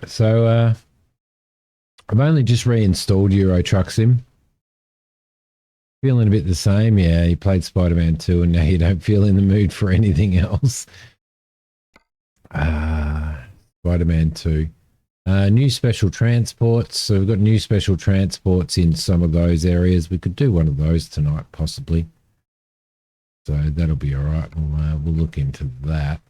So I've only just reinstalled Euro Truck Sim. Feeling a bit the same. Yeah, you played Spider-Man 2 and now you don't feel in the mood for anything else. Spider-Man 2. New special transports. So we've got new special transports in some of those areas. We could do one of those tonight, possibly. So that'll be all right. We'll look into that.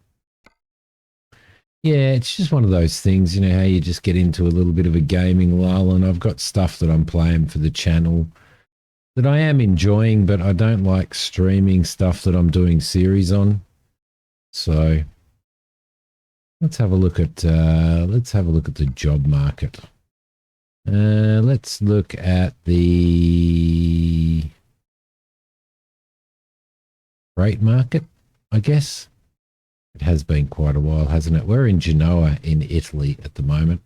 Yeah, it's just one of those things, you know, how you just get into a little bit of a gaming lull, and I've got stuff that I'm playing for the channel that I am enjoying, but I don't like streaming stuff that I'm doing series on. So let's have a look at the job market. Let's look at the freight market, I guess. It has been quite a while, hasn't it? We're in Genoa in Italy at the moment.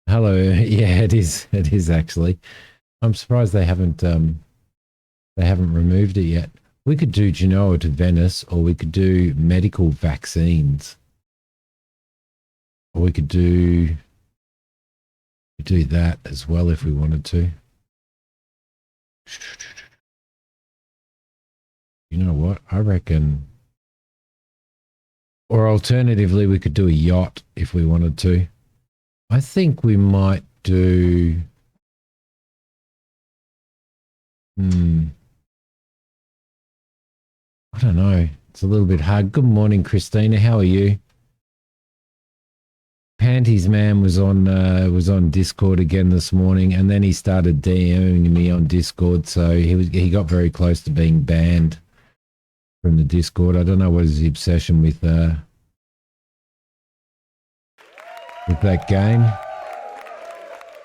Hello. Yeah, it is. It is actually. I'm surprised they haven't removed it yet. We could do Genoa to Venice, or we could do medical vaccines. Or we could do that as well if we wanted to. You know what? I reckon. Or alternatively, we could do a yacht if we wanted to. I think we might do. I don't know. It's a little bit hard. Good morning, Christina. How are you? Panties Man was on Discord again this morning, and then he started DMing me on Discord. So he got very close to being banned from the Discord. I don't know what is the obsession with that game.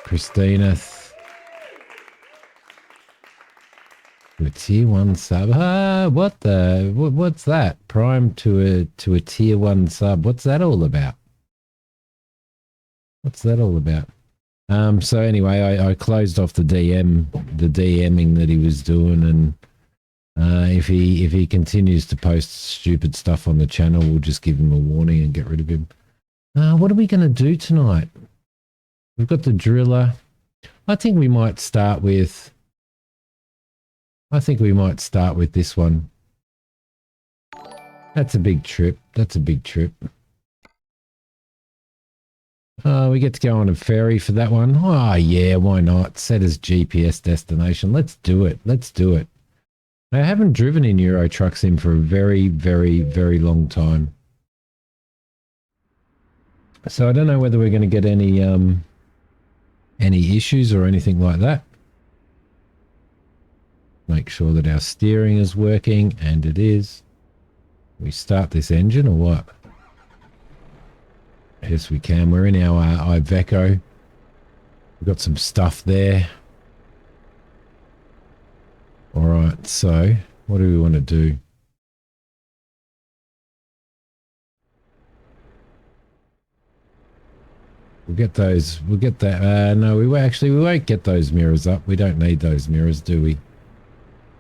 Christina, to a tier 1 sub. What's that? Prime to a tier 1 sub. What's that all about? What's that all about? So anyway, I closed off the DMing that he was doing, and if he continues to post stupid stuff on the channel, we'll just give him a warning and get rid of him. What are we going to do tonight? We've got the driller. I think we might start with this one. That's a big trip. We get to go on a ferry for that one. Oh, yeah, why not? Set as GPS destination. Let's do it. I haven't driven in Euro Truck Sim for a very, very, very long time. So I don't know whether we're going to get any issues or anything like that. Make sure that our steering is working, and it is. We start this engine or what? Yes, we can. We're in our Iveco. We've got some stuff there. All right, so what do we want to do? We'll get that. No, we won't get those mirrors up. We don't need those mirrors, do we?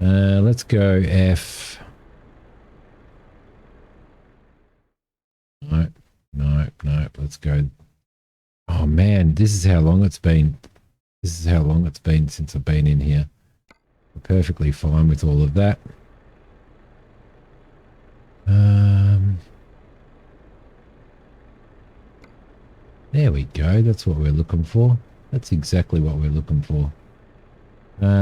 Let's go F. No. Let's go. Oh man, this is how long it's been. Since I've been in here. We're perfectly fine with all of that. There we go. That's what we're looking for. That's exactly what we're looking for.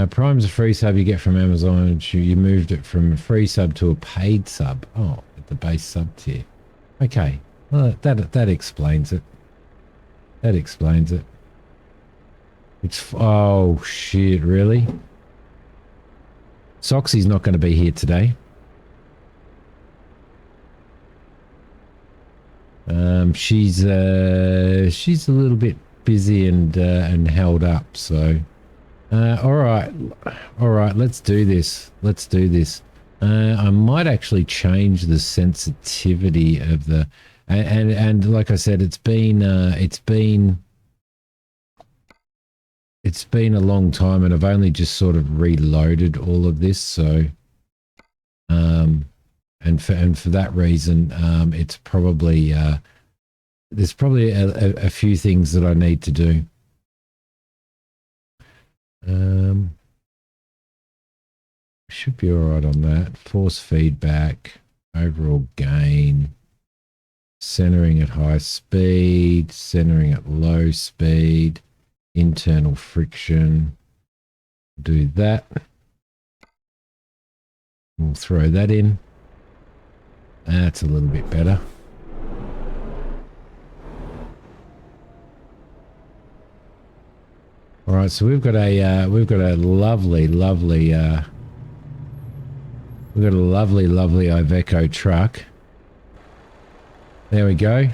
Prime's a free sub you get from Amazon. You moved it from a free sub to a paid sub. Oh, at the base sub tier. Okay. Well, that explains it. Oh shit, really? Soxy's not going to be here today. She's a little bit busy and held up. So, all right. Let's do this. I might actually change the sensitivity of the and like I said, it's been a long time, and I've only just sort of reloaded all of this. So, and for that reason, it's probably there's probably a few things that I need to do. Should be all right on that. Force feedback, overall gain, centering at high speed, centering at low speed, internal friction. Do that. We'll throw that in. That's a little bit better. All right, so we've got a lovely Iveco truck. There we go.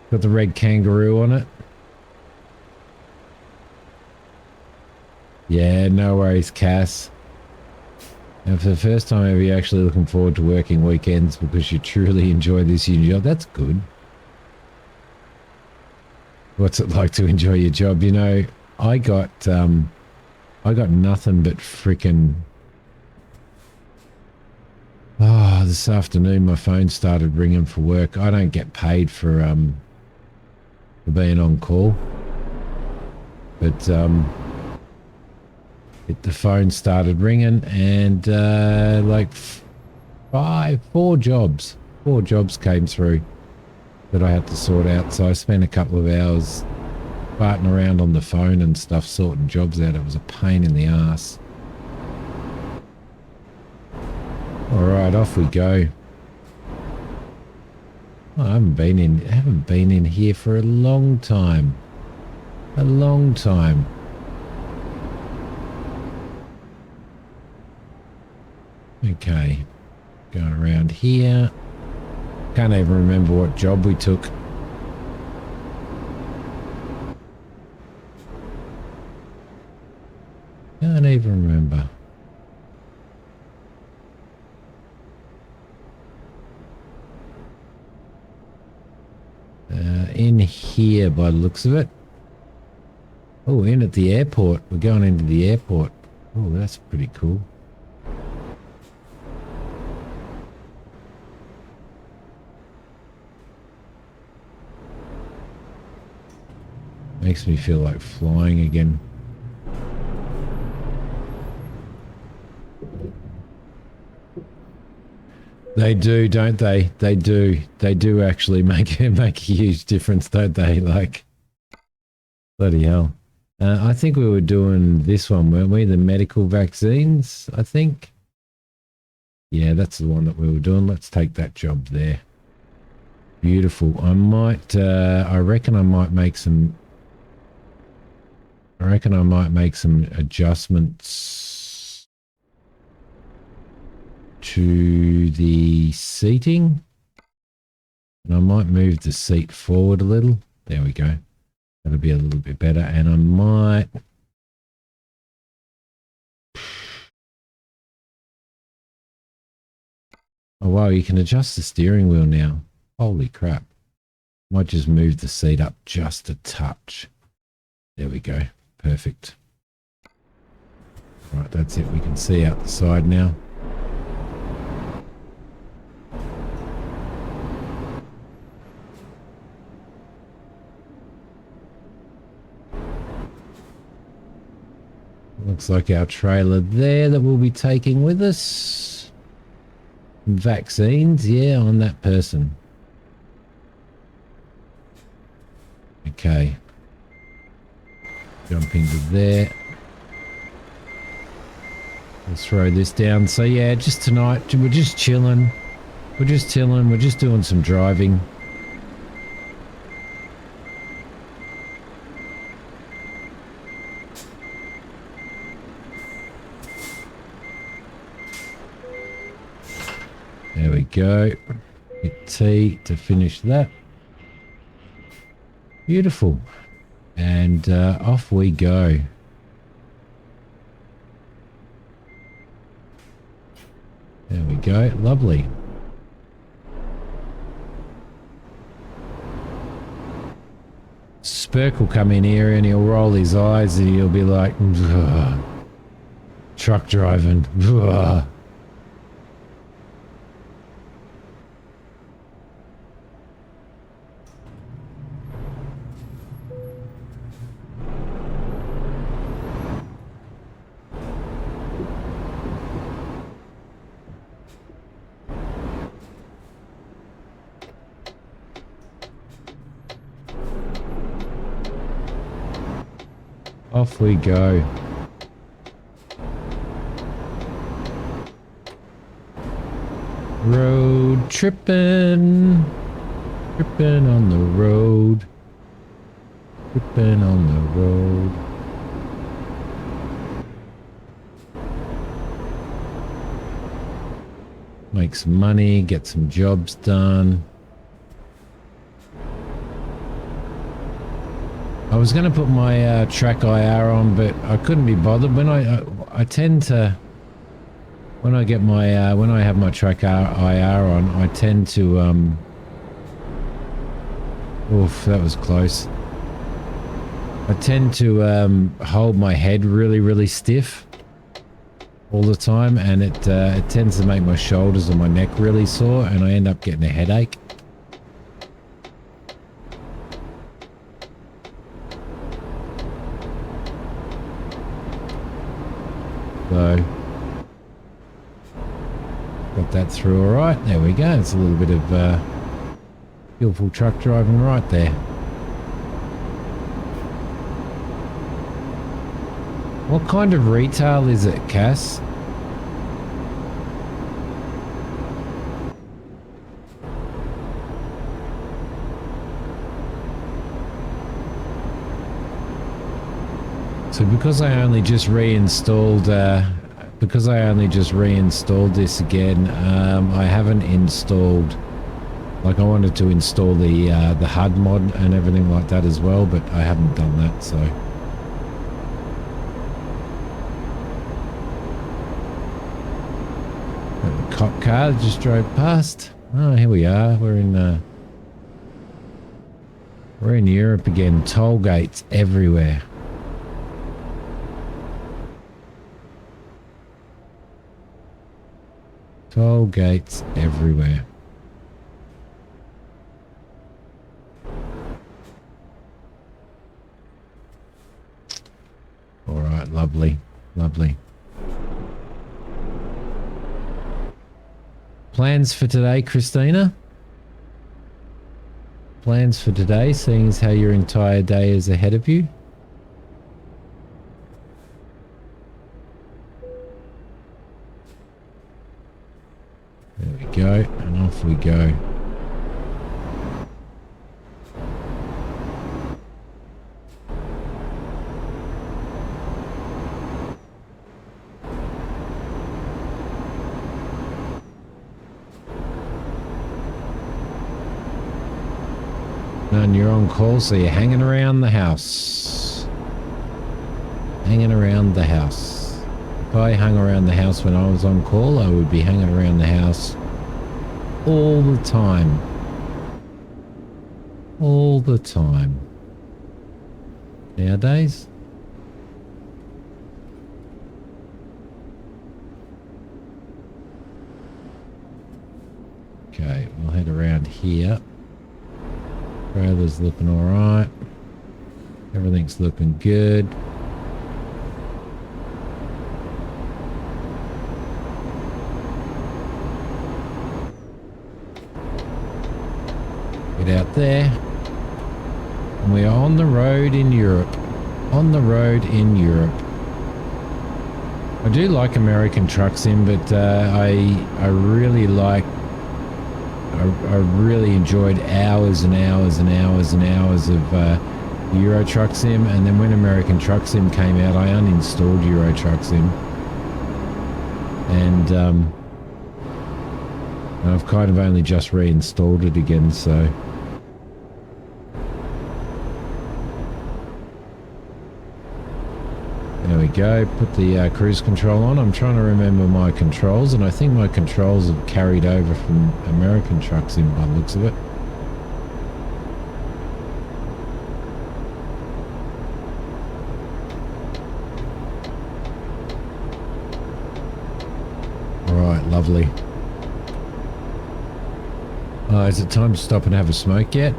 Got the red kangaroo on it. Yeah, no worries, Cass. And for the first time ever, you're actually looking forward to working weekends because you truly enjoy this union job. That's good. What's it like to enjoy your job? You know, I got nothing but freaking. Oh, this afternoon my phone started ringing for work. I don't get paid for being on call, but the phone started ringing, and like four jobs came through that I had to sort out. So I spent a couple of hours farting around on the phone and stuff, sorting jobs out. It was a pain in the ass. All right, off we go. Oh, I haven't been in here for a long time. A long time. Okay, going around here. Can't even remember what job we took. Can't even remember. In here by the looks of it. Oh, in at the airport. We're going into the airport. Oh, that's pretty cool. Makes me feel like flying again. They do, don't they? They do. They do actually make a huge difference, don't they? Like, bloody hell. I think we were doing this one, weren't we? The medical vaccines, I think. Yeah, that's the one that we were doing. Let's take that job there. Beautiful. I reckon I might make some adjustments to the seating. And I might move the seat forward a little. There we go. That'll be a little bit better. And I might... Oh, wow, you can adjust the steering wheel now. Holy crap. Might just move the seat up just a touch. There we go. Perfect. Right, that's it. We can see out the side now. Looks like our trailer there that we'll be taking with us. Vaccines, yeah, on that person. Okay. Jump into there. We'll throw this down. So yeah, just tonight, we're just chilling. We're just doing some driving. There we go. Hit T to finish that. Beautiful. And off we go. There we go. Lovely. Spurk will come in here and he'll roll his eyes and he'll be like, ugh. Truck driving. Ugh. Off we go. Road tripping. Tripping on the road. Tripping on the road. Make some money, get some jobs done. I was going to put my track IR on, but I couldn't be bothered. When I tend to, when I get my when I have my track IR on, I tend to oof, that was close. I tend to hold my head really stiff all the time, and it tends to make my shoulders and my neck really sore, and I end up getting a headache. So got that through all right. There we go. It's a little bit of skillful truck driving right there. What kind of retail is it, Cass? So because I only just reinstalled this again, I haven't installed, like I wanted to install the HUD mod and everything like that as well, but I haven't done that, so. The cop car just drove past. Oh, here we are. We're in Europe again. Toll gates everywhere. Toll gates everywhere. All right, lovely, lovely. Plans for today, Christina? Plans for today, seeing as how your entire day is ahead of you? There we go, and off we go. And you're on call, so you're hanging around the house. Hanging around the house. If I hung around the house when I was on call, I would be hanging around the house all the time. All the time. Nowadays. Okay, we'll head around here. Trailer's looking alright. Everything's looking good. Get out there. And we are on the road in Europe. On the road in Europe. I do like American Truck Sim, but I really like... I really enjoyed hours and hours and hours and hours of Euro Truck Sim, and then when American Truck Sim came out, I uninstalled Euro Truck Sim, and I've kind of only just reinstalled it again, so there we go. Put the cruise control on. I'm trying to remember my controls, and I think my controls have carried over from American Truck Sim by the looks of it. Alright, lovely. Is it time to stop and have a smoke yet?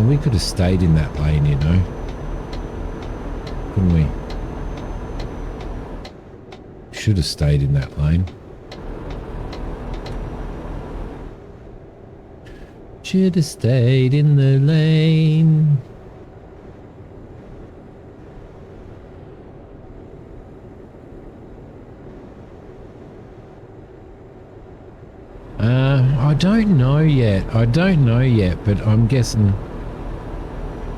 We could have stayed in that lane, you know. Couldn't we? Should have stayed in that lane. should have stayed in the lane. I don't know yet. But I'm guessing,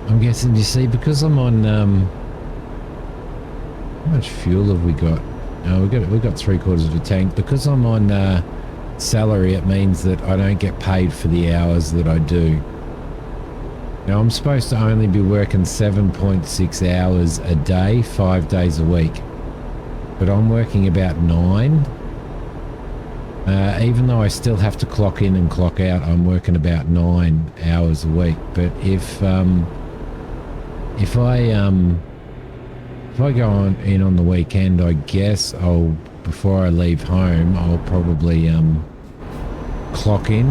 you see, because I'm on, how much fuel have we got? We've got 3/4 of a tank. Because I'm on salary, it means that I don't get paid for the hours that I do. Now, I'm supposed to only be working 7.6 hours a day, 5 days a week. But I'm working about 9. Even though I still have to clock in and clock out, I'm working about 9 hours a week. But if I go in on the weekend, I guess before I leave home, I'll probably clock in.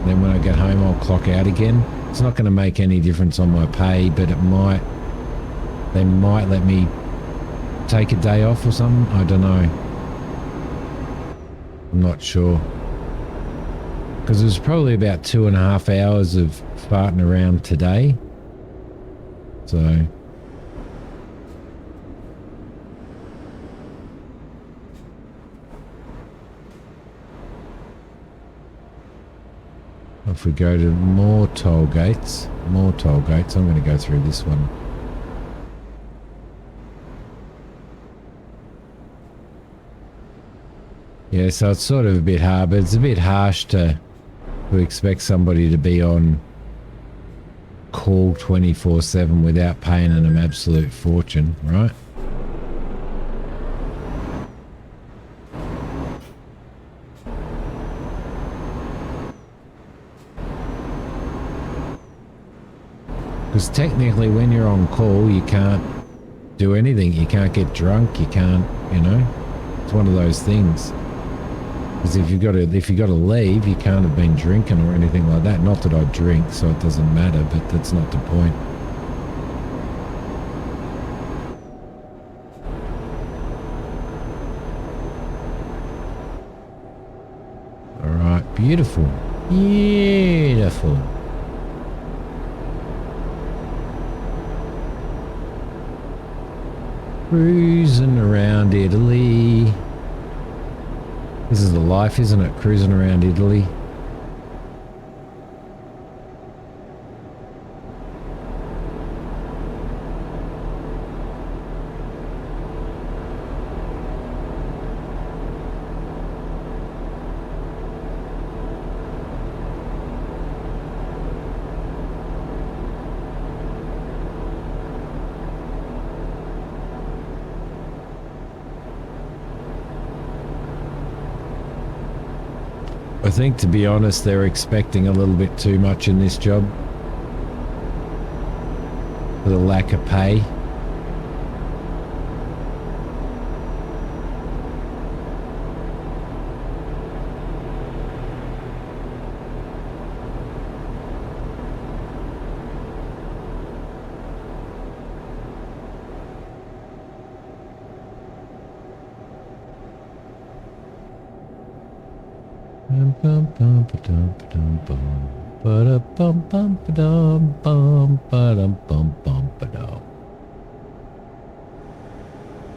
Then when I get home, I'll clock out again. It's not going to make any difference on my pay, but they might let me take a day off or something. I don't know. I'm not sure. Because there's probably about 2.5 hours of farting around today. So if we go to more toll gates, I'm going to go through this one. Yeah, so it's sort of a bit hard, but it's a bit harsh to expect somebody to be on call 24/7 without paying them an absolute fortune, right? Because technically when you're on call, you can't do anything. You can't get drunk. You can't, it's one of those things. Because if you got to leave, you can't have been drinking or anything like that. Not that I drink, so it doesn't matter, but that's not the point. All right, beautiful. Beautiful. Cruising around Italy. This is the life, isn't it? Cruising around Italy. I think, to be honest, they're expecting a little bit too much in this job for the lack of pay.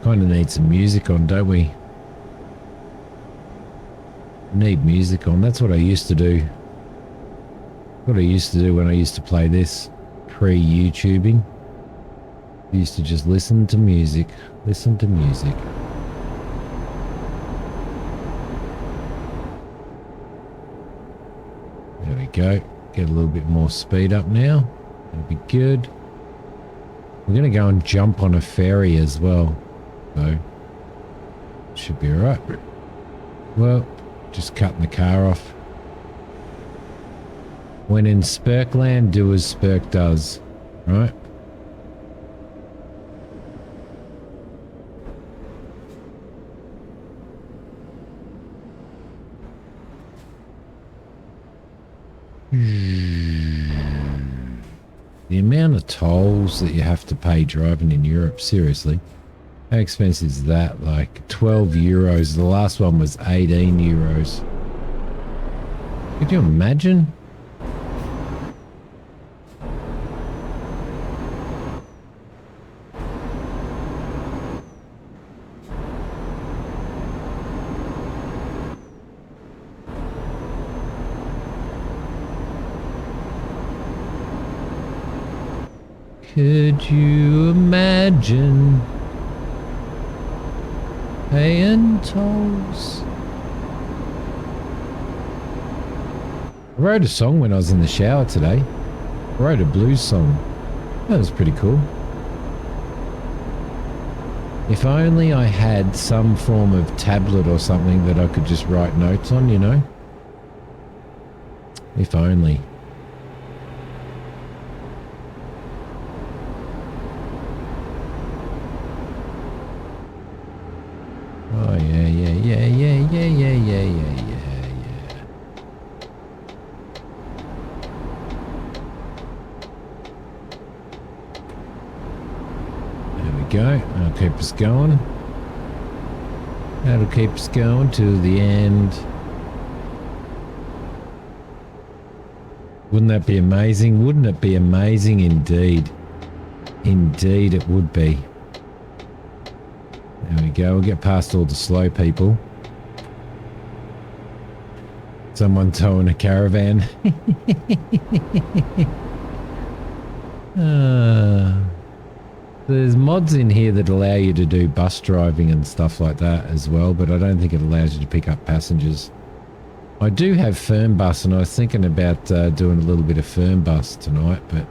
Kind of need some music on, don't we? Need music on. That's what I used to do. What I used to do when I used to play this pre-YouTubing. I used to just listen to music. Listen to music. There we go. Get a little bit more speed up now. That'll be good. We're going to go and jump on a ferry as well. So, should be alright. Well, just cutting the car off. When in Spurkland, do as Spurk does. Right? The amount of tolls that you have to pay driving in Europe, seriously. How expensive is that? Like 12 euros. The last one was 18 euros. Could you imagine? Could you imagine paying tolls? I wrote a song when I was in the shower today. I wrote a blues song. That was pretty cool. If only I had some form of tablet or something that I could just write notes on, you know? If only. Oh, yeah. Go. That'll keep us going. That'll keep us going till the end. Wouldn't that be amazing? Wouldn't it be amazing indeed? Indeed it would be. There we go. We'll get past all the slow people. Someone towing a caravan. There's mods in here that allow you to do bus driving and stuff like that as well, but I don't think it allows you to pick up passengers. I do have firm bus, and I was thinking about doing a little bit of firm bus tonight, but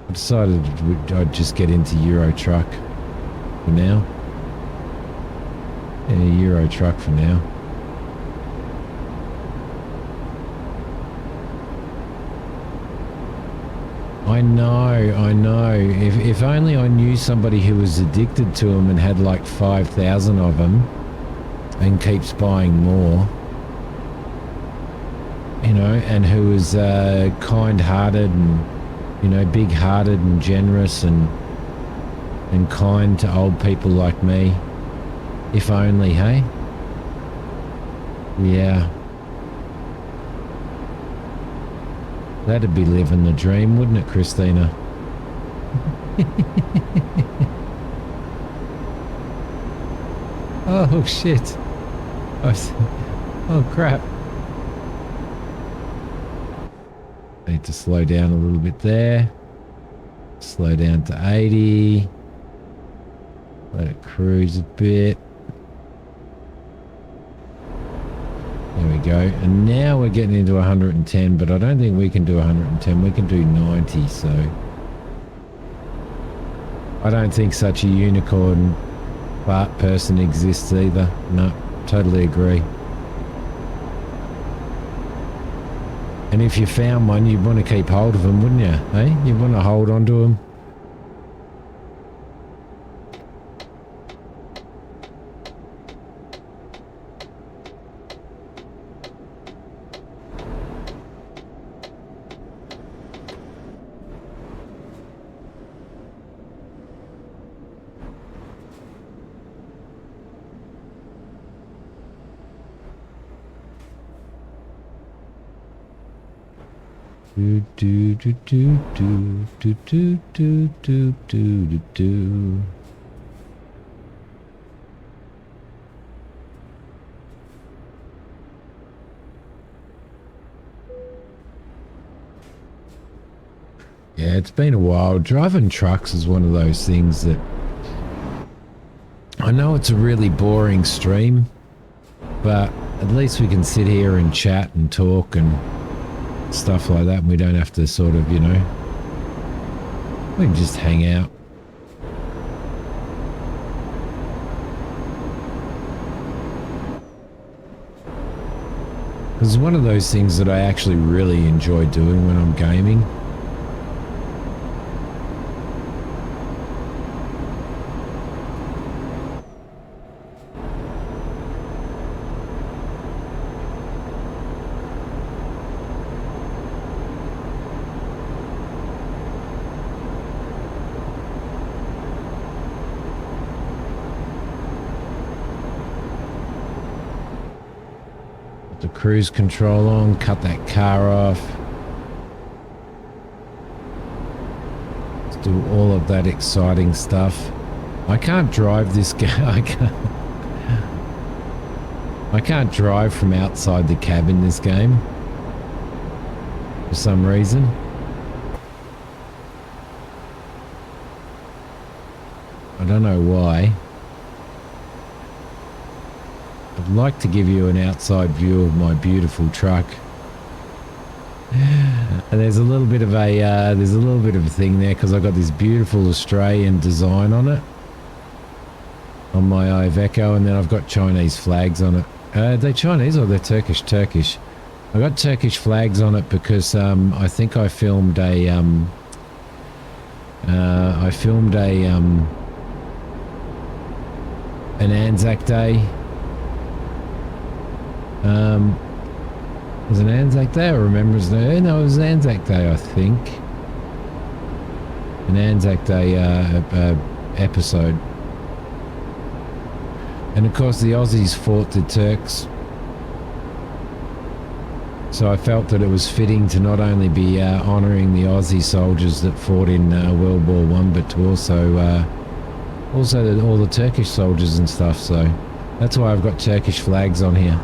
I decided I'd just get into Euro truck for now. Yeah, Euro truck for now. I know. If only I knew somebody who was addicted to them and had like 5,000 of them and keeps buying more, you know, and who is kind-hearted and, you know, big-hearted and generous and kind to old people like me. If only, hey? Yeah. That'd be living the dream, wouldn't it, Christina? Oh, shit. Oh, crap. Need to slow down a little bit there. Slow down to 80. Let it cruise a bit. There we go. And now we're getting into 110, but I don't think we can do 110. We can do 90, so I don't think such a unicorn fart person exists either. No, totally agree. And if you found one, you'd want to keep hold of them, wouldn't you? Hey, you'd want to hold on to them. Do. Yeah, it's been a while. Driving trucks is one of those things that I know it's a really boring stream, but at least we can sit here and chat and talk and stuff like that, and we don't have to sort of, you know, we can just hang out. It's one of those things that I actually really enjoy doing when I'm gaming. Cruise control on, cut that car off. Let's do all of that exciting stuff. I can't drive this guy. I can't drive from outside the cab in this game for some reason. I don't know why. I'd like to give you an outside view of my beautiful truck. And there's a little bit of a thing there because I've got this beautiful Australian design on it on my Iveco, and then I've got Chinese flags on it. Are they Chinese or they're Turkish? Turkish. I got Turkish flags on it because I think I filmed a an Anzac Day. Was it Anzac Day or Remembrance Day? No, it was Anzac Day, I think. An Anzac Day episode. And of course the Aussies fought the Turks. So I felt that it was fitting to not only be honouring the Aussie soldiers that fought in World War One, but to also all the Turkish soldiers and stuff. So that's why I've got Turkish flags on here.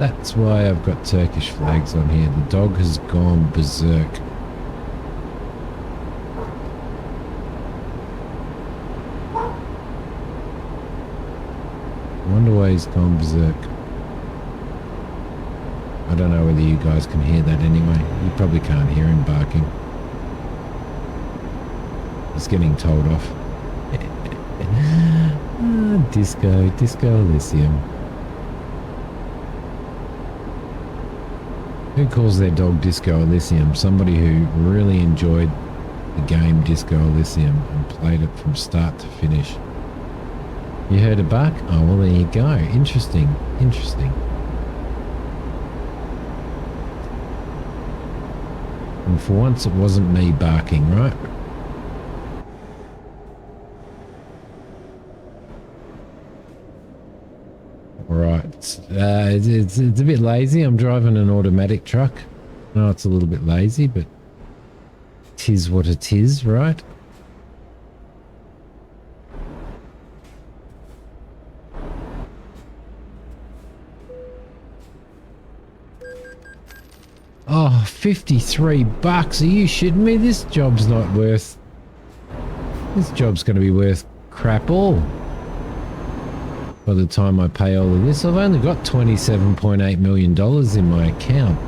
That's why I've got Turkish flags on here. The dog has gone berserk. I wonder why he's gone berserk. I don't know whether you guys can hear that anyway. You probably can't hear him barking. He's getting told off. Disco Elysium. Who calls their dog Disco Elysium? Somebody who really enjoyed the game Disco Elysium and played it from start to finish. You heard a bark? Oh, well, there you go. Interesting. Interesting. And for once, it wasn't me barking, right? Right. It's a bit lazy. I'm driving an automatic truck. No, it's a little bit lazy, but tis what it is, right? Oh, 53 bucks. Are you shitting me? This job's not worth... This job's going to be worth crap all. By the time I pay all of this, I've only got $27.8 million in my account.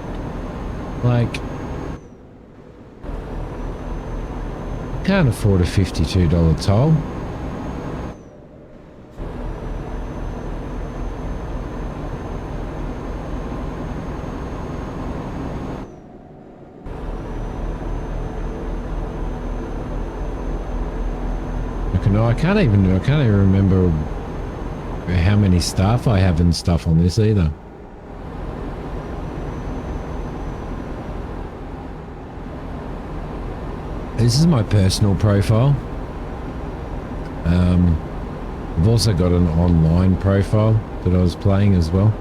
Like... I can't afford a $52 toll. No, I can't even remember how many staff I have and stuff on this either. This is my personal profile. I've also got an online profile that I was playing as well.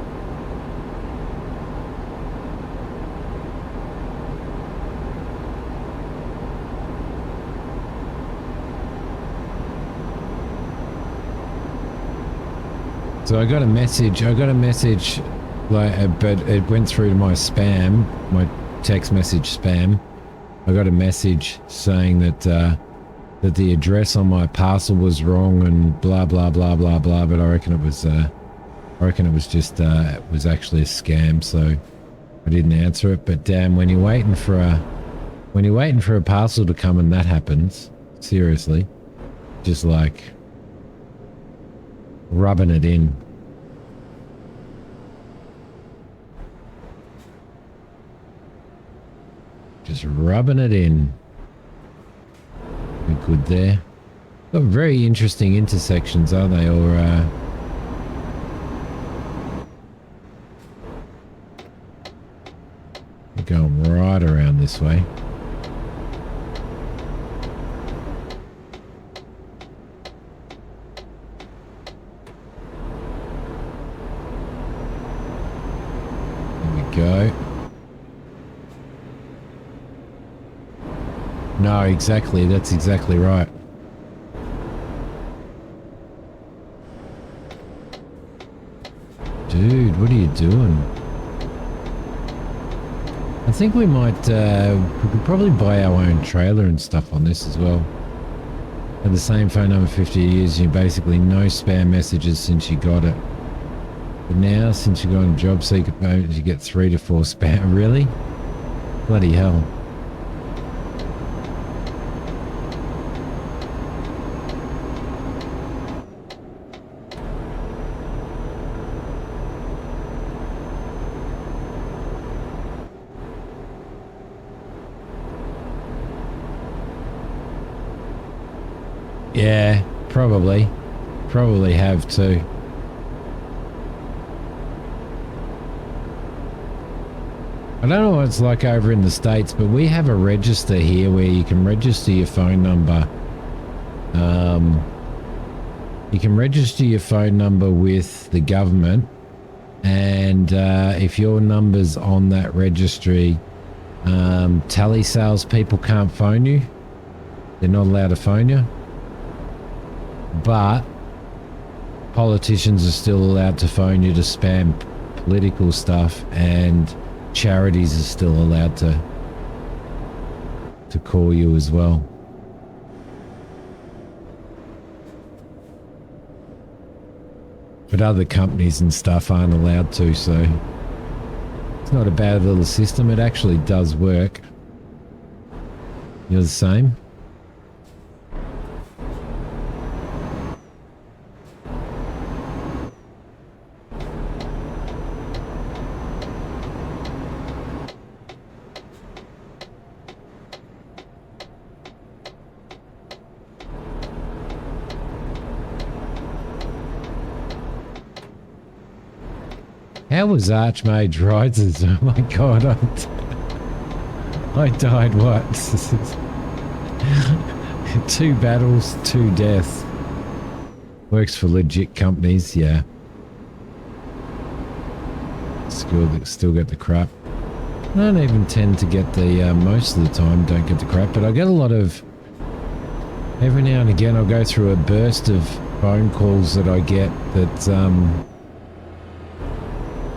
So I got a message, like, but it went through to my spam, my text message spam. I got a message saying that that the address on my parcel was wrong and blah blah blah blah blah. But I reckon it was just it was actually a scam. So I didn't answer it. But damn, when you're waiting for a parcel to come and that happens, seriously, just like rubbing it in. Just rubbing it in. We're good there. Got very interesting intersections, aren't they? Or we're going right around this way. Go. No, exactly. That's exactly right. Dude, what are you doing? I think we might, we could probably buy our own trailer and stuff on this as well. Had the same phone number 50 years, you basically no spam messages since you got it. But now, since you got on job seeker page, you get 3 to 4 spam. Really? Bloody hell. Yeah, probably. Probably have too. I don't know what it's like over in the States, but we have a register here where you can register your phone number. You can register your phone number with the government, and if your number's on that registry, telesales people can't phone you. They're not allowed to phone you. But politicians are still allowed to phone you to spam political stuff, and charities are still allowed to call you as well. But other companies and stuff aren't allowed to, so it's not a bad little system. It actually does work. You're the same? How was Archmage Rises? Oh my god, I died what? 2 battles, 2 deaths. Works for legit companies, yeah. Still get the crap. I don't even tend to get the, most of the time don't get the crap, but I get a lot of, every now and again I'll go through a burst of phone calls that I get that,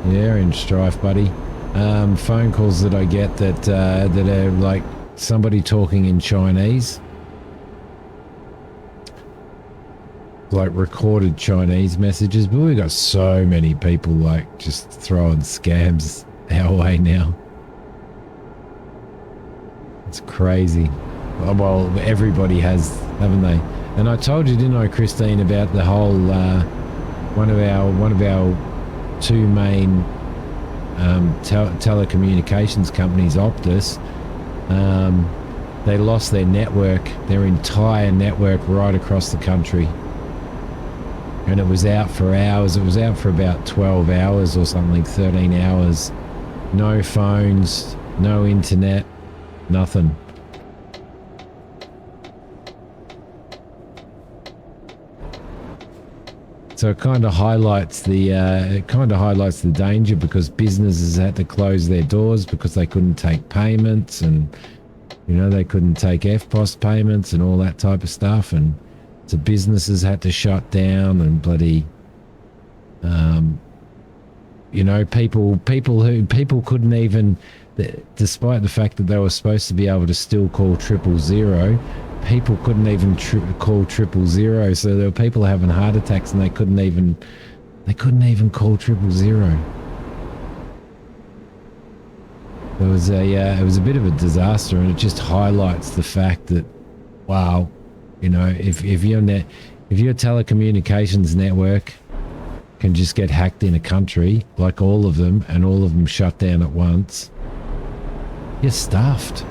yeah, in Strife, buddy. Phone calls that I get that are like somebody talking in Chinese. Like recorded Chinese messages, but we've got so many people like just throwing scams our way now. It's crazy. Well, everybody has, haven't they? And I told you, didn't I, Christine, about the whole one of our 2 main telecommunications companies, Optus. They lost their network, their entire network right across the country. And it was out for hours. It was out for about 12 hours or something, 13 hours. No phones, no internet, nothing. So it kind of highlights the danger, because businesses had to close their doors because they couldn't take payments, and they couldn't take FPOS payments and all that type of stuff, and so businesses had to shut down, and bloody people couldn't even, despite the fact that they were supposed to be able to still call 000, people couldn't even call 000. So there were people having heart attacks, and they couldn't even call 000. It was a bit of a disaster, and it just highlights the fact that, wow, if your telecommunications network can just get hacked in a country, like all of them, and all of them shut down at once, you're stuffed.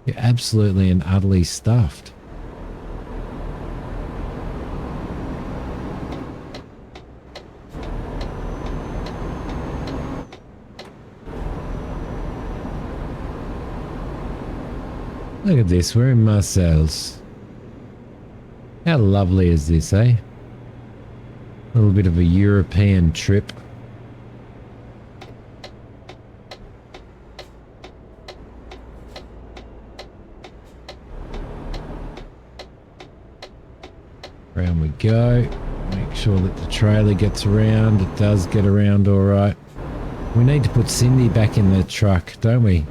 You're absolutely and utterly stuffed. Look at this, we're in Marseilles. How lovely is this, eh? A little bit of a European trip. Around we go. Make sure that the trailer gets around. It does get around all right. We need to put Cindy back in the truck, don't we?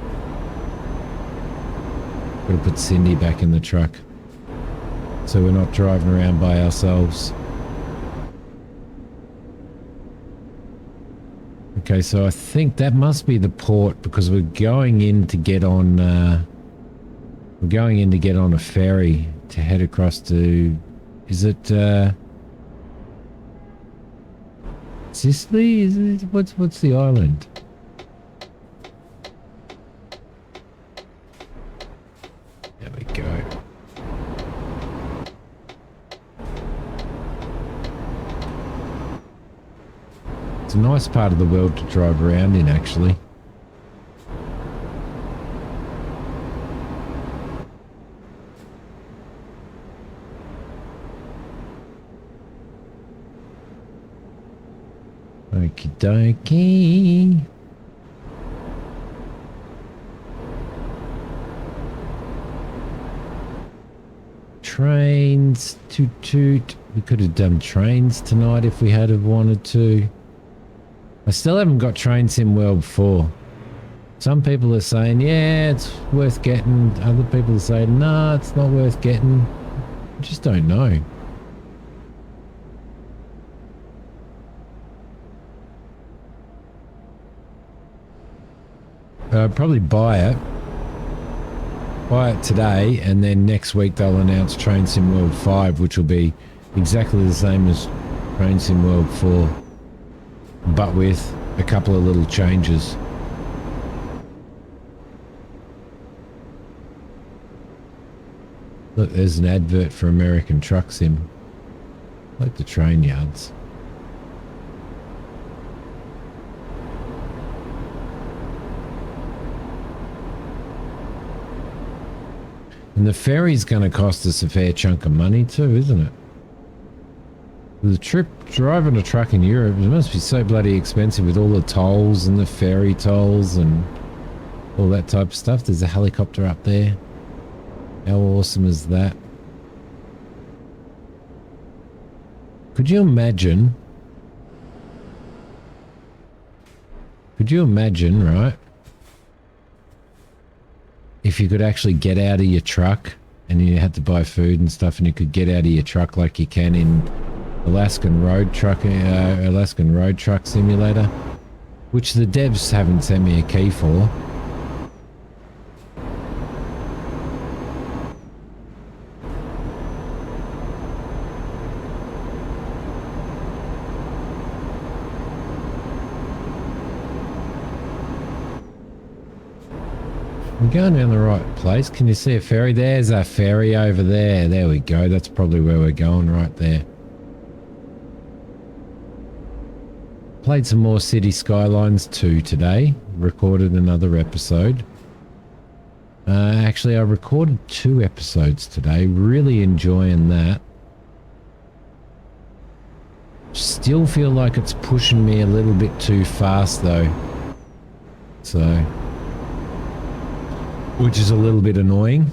Got to put Cindy back in the truck. so we're not driving around by ourselves. Okay, so I think that must be the port because we're going in to get on. We're going in to get on a ferry to head across to. Is it Sicily? Is it what's the island? There we go. It's a nice part of the world to drive around in, actually. Okie dokie. Trains, toot toot. We could have done trains tonight if we had have wanted to. I still haven't got Train Sim World 4. Some people are saying, yeah, it's worth getting. Other people are saying, nah, it's not worth getting. I just don't know. I'd probably buy it. Buy it today, and then next week they'll announce Train Sim World 5, which will be exactly the same as Train Sim World 4, but with a couple of little changes. Look, there's an advert for American Truck Sim. I like the train yards. And the ferry's going to cost us a fair chunk of money too, isn't it? The trip driving a truck in Europe, it must be so bloody expensive with all the tolls and the ferry tolls and all that type of stuff. There's a helicopter up there. How awesome is that? Could you imagine? Could you imagine, right? If you could actually get out of your truck and you had to buy food and stuff and you could get out of your truck like you can in Alaskan Road Truck Simulator, which the devs haven't sent me a key for. We're going down the right place. Can you see a ferry? There's a ferry over there. There we go. That's probably where we're going, right there. Played some more City Skylines 2 today. Recorded another episode. Actually, I recorded 2 episodes today. Really enjoying that. Still feel like it's pushing me a little bit too fast though. So... which is a little bit annoying.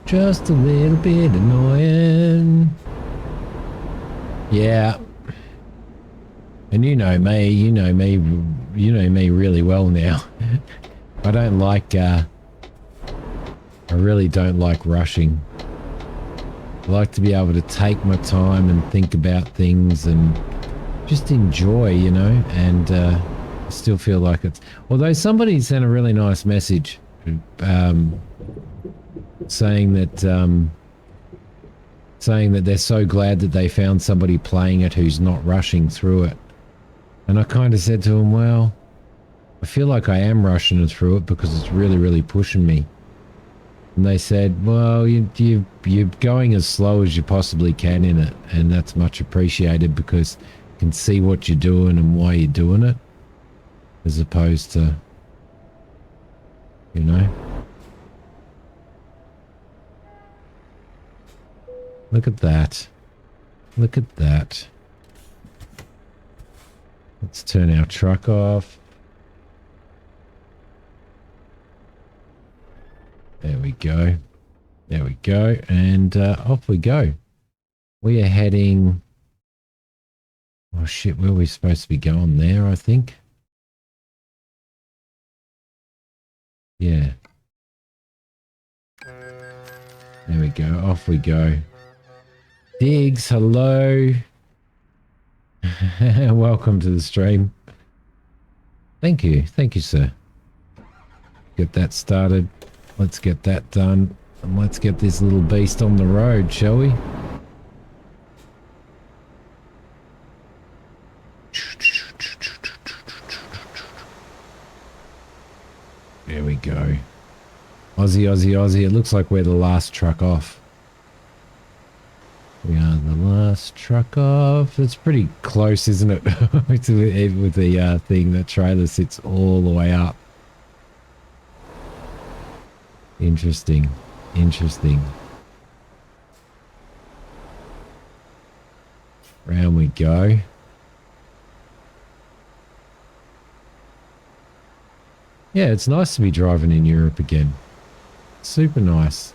Just a little bit annoying. Yeah. And you know me really well now. I don't like, I really don't like rushing. I like to be able to take my time and think about things and just enjoy, you know, and I still feel like it's... Although somebody sent a really nice message saying that they're so glad that they found somebody playing it who's not rushing through it. And I kind of said to him, well, I feel like I am rushing through it because it's really, really pushing me. And they said, well, you're going as slow as you possibly can in it, and that's much appreciated because you can see what you're doing and why you're doing it, as opposed to, you know. Look at that. Look at that. Let's turn our truck off. There we go. There we go. And off we go. We are heading... Oh shit, where are we supposed to be going there, I think? Yeah. There we go. Off we go. Diggs, hello. Welcome to the stream. Thank you. Thank you, sir. Get that started. Let's get that done. And let's get this little beast on the road, shall we? There we go. Aussie, Aussie, Aussie. It looks like we're the last truck off. We are the last truck off. It's pretty close, isn't it? With the thing, that trailer sits all the way up. Interesting. Interesting. Round we go. Yeah, it's nice to be driving in Europe again. Super nice.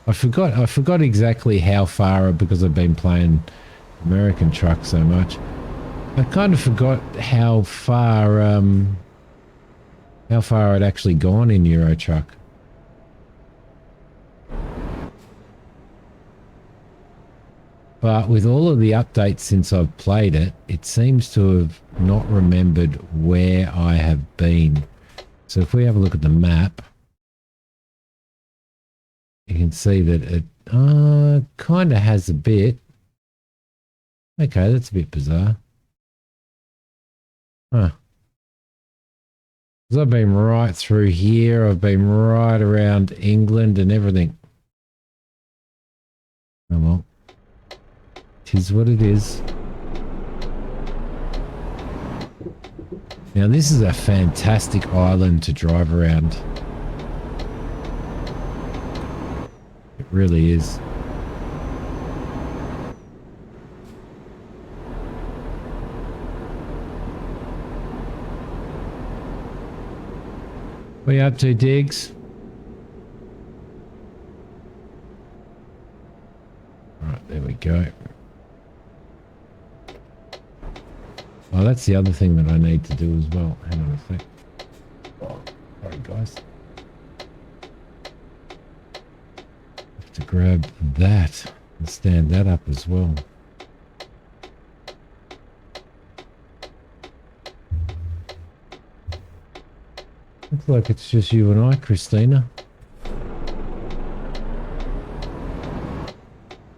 I forgot exactly how far, because I've been playing American truck so much. I kind of forgot how far I'd actually gone in Euro Truck. But with all of the updates since I've played it, it seems to have not remembered where I have been. So if we have a look at the map, you can see that it kind of has a bit. Okay, that's a bit bizarre. Huh. Because I've been right through here. I've been right around England and everything. Oh well. Tis what it is. Now this is a fantastic island to drive around. It really is. What are you up to, Diggs? Right, there we go. Oh, that's the other thing that I need to do as well. Hang on a sec. Oh, sorry, guys. Have to grab that and stand that up as well. Looks like it's just you and I, Christina.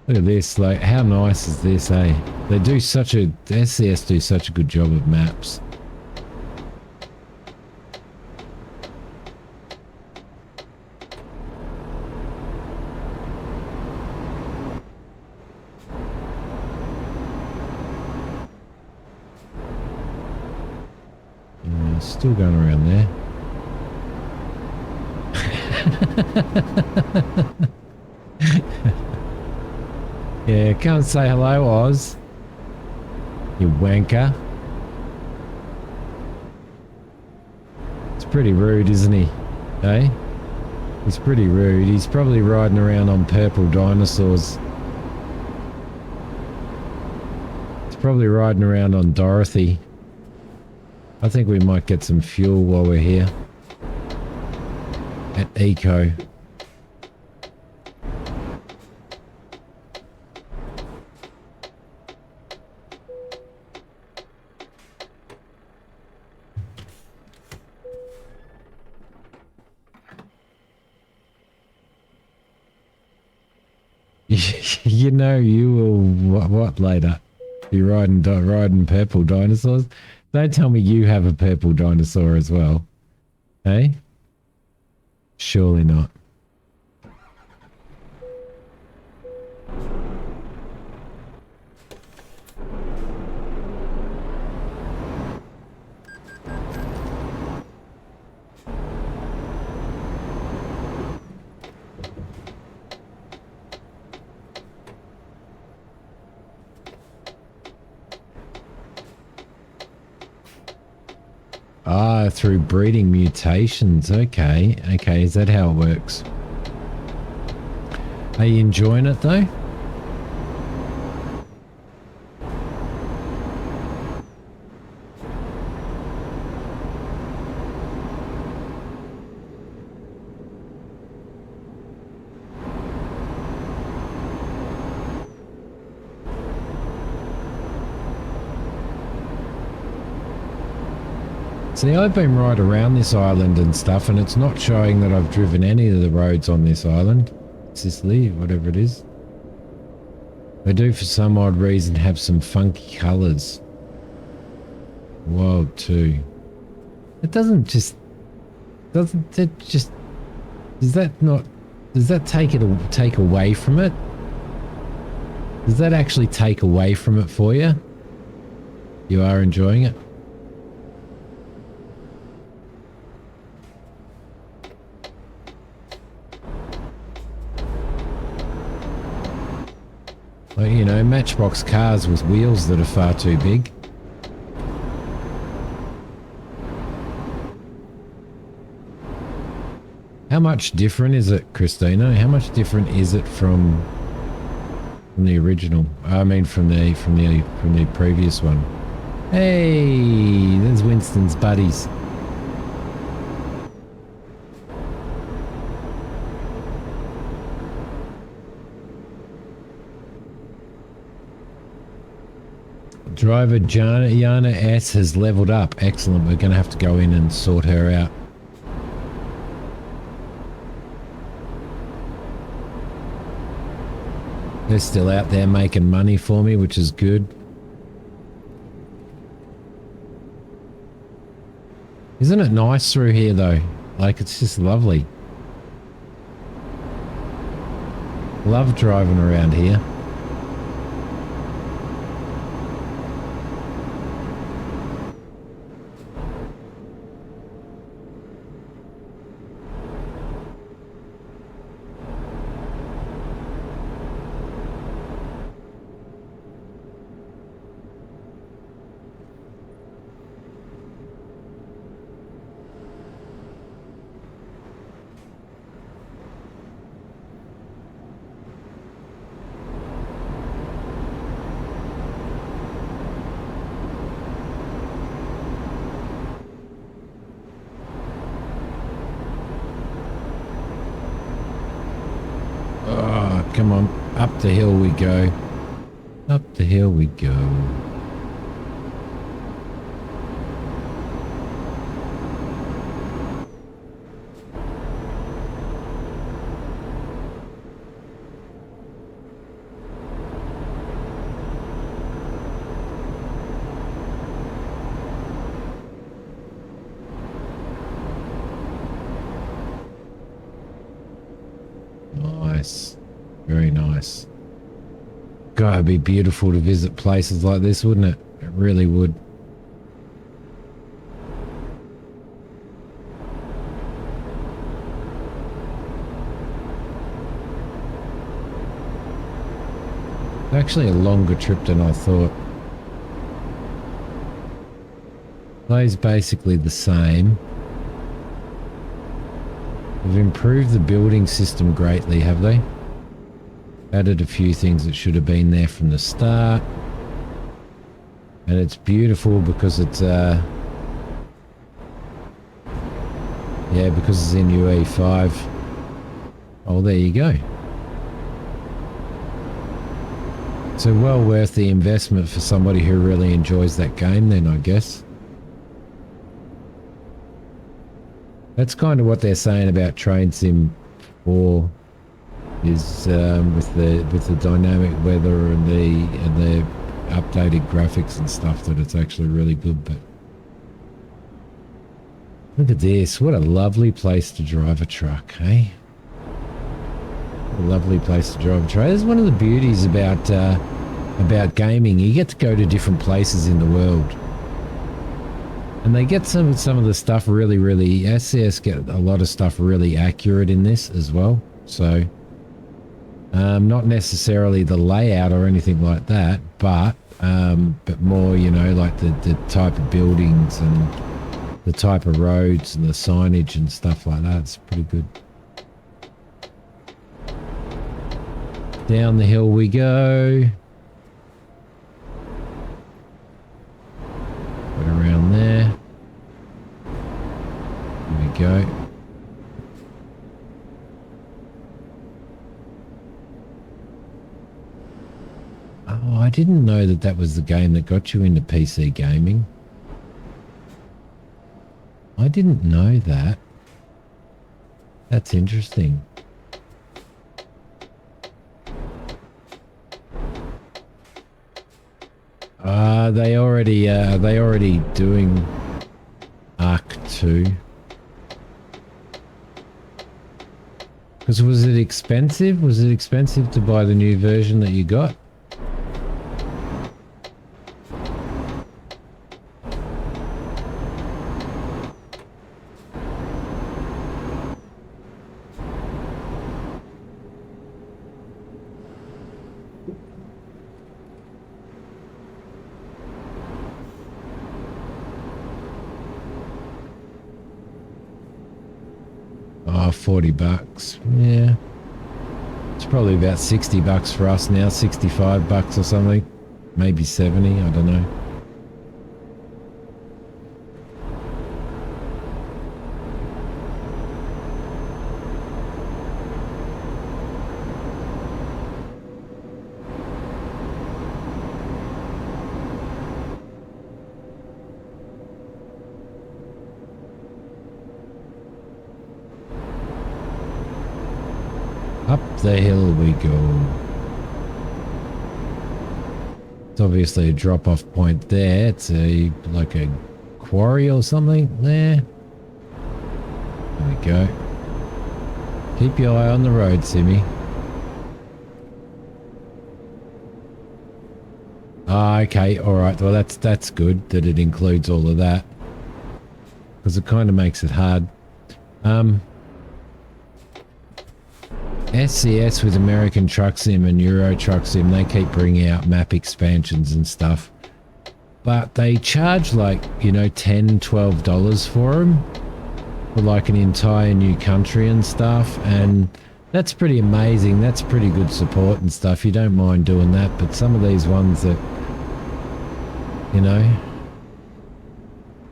Look at this, like, how nice is this, eh? They do such a, SCS do such a good job of maps. Yeah, still going around there. Yeah, come and say hello, Oz. You wanker. It's pretty rude, isn't he? Eh? He's pretty rude. He's probably riding around on purple dinosaurs. He's probably riding around on Dorothy. I think we might get some fuel while we're here. At Eco. You know you will what later? You riding purple dinosaurs? Don't tell me you have a purple dinosaur as well. Hey? Surely not. Ah, through breeding mutations. Okay. Okay, is that how it works? Are you enjoying it though? See, I've been right around this island and stuff, and it's not showing that I've driven any of the roads on this island. Sicily, whatever it is. They do, for some odd reason, have some funky colours. Wild too. It doesn't just... Doesn't it just... Does that not... Does that take away from it? Does that actually take away from it for you? You are enjoying it? Like, you know, Matchbox cars with wheels that are far too big. How much different is it, Christina? How much different is it from the original? I mean, from the previous one. Hey, there's Winston's buddies. Driver Jana S has leveled up. Excellent. We're going to have to go in and sort her out. They're still out there making money for me, which is good. Isn't it nice through here though? Like, it's just lovely. Love driving around here. Come on, up the hill we go. Up the hill we go. Nice. Very nice. God, it'd be beautiful to visit places like this, wouldn't it? It really would. It's actually a longer trip than I thought. Play's basically the same. They've improved the building system greatly, have they? Added a few things that should have been there from the start. And it's beautiful because it's yeah, because it's in UE5. Oh, there you go. So well worth the investment for somebody who really enjoys that game then, I guess. That's kind of what they're saying about Train Sim 4. Is with the dynamic weather and the updated graphics and stuff, that it's actually really good. But look at this, what a lovely place to drive a truck, eh? What a lovely place to drive a truck. This is one of the beauties about gaming. You get to go to different places in the world, and they get some of the stuff really SCS get a lot of stuff really accurate in this as well. So not necessarily the layout or anything like that, but more, you know, like the type of buildings and the type of roads and the signage and stuff like that. It's pretty good. Down the hill we go. Put around there. Here we go. Oh, I didn't know that that was the game that got you into PC gaming. I didn't know that. That's interesting. Are they already doing Arc 2? Because was it expensive? Was it expensive to buy the new version that you got? Oh, $40. Yeah. It's probably about $60 for us now, $65 or something. Maybe 70, I don't know. Up the hill we go. It's obviously a drop-off point there. It's like a quarry or something there. There we go. Keep your eye on the road, Simi. Ah, okay, all right. Well, that's good that it includes all of that, because it kind of makes it hard. SCS with American Truck Sim and Euro Truck Sim, they keep bringing out map expansions and stuff, but they charge like, you know, $10, $12 for them, for like an entire new country and stuff, and that's pretty amazing. That's pretty good support and stuff. You don't mind doing that, but some of these ones that, you know,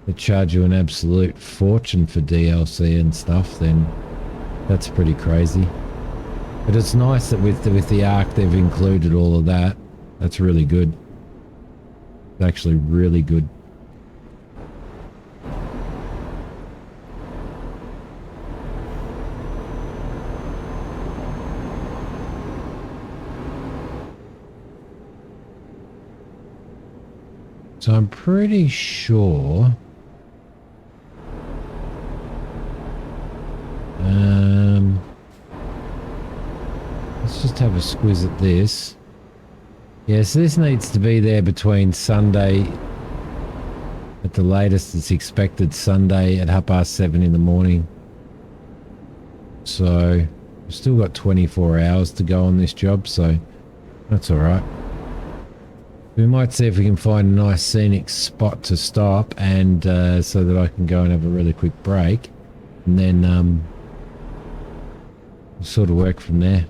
they charge you an absolute fortune for DLC and stuff, then that's pretty crazy. But it's nice that with the Arc they've included all of that. That's really good. It's actually really good. So I'm pretty sure let's just have a squiz at this. Yes, this needs to be there between Sunday, at the latest it's expected Sunday at 7:30 in the morning. So we've still got 24 hours to go on this job, so that's all right. We might see if we can find a nice scenic spot to stop, and so that I can go and have a really quick break, and then we'll sort of work from there.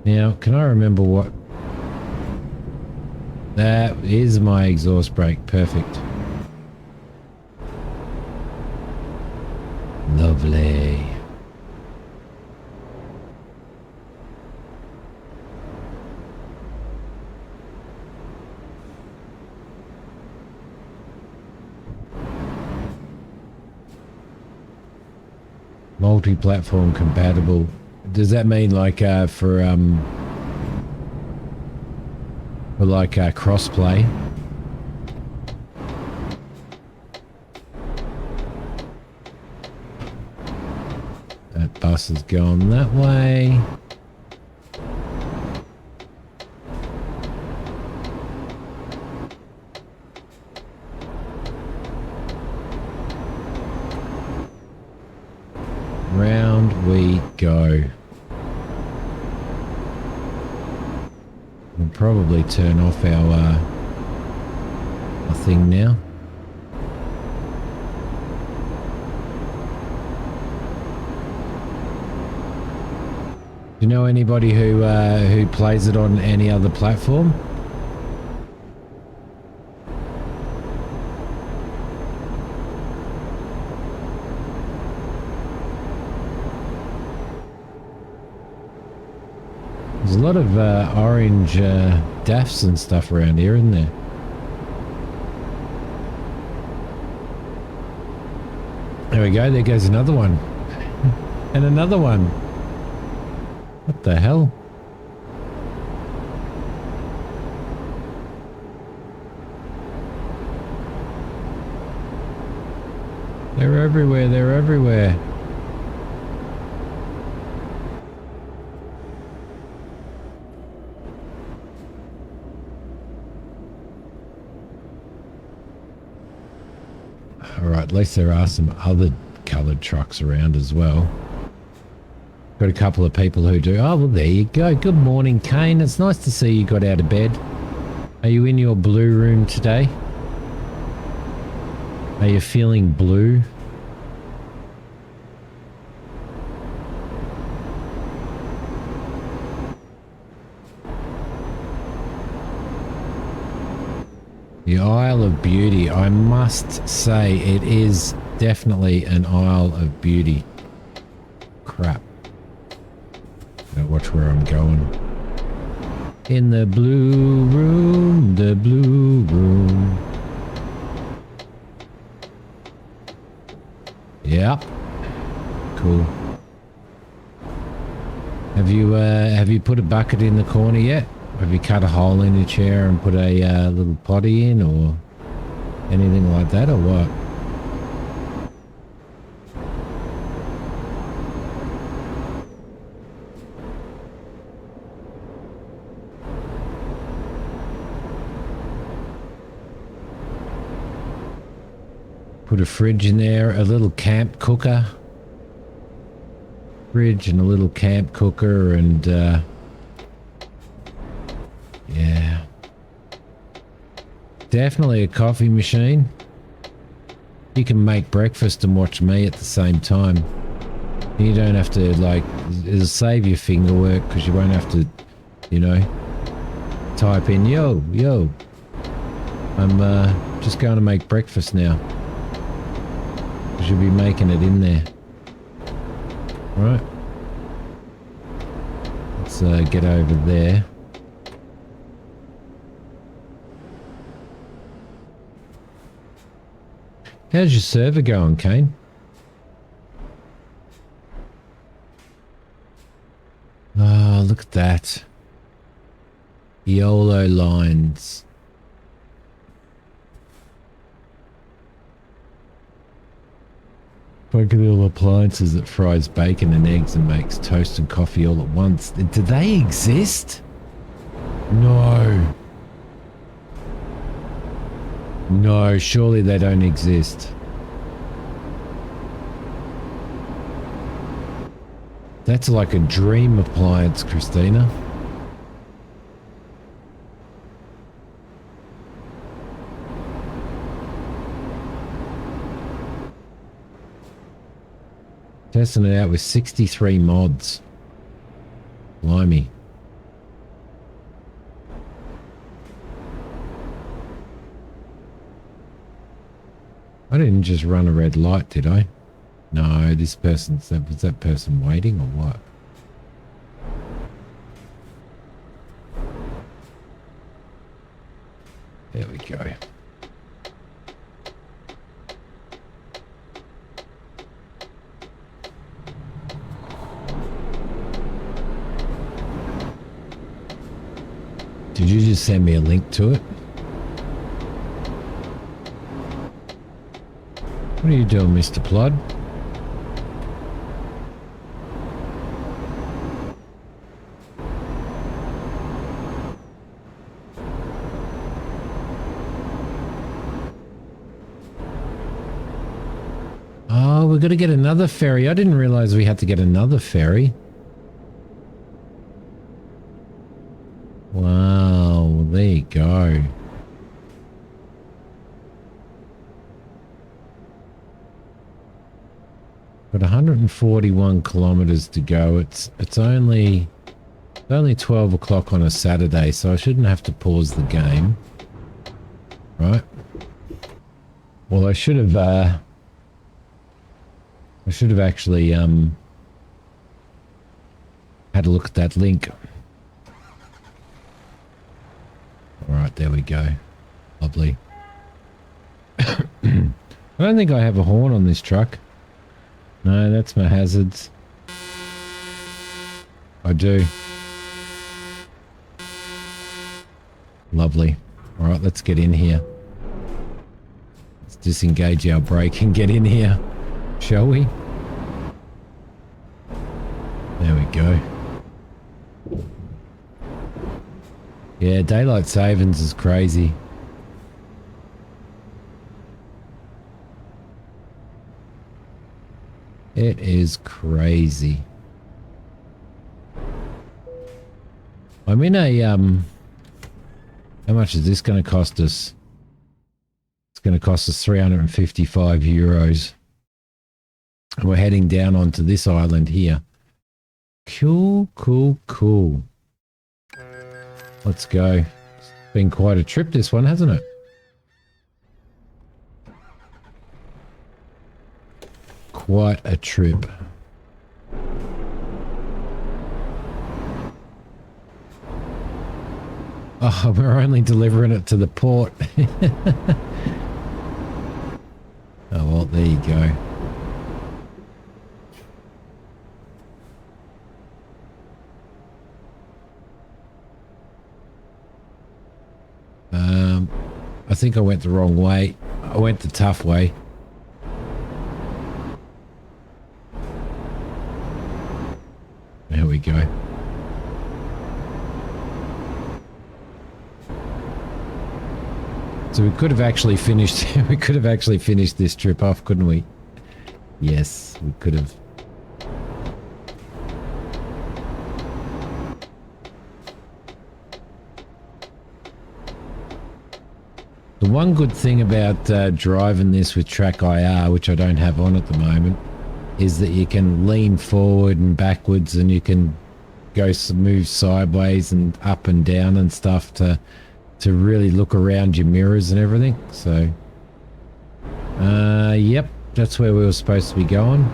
Now, can I remember what... That is my exhaust brake. Perfect. Lovely. Multi-platform compatible. Does that mean like for like crossplay? That bus is going that way. Round we go. We'll probably turn off our thing now. You know anybody who plays it on any other platform? There's a lot of orange DAFs and stuff around here, isn't there? There we go, there goes another one. And another one. What the hell? They're everywhere, they're everywhere. Alright, at least there are some other coloured trucks around as well. Got a couple of people who do. Oh, well, there you go. Good morning, Kane. It's nice to see you got out of bed. Are you in your blue room today? Are you feeling blue? The Isle of Beauty. I must say it is definitely an Isle of Beauty. Crap. Gotta watch where I'm going. In the blue room, the blue room. Yep. Cool. Have you put a bucket in the corner yet? Have you cut a hole in your chair and put a little potty in or anything like that, or what? Put a fridge in there, a little camp cooker. Fridge and a little camp cooker and yeah. Definitely a coffee machine. You can make breakfast and watch me at the same time. You don't have to, like, it'll save your finger work because you won't have to, you know, type in, yo, I'm just going to make breakfast now. Because you'll be making it in there. Right. Let's get over there. How's your server going, Kane? Oh, look at that. YOLO lines. Fucking little appliances that fries bacon and eggs and makes toast and coffee all at once. Do they exist? No. No, surely they don't exist. That's like a dream appliance, Christina. Testing it out with 63 mods. Blimey. I didn't just run a red light, did I? No, this person's... Was that person waiting or what? There we go. Did you just send me a link to it? What are you doing, Mr. Plod? Oh, we've got to get another ferry. I didn't realize we had to get another ferry. Wow, there you go. Got 141 kilometers to go. It's only It's only 12 o'clock on a Saturday, so I shouldn't have to pause the game. Right? Well, I should have actually had a look at that link. All right, there we go. Lovely. I don't think I have a horn on this truck. No, that's my hazards. I do. Lovely. All right, let's get in here. Let's disengage our brake and get in here, shall we? There we go. Yeah, daylight savings is crazy. It is crazy. I'm in a, how much is this going to cost us? It's going to cost us 355 euros. And we're heading down onto this island here. Cool, cool, cool. Let's go. It's been quite a trip, this one, hasn't it? Quite a trip. Oh, we're only delivering it to the port. Oh, well, there you go. I think I went the wrong way. I went the tough way. There we go. So we could have actually finished this trip off, couldn't we? Yes, we could have. The one good thing about driving this with Track IR, which I don't have on at the moment, is that you can lean forward and backwards, and you can move sideways and up and down and stuff to really look around your mirrors and everything. So, yep, that's where we were supposed to be going.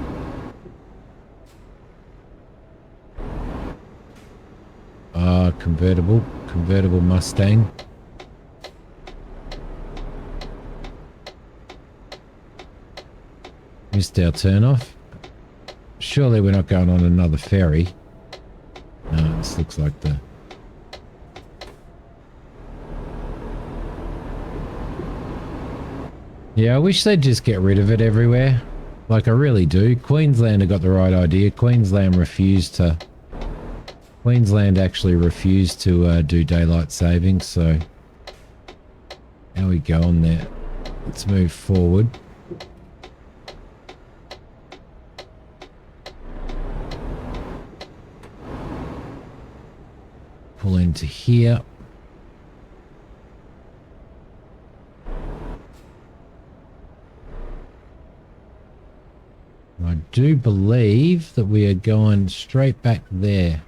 Convertible Mustang. Missed our turn off. Surely we're not going on another ferry. No, this looks like the... Yeah, I wish they'd just get rid of it everywhere. Like, I really do. Queensland have got the right idea. Queensland actually refused to do daylight savings, so... How we go on there? Let's move forward. Pull into here. I do believe that we are going straight back there.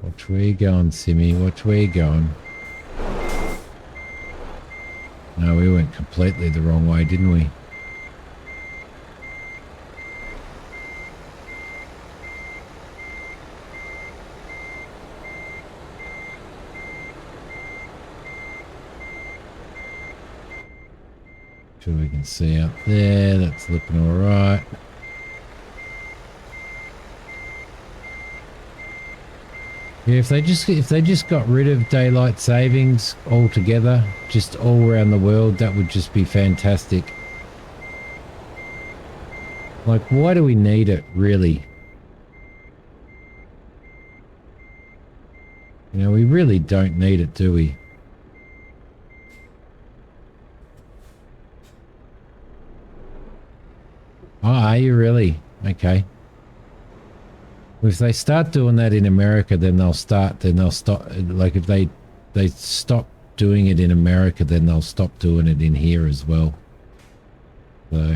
Watch where you going, Simi. Watch where you going. No, we went completely the wrong way, didn't we? Sure we can see up there. That's looking all right. Yeah, if they just got rid of daylight savings altogether, just all around the world, that would just be fantastic. Like, why do we need it, really? You know, we really don't need it, do we? are you really? Okay. If they start doing that in America, then they'll stop. Like if they stop doing it in America, then they'll stop doing it in here as well. So.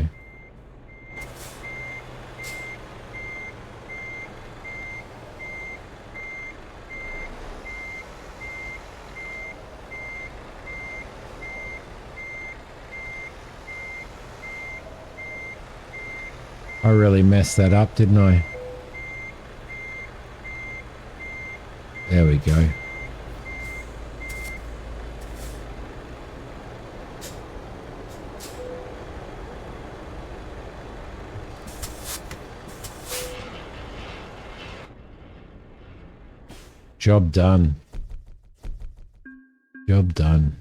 I really messed that up, didn't I? There we go. Job done. Job done.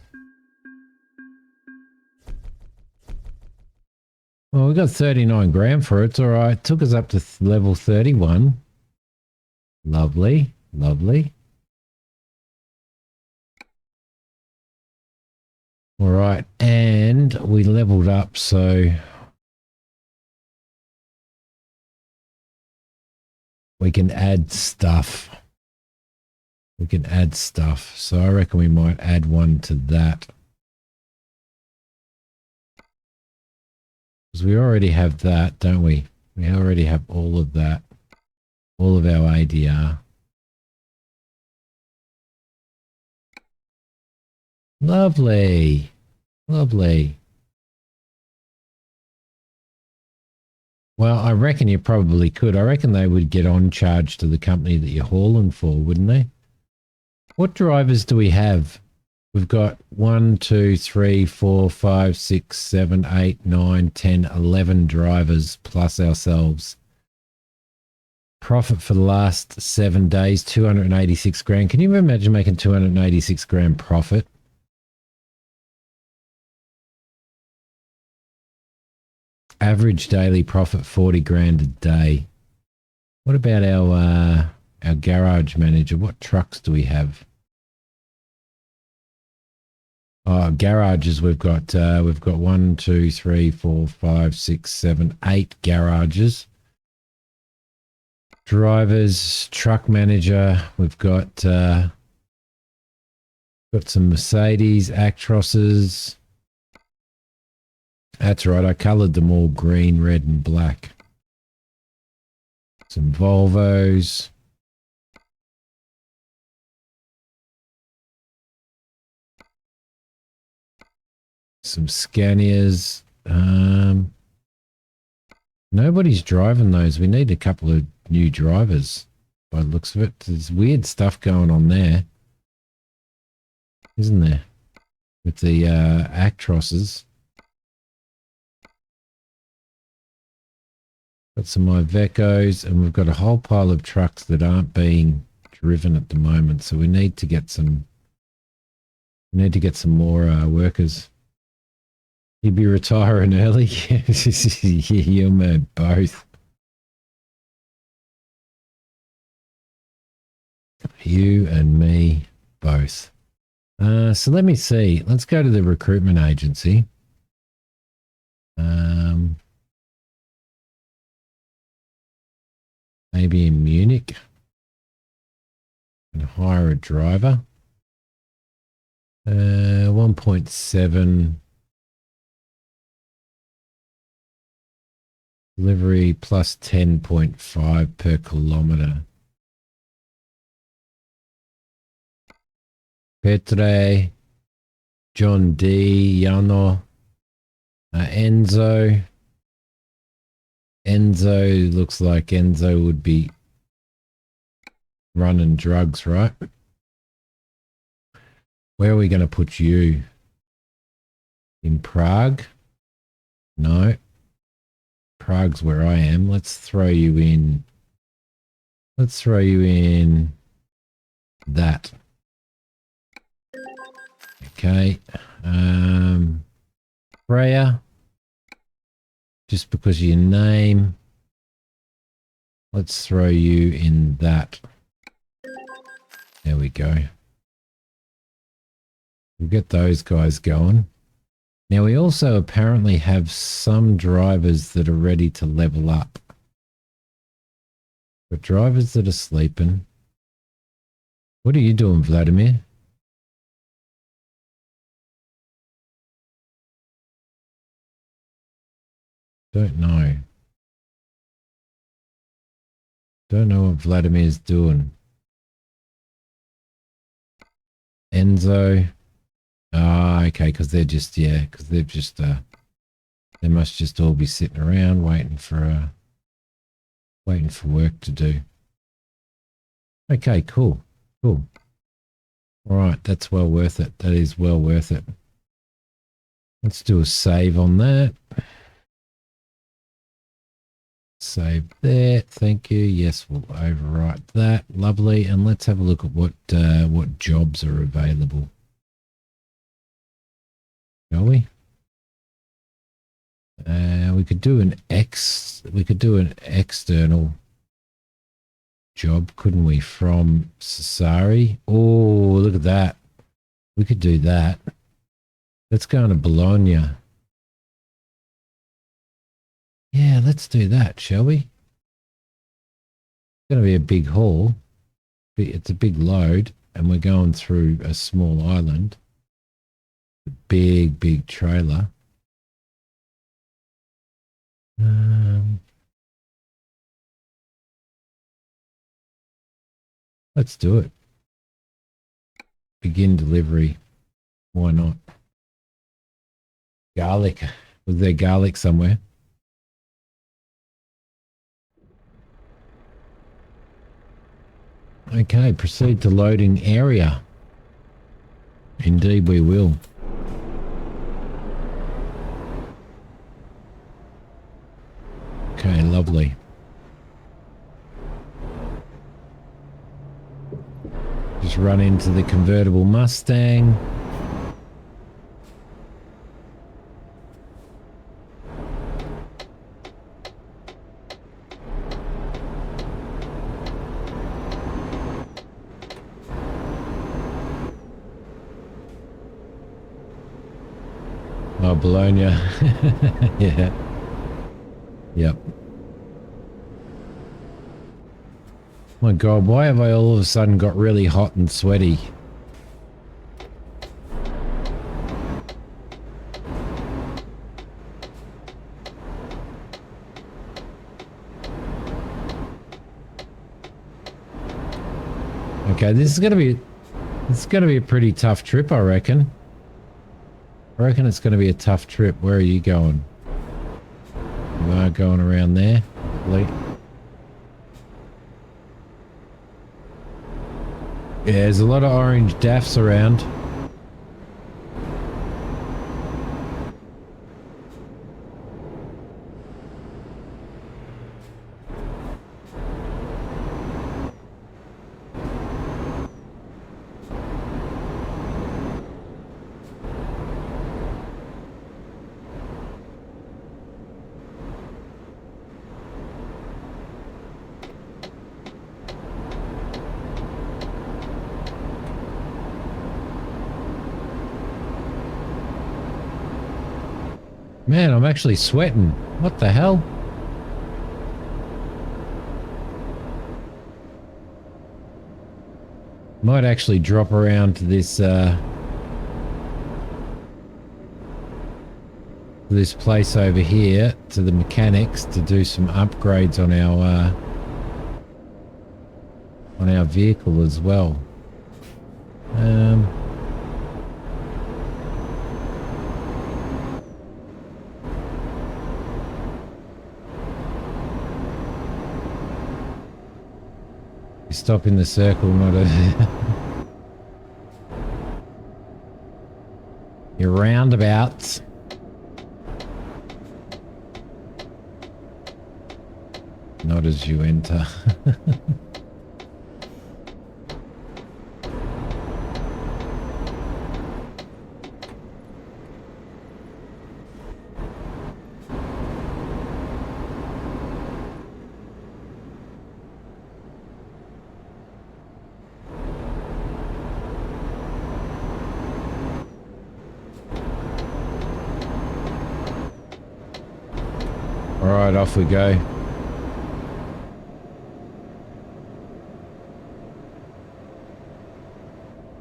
Well, we got 39 grand for it. It's all right. It took us up to level 31. Lovely. Lovely. All right. And we leveled up, so we can add stuff. We can add stuff. So I reckon we might add one to that. Because we already have that, don't we? We already have all of that. All of our ADR. Lovely. Lovely. Well, I reckon you probably could. I reckon they would get on charge to the company that you're hauling for, wouldn't they? What drivers do we have? We've got 1, 2, 3, 4, 5, 6, 7, 8, 9, 10, 11 drivers plus ourselves. Profit for the last 7 days, 286 grand. Can you imagine making 286 grand profit? Average daily profit 40 grand a day. What about our garage manager? What trucks do we have? Oh, garages. We've got 1, 2, 3, 4, 5, 6, 7, 8 garages. Drivers, truck manager. We've got some Mercedes Actrosses. That's right. I coloured them all green, red, and black. Some Volvos. Some Scanias. Nobody's driving those. We need a couple of new drivers by the looks of it. There's weird stuff going on there, isn't there? With the Actrosses. Got some Ivecos, and we've got a whole pile of trucks that aren't being driven at the moment. So we need to get some. We need to get some more workers. You'd be retiring early. You and me both. You and me both. So let me see. Let's go to the recruitment agency. Maybe in Munich. And hire a driver. 1.7 delivery plus 10.5 per kilometer. Petre, John D, Yano, Enzo. Enzo looks like Enzo would be running drugs, right? Where are we going to put you? In Prague? No. Prague's where I am. Let's throw you in. Let's throw you in that. Okay. Freya. Just because of your name. Let's throw you in that. There we go. We'll get those guys going. Now, we also apparently have some drivers that are ready to level up. But drivers that are sleeping. What are you doing, Vladimir? Don't know. Don't know what Vladimir's doing. Enzo. Ah, okay, because they're just, yeah, because they've just, they must just all be sitting around waiting for work to do. Okay, cool. Cool. All right, that's well worth it. That is well worth it. Let's do a save on that. Save there. Thank you. Yes, we'll overwrite that. Lovely. And let's have a look at what jobs are available. Shall we? We could do an external job, couldn't we? From Sassari. Oh, look at that. We could do that. Let's go into Bologna. Yeah, let's do that, shall we? It's going to be a big haul. It's a big load, and we're going through a small island. Big trailer. Let's do it. Begin delivery. Why not? Garlic. Was there garlic somewhere? Okay, proceed to loading area. Indeed we will. Okay, lovely. Just run into the convertible Mustang. Oh, Bologna. Yeah. Yep. My God, why have I all of a sudden got really hot and sweaty? Okay, this is gonna be a pretty tough trip, I reckon. I reckon it's gonna be a tough trip. Where are you going? You are going around there. Yeah, there's a lot of orange daffs around. Man, I'm actually sweating. What the hell? Might actually drop around to this place over here to the mechanics to do some upgrades on our vehicle as well. Stop in the circle, not a... Your roundabouts. Not as you enter. All right, off we go.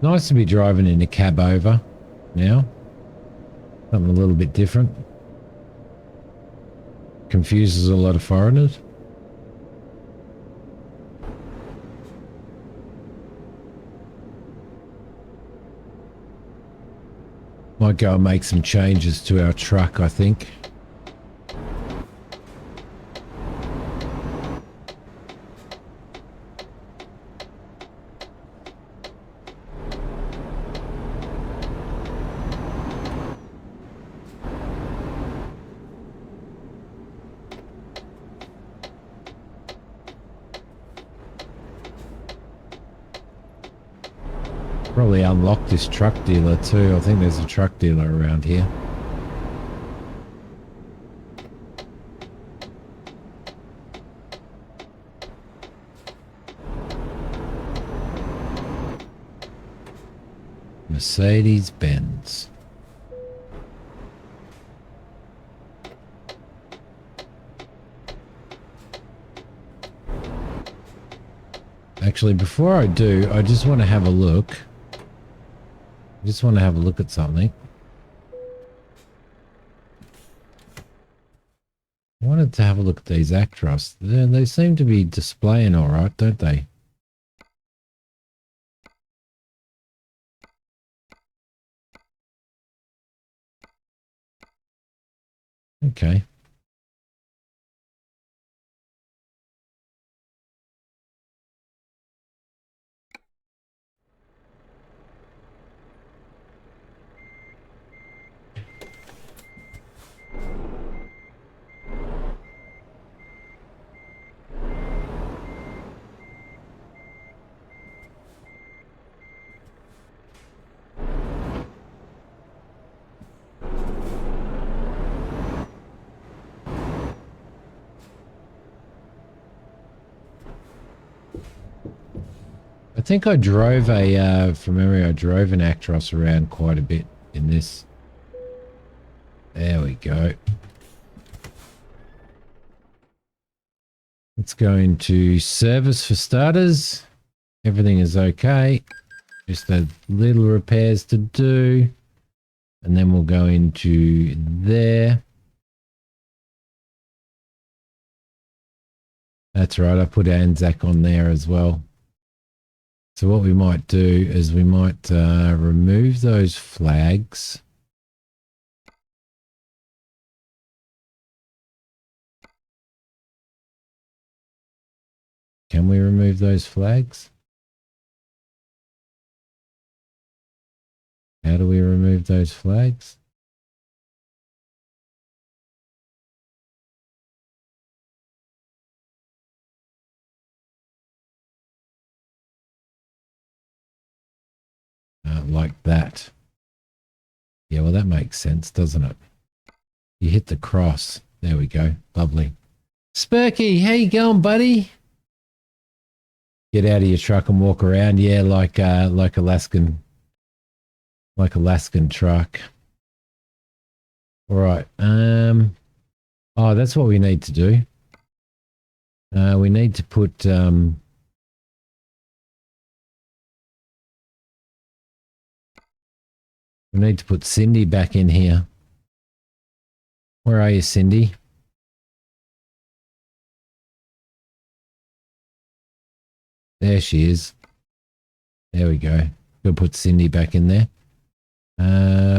Nice to be driving in a cab over now. Something a little bit different. Confuses a lot of foreigners. Might go and make some changes to our truck, I think. Probably unlock this truck dealer too. I think there's a truck dealer around here. Mercedes-Benz. Actually, before I do, I just want to have a look. I just want to have a look at something. I wanted to have a look at these Actros. They seem to be displaying all right, don't they? Okay. I think I drove from memory, I drove an Actros around quite a bit in this. There we go. Let's go into service for starters. Everything is okay. Just a little repairs to do. And then we'll go into there. That's right, I put Anzac on there as well. So what we might do is we might remove those flags. Can we remove those flags? How do we remove those flags? Like that. Yeah, well, that makes sense, doesn't it? You hit the cross. There we go. Lovely. Spurky, how you going, buddy? Get out of your truck and walk around. Yeah, like Alaskan truck. All right. Oh, that's what we need to do. We need to put we need to put Cindy back in here. Where are you, Cindy? There she is. There we go. We'll put Cindy back in there.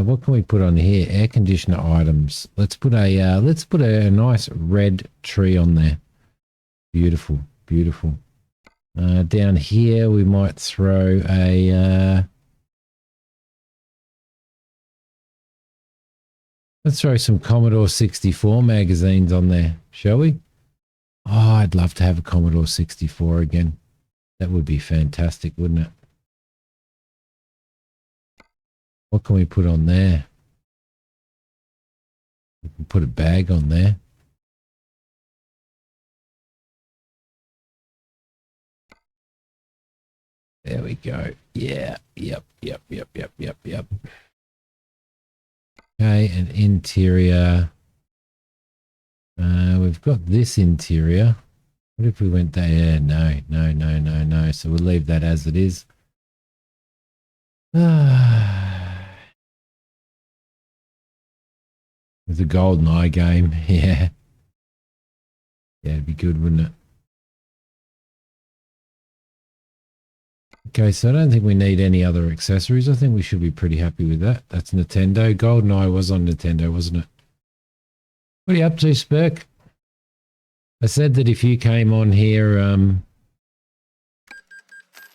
What can we put on here? Air conditioner items. Let's put a nice red tree on there. Beautiful, beautiful. Down here we might throw a let's throw some Commodore 64 magazines on there, shall we? Oh, I'd love to have a Commodore 64 again. That would be fantastic, wouldn't it? What can we put on there? We can put a bag on there. There we go. Yeah. Yep. Okay, an interior. We've got this interior. What if we went there? No, no, no, no, no. So we'll leave that as it is. With the golden eye game. Yeah. Yeah, it'd be good, wouldn't it? Okay, so I don't think we need any other accessories. I think we should be pretty happy with that. That's Nintendo. GoldenEye was on Nintendo, wasn't it? What are you up to, Spurk? I said that if you came on here, let's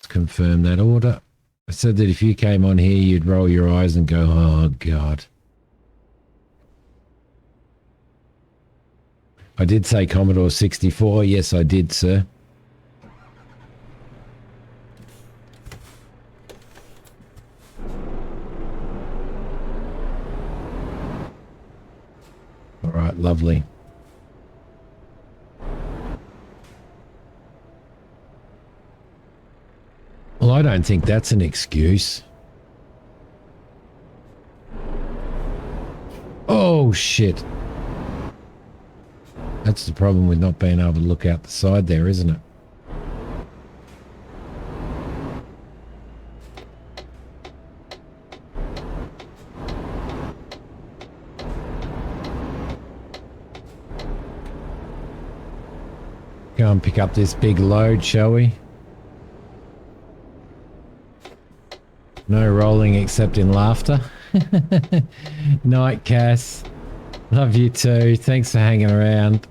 confirm that order. I said that if you came on here, you'd roll your eyes and go, oh, God. I did say Commodore 64. Yes, I did, sir. All right, lovely. Well, I don't think that's an excuse. Oh, shit. That's the problem with not being able to look out the side there, isn't it? Go and pick up this big load, shall we? No rolling except in laughter. Night, Cass. Love you too. Thanks for hanging around.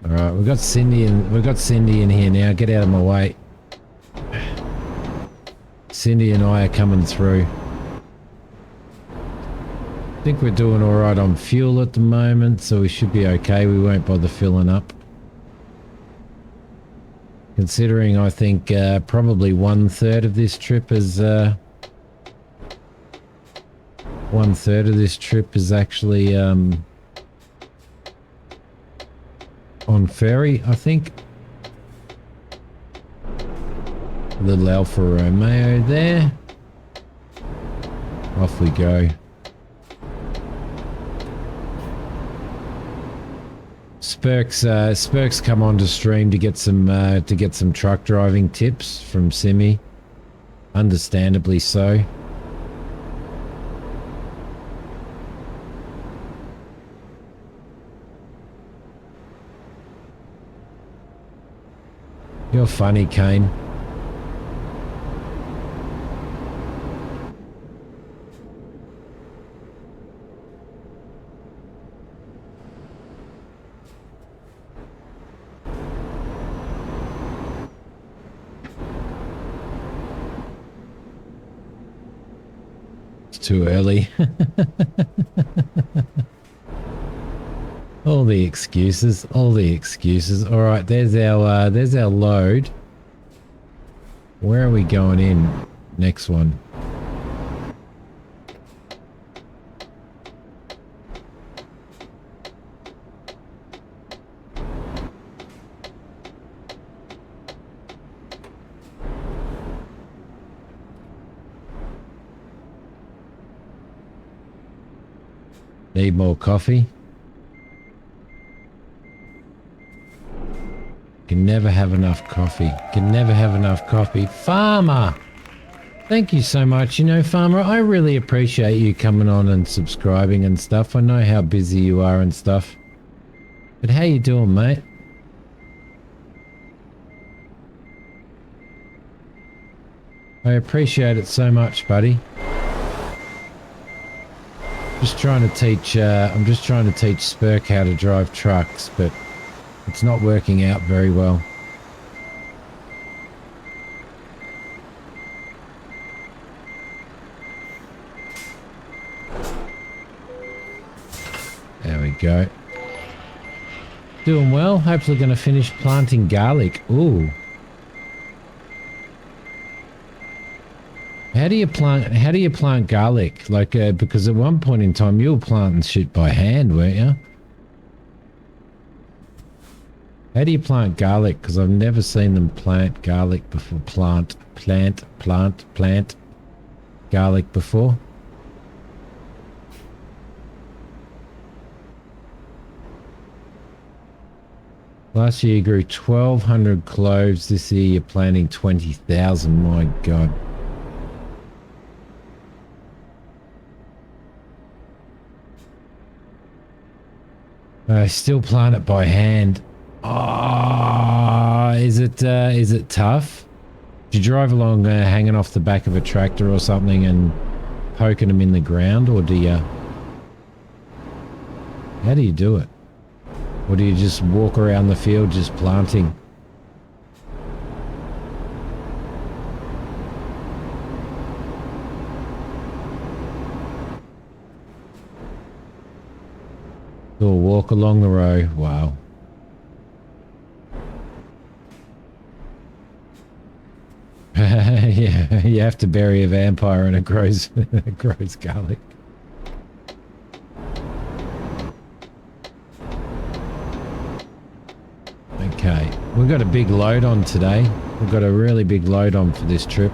All right, we've got Cindy in here now. Get out of my way. Cindy and I are coming through. I think we're doing all right on fuel at the moment, so we should be okay. We won't bother filling up. Considering I think probably 1/3 of this trip is 1/3 of this trip is actually on ferry, I think. Little Alfa Romeo there. Off we go. Spurk's come on to stream to get some truck driving tips from Simi. Understandably so. You're funny, Kane. Too early. All the excuses. All right, there's our load. Where are we going in? Next one. Need more coffee? Can never have enough coffee. Can never have enough coffee. Farmer! Thank you so much. You know, Farmer, I really appreciate you coming on and subscribing and stuff. I know how busy you are and stuff. But how you doing, mate? I appreciate it so much, buddy. I'm just trying to teach Spurk how to drive trucks, but it's not working out very well. There we go. Doing well. Hopefully going to finish planting garlic. Ooh. How do you plant garlic? Like, because at one point in time you were planting shit by hand, weren't you? How do you plant garlic? Because I've never seen them plant garlic before. Plant garlic before. Last year you grew 1,200 cloves. This year you're planting 20,000. My God. I still plant it by hand. Oh, is it tough? Do you drive along hanging off the back of a tractor or something and poking them in the ground, or do you... How do you do it? Or do you just walk around the field just planting? Or walk along the row? Wow. Yeah, you have to bury a vampire and it grows, it grows garlic. Okay, we've got a big load on today. We've got a really big load on for this trip.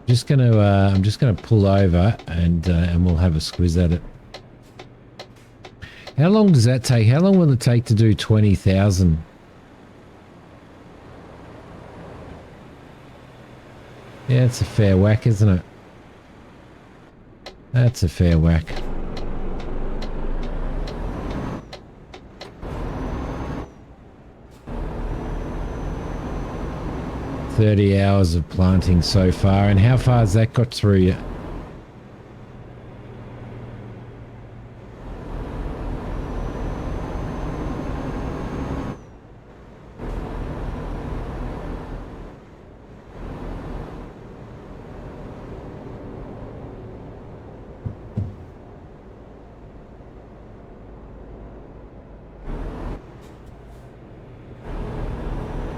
I'm just gonna pull over and we'll have a squiz at it. How long does that take? How long will it take to do 20,000? Yeah, it's a fair whack, isn't it? That's a fair whack. $30 hours of planting so far, and how far has that got through you?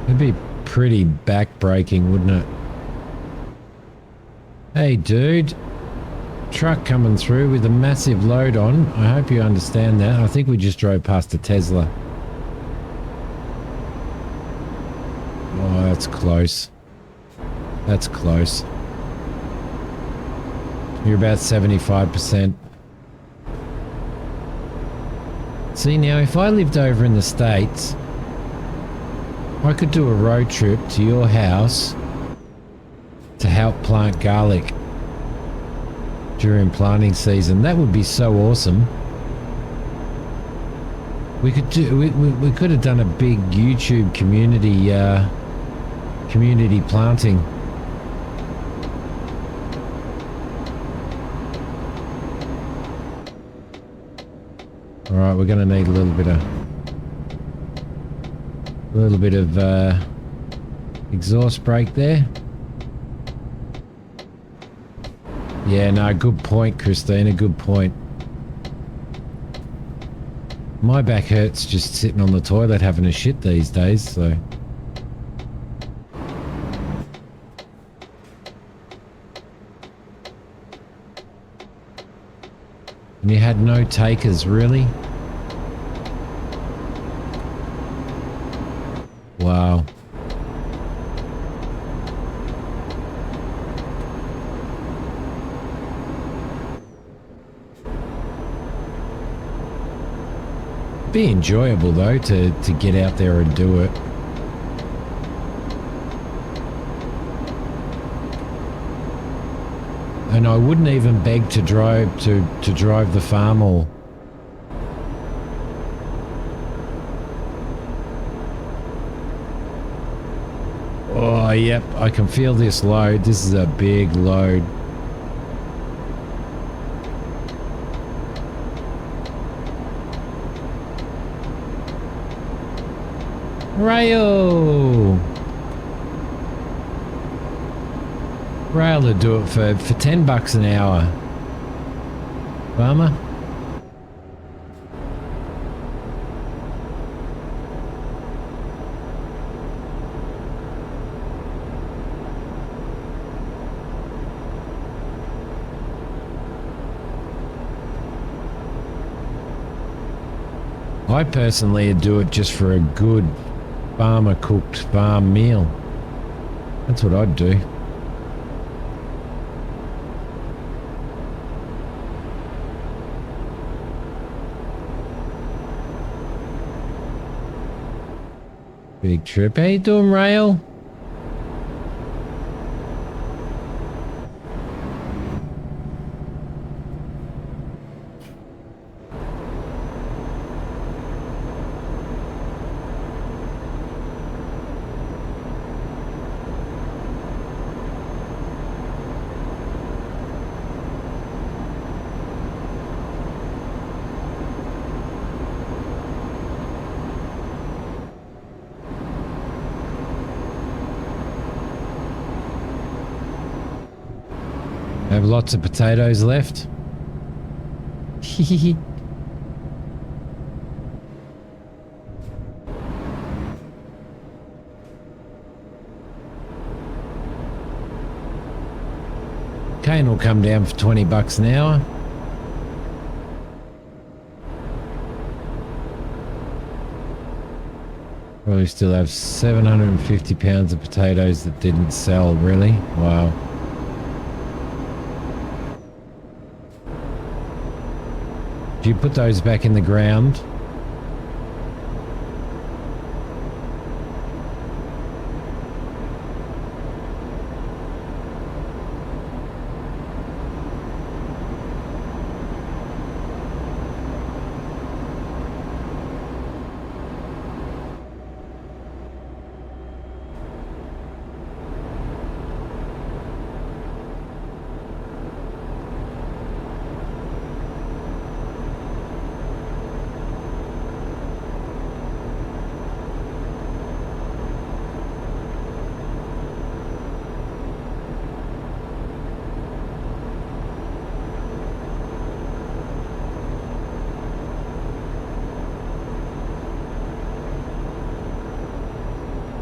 It'd be pretty back-breaking, wouldn't it? Hey, dude. Truck coming through with a massive load on. I hope you understand that. I think we just drove past a Tesla. Oh, that's close. That's close. You're about 75%. See, now, if I lived over in the States, I could do a road trip to your house to help plant garlic during planting season. That would be so awesome. We could do. We could have done a big YouTube community planting. All right, we're going to need a little bit of exhaust brake there. Yeah, no, good point, Christina, good point. My back hurts just sitting on the toilet having a shit these days, so... And you had no takers, really? Wow. Be enjoyable though to get out there and do it. And I wouldn't even beg to drive the farm or... Oh, yep, I can feel this load. This is a big load. Rail! Rail to do it for $10 an hour. Farmer? I personally do it just for a good farmer cooked farm meal. That's what I'd do. Big trip. How you doing, Rail? Have lots of potatoes left. Cane will come down for 20 bucks an hour. Probably still have 750 pounds of potatoes that didn't sell, really? Wow. Do you put those back in the ground?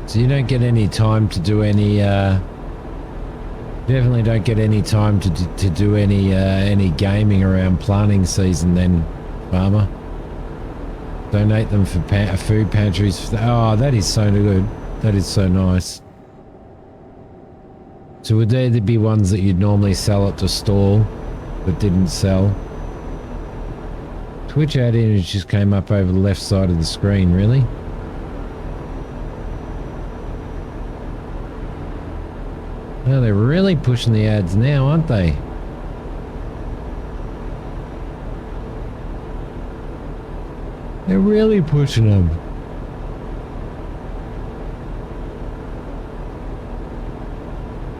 So you don't get any time to do any, definitely don't get any time to do any gaming around planting season then, farmer. Donate them for food pantries. Oh, that is so good. That is so nice. So would there be ones that you'd normally sell at the stall but didn't sell? Twitch ad image just came up over the left side of the screen, really? Oh, they're really pushing the ads now, aren't they? They're really pushing them.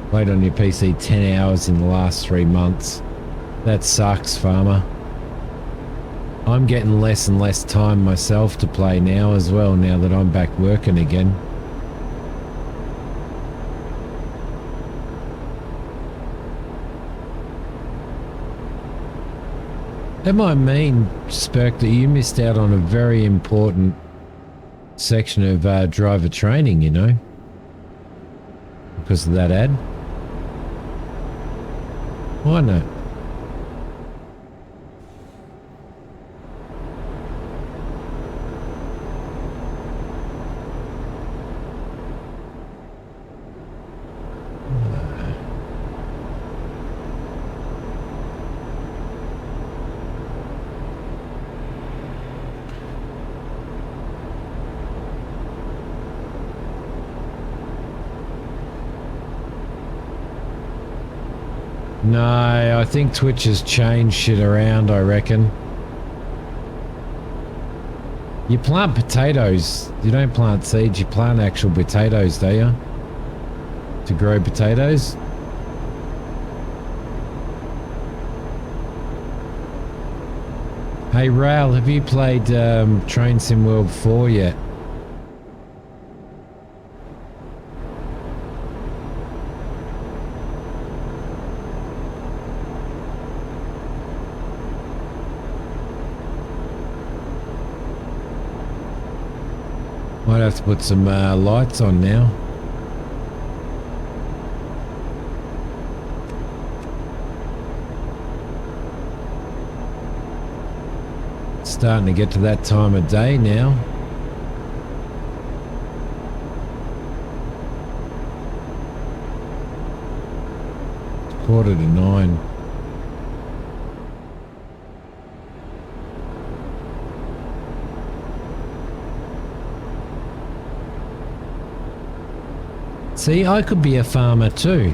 Played on your PC 10 hours in the last 3 months. That sucks, farmer. I'm getting less and less time myself to play now as well, now that I'm back working again. That might mean, Spurk, that you missed out on a very important section of driver training, you know? Because of that ad. Why not? No, I think Twitch has changed shit around, I reckon. You plant potatoes. You don't plant seeds, you plant actual potatoes, do you? To grow potatoes? Hey Rail, have you played Train Sim World 4 yet? Might have to put some lights on now. It's starting to get to that time of day now. It's 8:45. See, I could be a farmer too.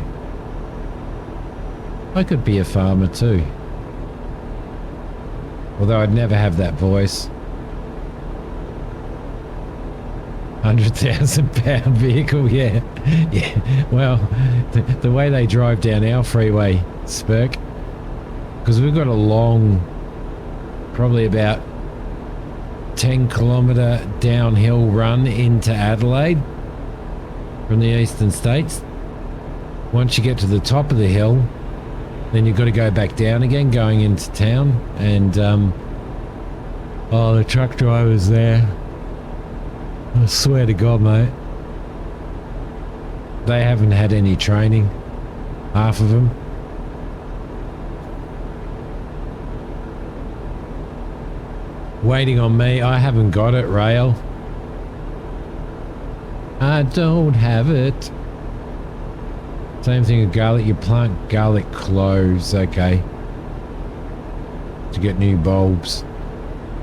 I could be a farmer too. Although I'd never have that voice. 100,000-pound vehicle, yeah. Yeah, well, the way they drive down our freeway, Spurk, because we've got a long, probably about 10-kilometre downhill run into Adelaide from the eastern states. Once you get to the top of the hill, then you've got to go back down again, going into town. And, oh, the truck driver's there. I swear to God, mate. They haven't had any training. Half of them. Waiting on me. I haven't got it, Rail. I don't have it. Same thing with garlic. You plant garlic cloves, okay, to get new bulbs.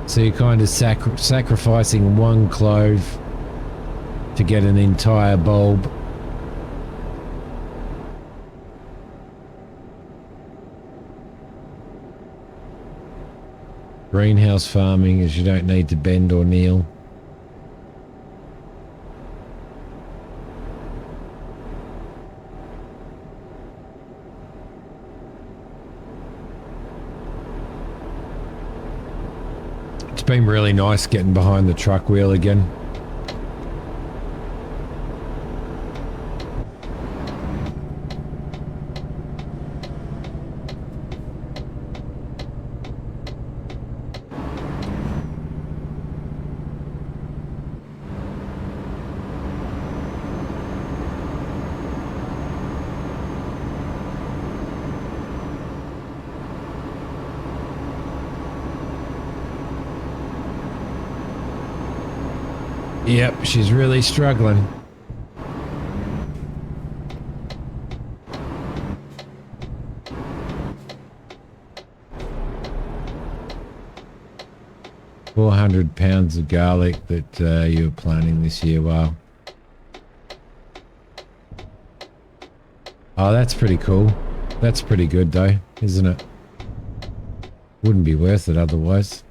So you're kind of sacrificing one clove to get an entire bulb. Greenhouse farming is you don't need to bend or kneel. It's been really nice getting behind the truck wheel again. Yep, she's really struggling. £400 of garlic that you're planting this year. Wow. Oh, that's pretty cool. That's pretty good though, isn't it? Wouldn't be worth it otherwise.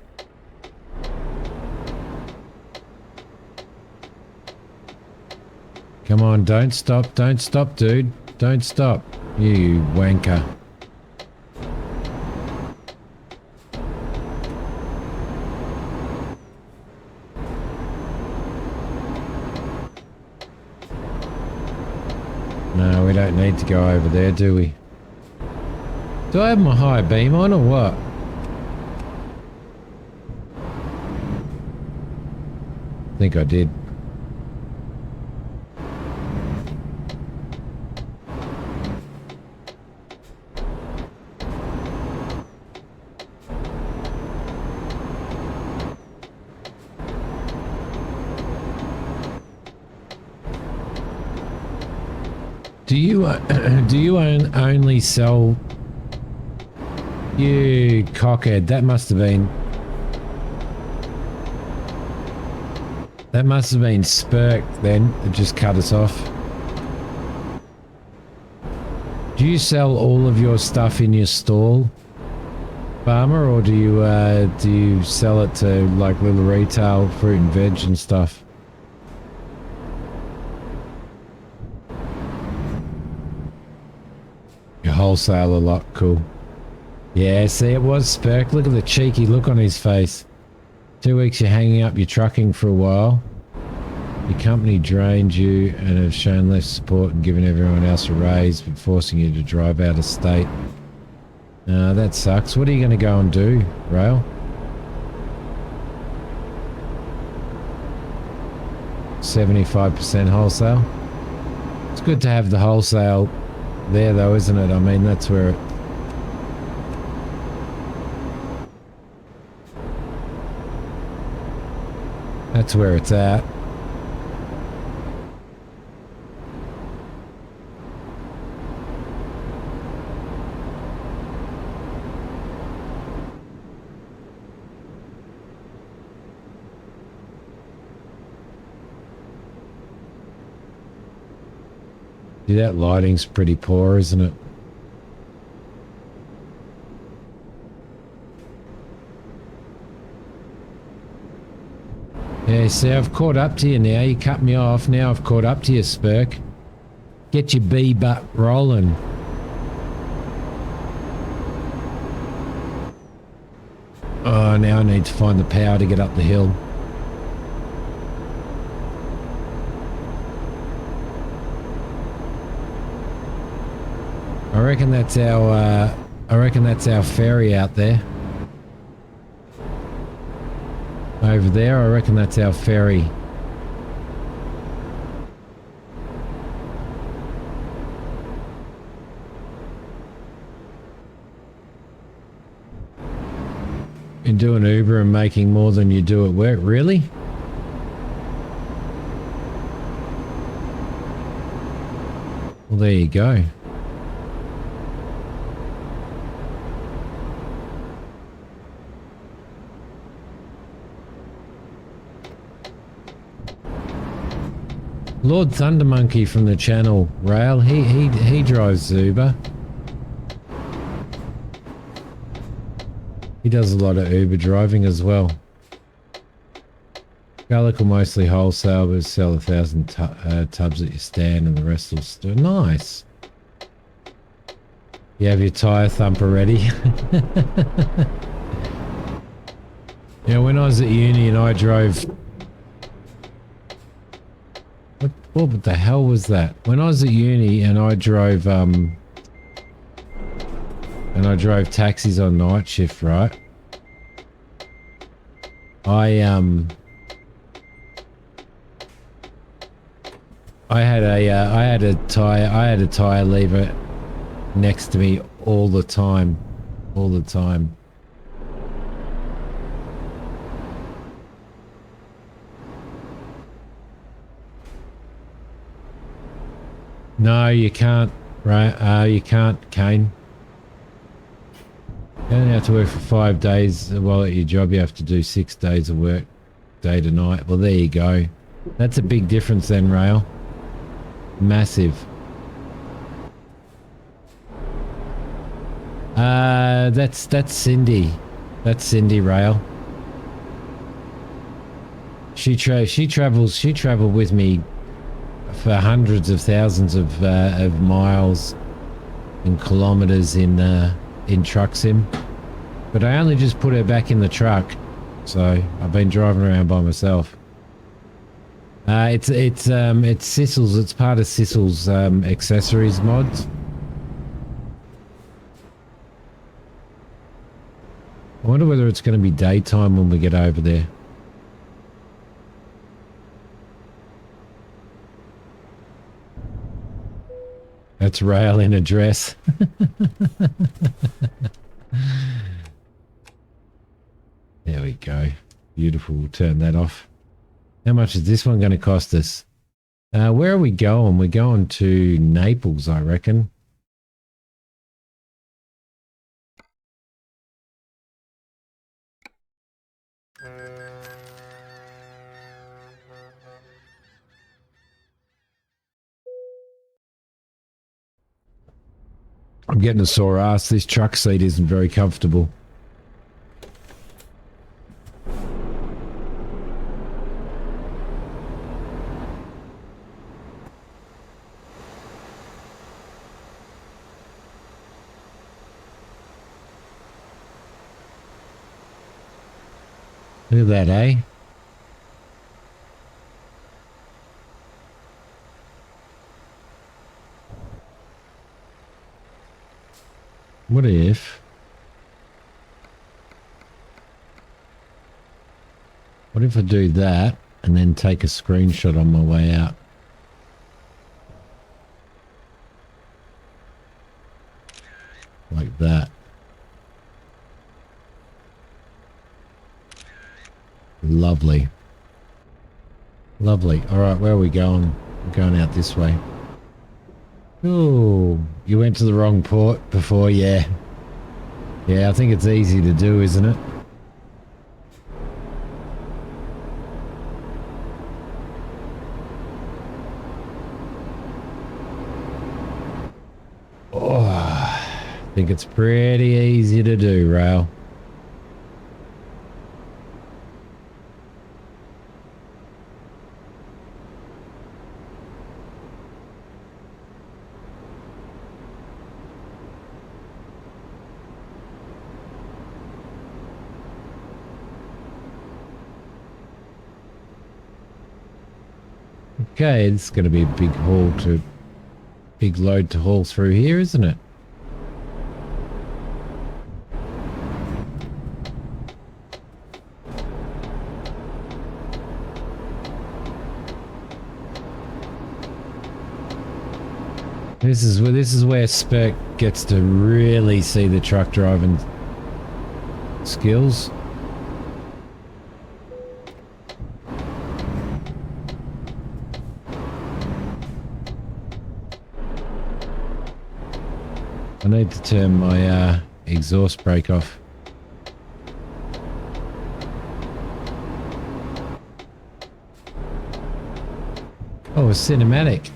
Come on, don't stop, dude. Don't stop, you wanker. No, we don't need to go over there, do we? Do I have my high beam on or what? I think I did. Do you only sell? You cockhead! That must have been Spurk then. It just cut us off. Do you sell all of your stuff in your stall, farmer, or do you sell it to like little retail fruit and veg and stuff? Wholesale a lot, cool. Yeah, see, it was Spurk. Look at the cheeky look on his face. 2 weeks you're hanging up your trucking for a while. Your company drained you and have shown less support and given everyone else a raise, but forcing you to drive out of state. That sucks. What are you going to go and do, Rail? 75% wholesale? It's good to have the wholesale there though, isn't it? I mean, that's where it's at. See, that lighting's pretty poor, isn't it? Yeah, see, I've caught up to you now. You cut me off. Now I've caught up to you, Spurk. Get your B butt rolling. Oh, now I need to find the power to get up the hill. I reckon that's our ferry out there. Over there, I reckon that's our ferry. Been doing Uber and making more than you do at work, really? Well, there you go. Lord Thundermonkey from the channel Rail, he drives Uber. He does a lot of Uber driving as well. Garlic will mostly wholesale, but sell 1,000 tubs at your stand and the rest will still. Nice. You have your tyre thumper ready. Yeah, when I was at uni and I drove... What the hell was that? When I was at uni and I drove taxis on night shift, right? I had a tire lever next to me all the time. No, you can't, right? You can't, Kane. You only have to work for 5 days while at your job. You have to do 6 days of work, day to night. Well, there you go. That's a big difference then, Rail. Massive. That's Cindy. That's Cindy, Rail. She traveled with me for hundreds of thousands of miles and kilometers in truck sim, but I only just put her back in the truck, so I've been driving around by myself. It's Sissel's. It's part of Sissel's accessories mods. I wonder whether it's going to be daytime when we get over there. That's Rail in a dress. There we go. Beautiful. We'll turn that off. How much is this one going to cost us? Where are we going? We're going to Naples, I reckon. I'm getting a sore ass. This truck seat isn't very comfortable. Look at that, eh? What if I do that and then take a screenshot on my way out? Like that. Lovely. Lovely. All right, where are we going? We're going out this way. Oh, you went to the wrong port before, yeah. Yeah, I think it's easy to do, isn't it? Think it's pretty easy to do, Rail. Okay, it's going to be a big load to haul through here, isn't it? This is where Spec gets to really see the truck driving skills. I need to turn my exhaust brake off. Oh, a cinematic.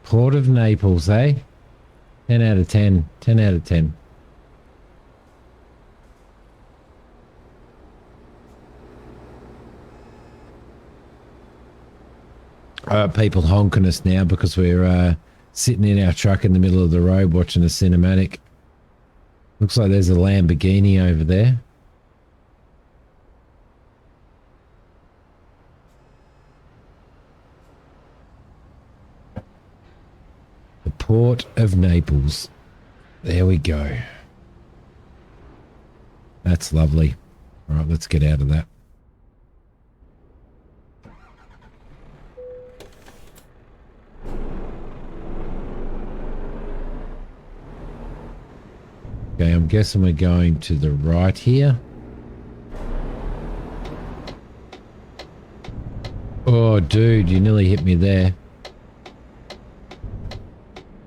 Port of Naples, eh? 10 out of 10. 10 out of 10. People honking us now because we're sitting in our truck in the middle of the road watching a cinematic. Looks like there's a Lamborghini over there. The Port of Naples. There we go. That's lovely. All right, let's get out of that. Okay, I'm guessing we're going to the right here. Oh, dude, you nearly hit me there.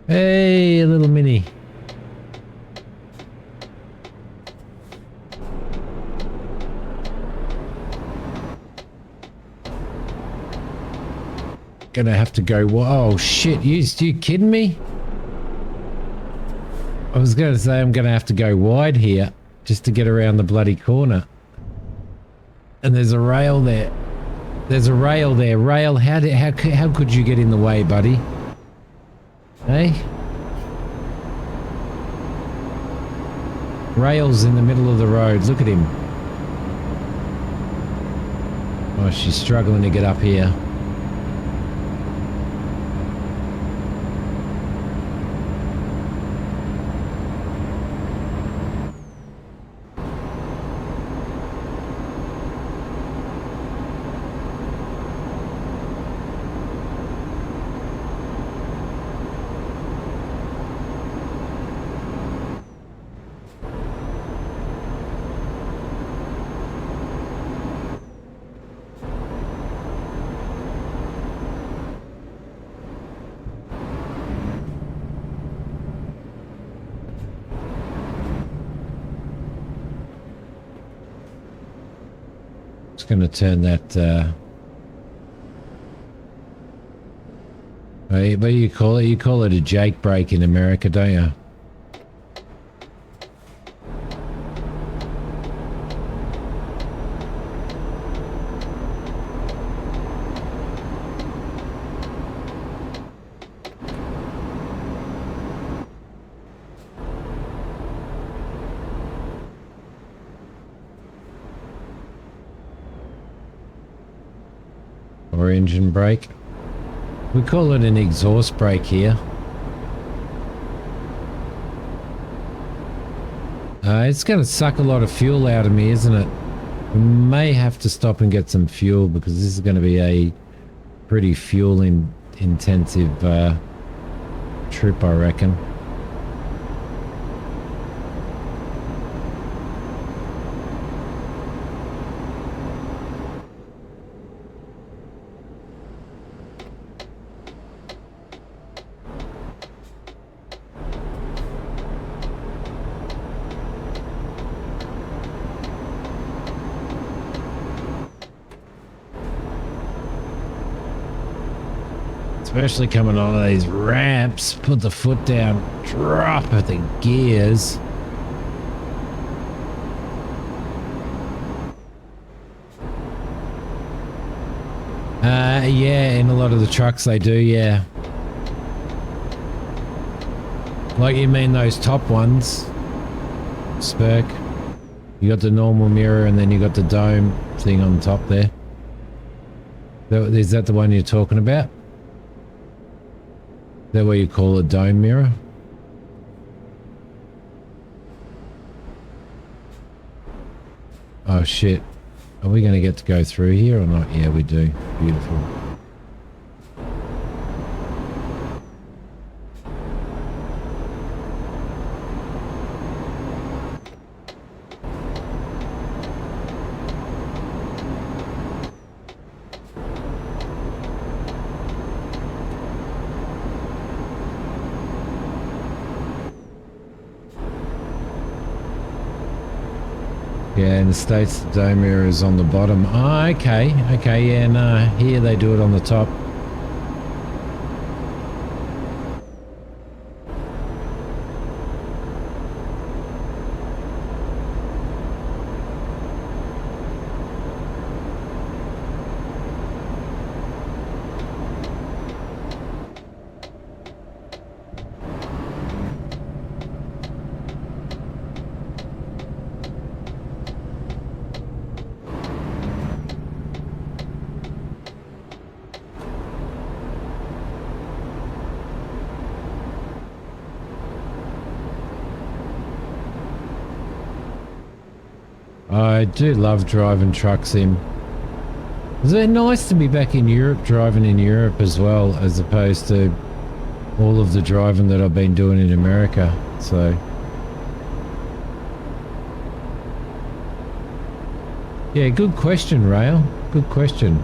Hey, a little mini. Gonna have to go. Oh, shit. You kidding me? I was going to say I'm going to have to go wide here just to get around the bloody corner. And there's a rail there. There's a rail there. Rail, how could you get in the way, buddy? Hey? Rail's in the middle of the road. Look at him. Oh, she's struggling to get up here. Going to turn that what do you call it? You call it a Jake brake in America, don't you? Or engine brake. We call it an exhaust brake here. It's going to suck a lot of fuel out of me, isn't it? We may have to stop and get some fuel because this is going to be a pretty fuel intensive trip, I reckon. Especially coming on these ramps, put the foot down, drop at the gears. Yeah, in a lot of the trucks they do, yeah. Like you mean those top ones, Spurk? You got the normal mirror and then you got the dome thing on top there. Is that the one you're talking about? Is that what you call a dome mirror? Oh shit. Are we going to get to go through here or not? Yeah, we do. Beautiful. Yeah, in the States, the dome mirror is on the bottom. Oh, okay. Okay, yeah, no. Here they do it on the top. I do love driving trucks in. It's nice to be back in Europe, driving in Europe as well, as opposed to all of the driving that I've been doing in America. So, yeah, good question, Rail. Good question.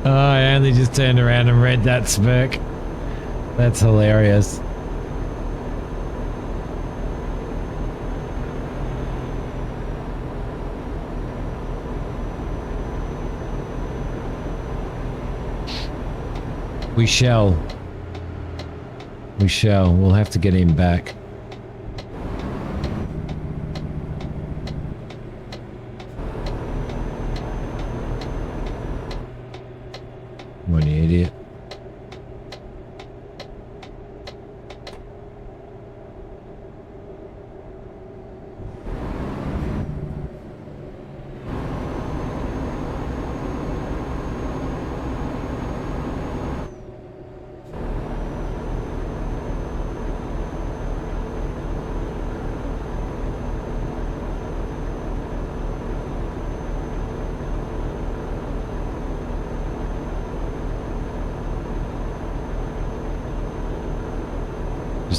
Oh, I only just turned around and read that smirk. That's hilarious. We shall. We shall. We'll have to get him back. What an idiot.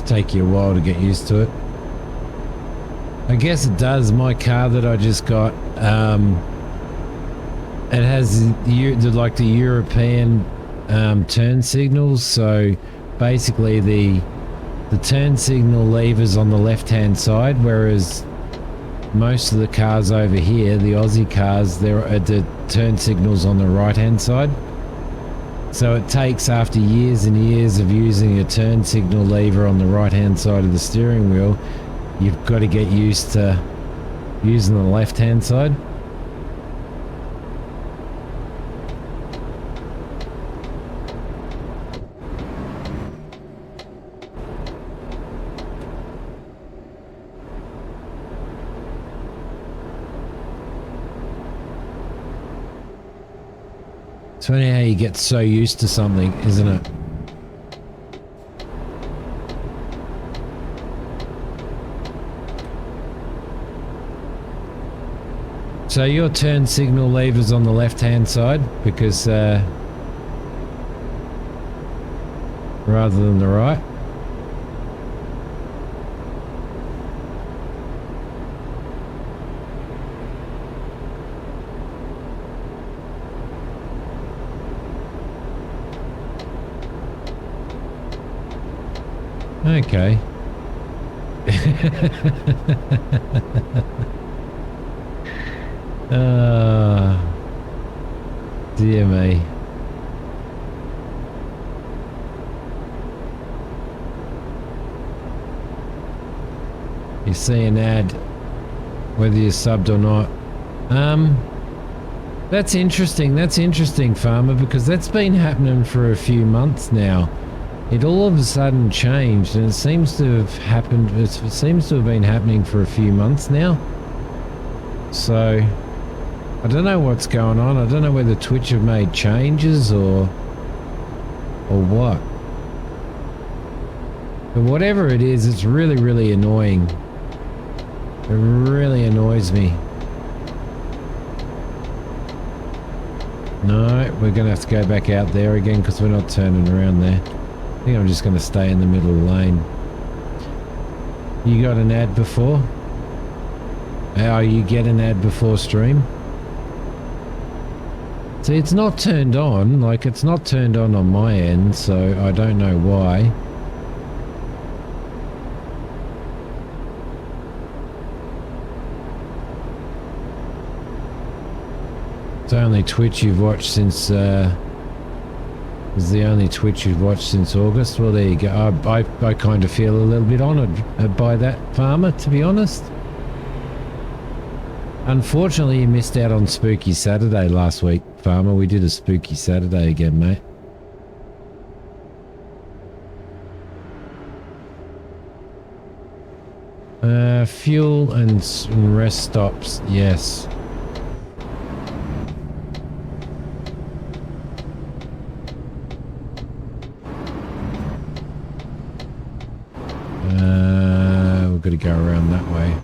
Take you a while to get used to it. I guess it does. My car that I just got, it has like the European turn signals. So basically the turn signal lever's on the left hand side, whereas most of the cars over here, the Aussie cars, the turn signals on the right hand side. So it takes, after years and years of using a turn signal lever on the right hand side of the steering wheel, you've got to get used to using the left hand side. It's funny how you get so used to something, isn't it? So your turn signal lever's on the left-hand side because rather than the right. Okay. Dear me. You see an ad, whether you're subbed or not. That's interesting. That's interesting, Farmer, because that's been happening for a few months now. It all of a sudden changed, and it seems to have happened. It seems to have been happening for a few months now. So I don't know what's going on. I don't know whether Twitch have made changes or what. But whatever it is, it's really, really annoying. It really annoys me. No, we're going to have to go back out there again because we're not turning around there. I think I'm just going to stay in the middle lane. You got an ad before? Oh, you get an ad before stream? See, it's not turned on. Like, it's not turned on my end, so I don't know why. It's only Twitch you've watched since, is the only Twitch you've watched since August. Well, there you go. I kind of feel a little bit honoured by that, Farmer, to be honest. Unfortunately, you missed out on Spooky Saturday last week, Farmer. We did a Spooky Saturday again, mate. Fuel and rest stops, yes. We've got to go around that way.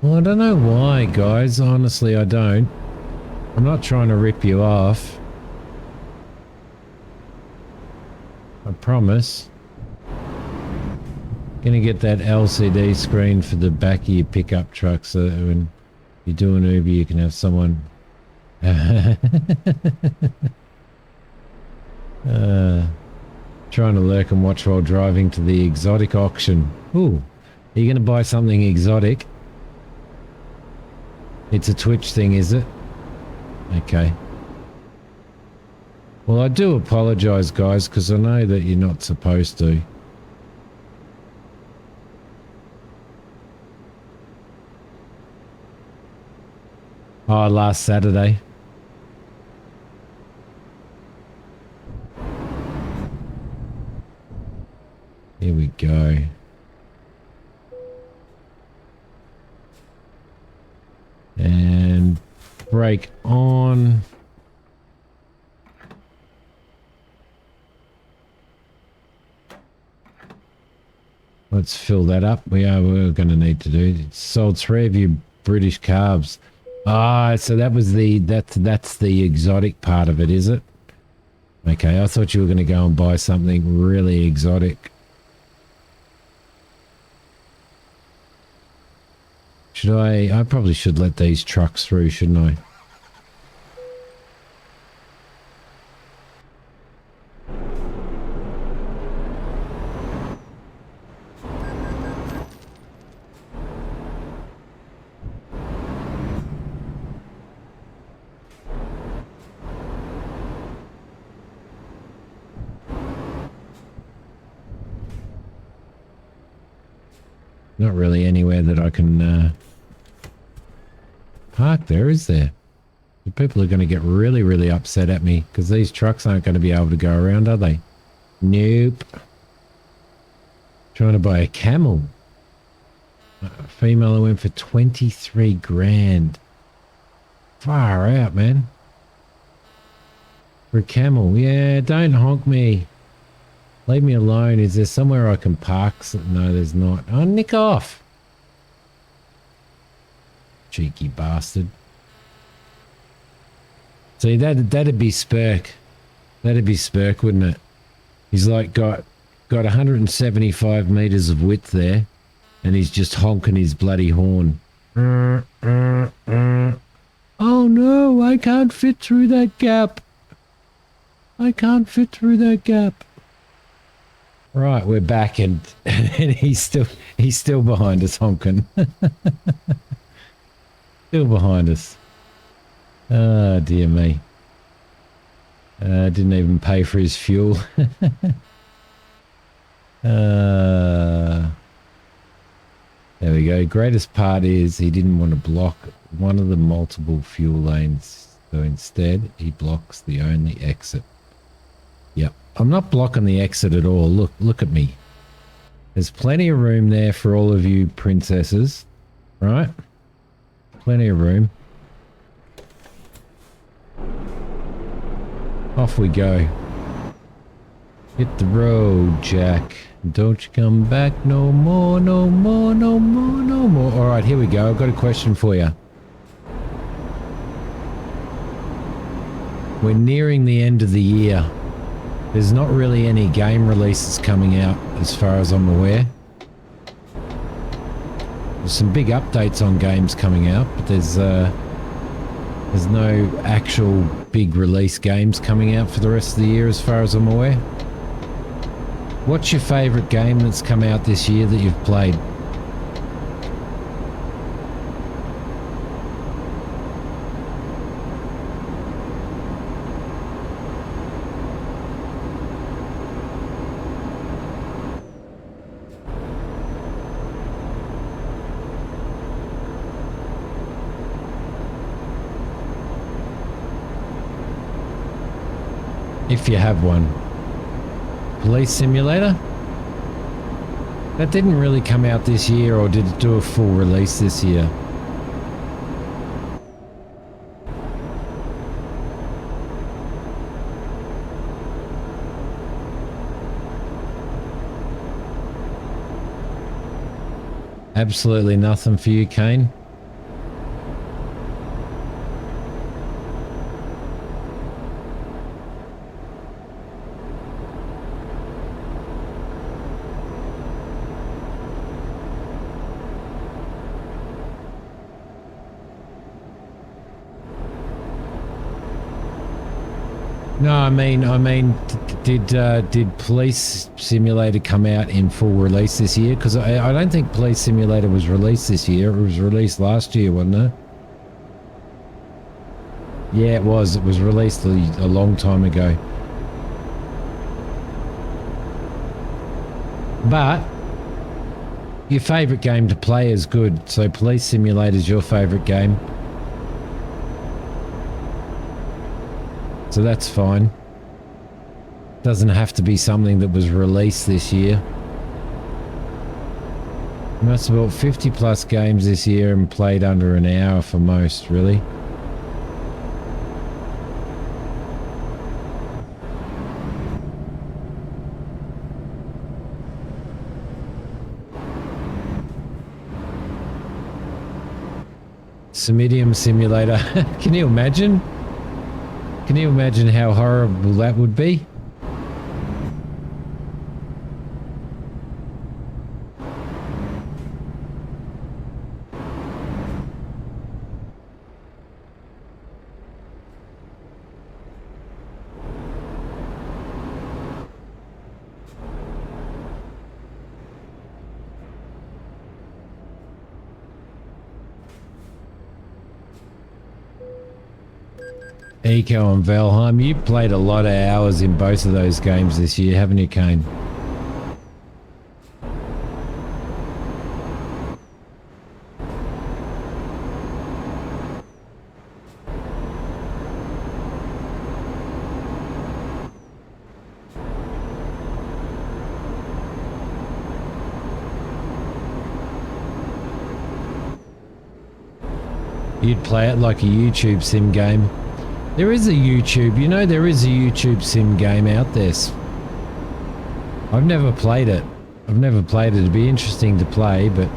Well, I don't know why, guys. Honestly, I don't. I'm not trying to rip you off. I promise. Gonna get that LCD screen for the back of your pickup truck so that when you do an Uber, you can have someone... trying to lurk and watch while driving to the exotic auction. Ooh, are you going to buy something exotic? It's a Twitch thing, is it? Okay. Well, I do apologise, guys, because I know that you're not supposed to. Oh, last Saturday. Here we go. And brake on. Let's fill that up. We're going to need to do it. Sold 3 of you British carbs. Ah, so that was that's the exotic part of it, is it? Okay, I thought you were going to go and buy something really exotic. Should I probably should let these trucks through, shouldn't I? Not really anywhere that I can park there, is there? The people are going to get really, really upset at me because these trucks aren't going to be able to go around, are they? Nope. Trying to buy a camel. Female I went for 23 grand. Far out, man. For a camel. Yeah, don't honk me. Leave me alone. Is there somewhere I can park? No, there's not. Oh, nick off. Cheeky bastard. See, that'd be Spurk. That'd be Spurk, wouldn't it? He's like got 175 meters of width there, and he's just honking his bloody horn. Oh no, I can't fit through that gap. I can't fit through that gap. Right, we're back, and he's still behind us honking. Still behind us. Oh dear me. Didn't even pay for his fuel. There we go. Greatest part is he didn't want to block one of the multiple fuel lanes, so instead he blocks the only exit. Yep, I'm not blocking the exit at all. Look at me. There's plenty of room there for all of you princesses, right? Plenty of room. Off we go. Hit the road, Jack. Don't you come back no more, no more, no more, no more. All right, here we go. I've got a question for you. We're nearing the end of the year. There's not really any game releases coming out as far as I'm aware. There's some big updates on games coming out, but there's no actual big release games coming out for the rest of the year as far as I'm aware. What's your favourite game that's come out this year that you've played? If you have one. Police Simulator? That didn't really come out this year, or did it do a full release this year? Absolutely nothing for you, Kane. No, I mean, did Police Simulator come out in full release this year? Because I don't think Police Simulator was released this year. It was released last year, wasn't it? Yeah, it was. It was released a long time ago. But your favourite game to play is good. So Police Simulator is your favourite game. So that's fine. Doesn't have to be something that was released this year. You must have bought 50 plus games this year and played under an hour for most, really. Simidiom Simulator. Can you imagine? Can you imagine how horrible that would be? Eco and Valheim, you played a lot of hours in both of those games this year, haven't you, Kane? You'd play it like a YouTube sim game. There is a YouTube, you know, there is a YouTube sim game out there. I've never played it. I've never played it. It'd be interesting to play, but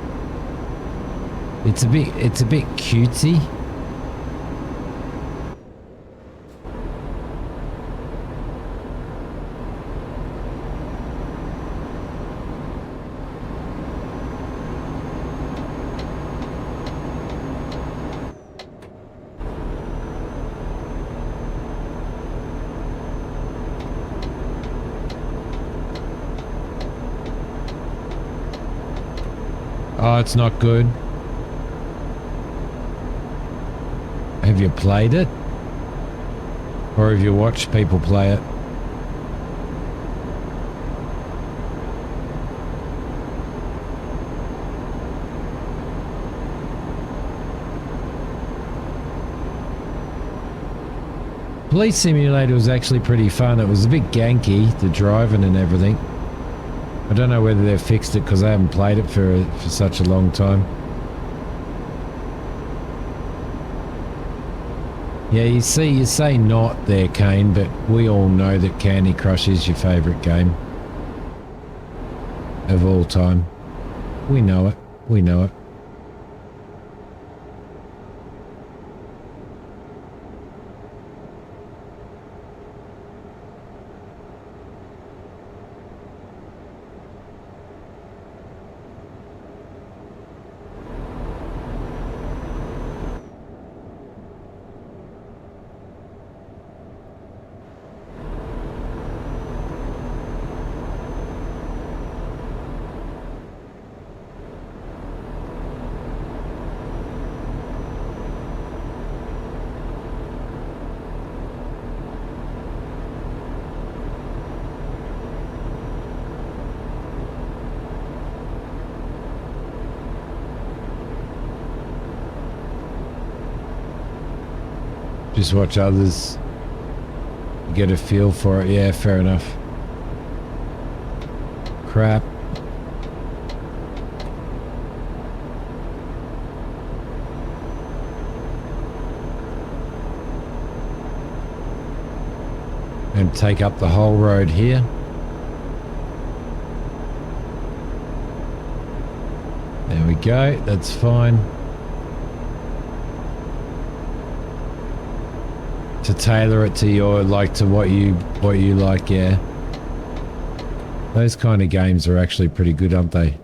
it's a bit cutesy. Oh, it's not good. Have you played it? Or have you watched people play it? Police Simulator was actually pretty fun. It was a bit ganky, the driving and everything. I don't know whether they've fixed it because I haven't played it for such a long time. Yeah, you say not there, Kane, but we all know that Candy Crush is your favourite game of all time. We know it. We know it. Just watch others, get a feel for it. Yeah, fair enough. Crap. And take up the whole road here. There we go, that's fine. To tailor it to your, like, to what you like, yeah. Those kind of games are actually pretty good, aren't they?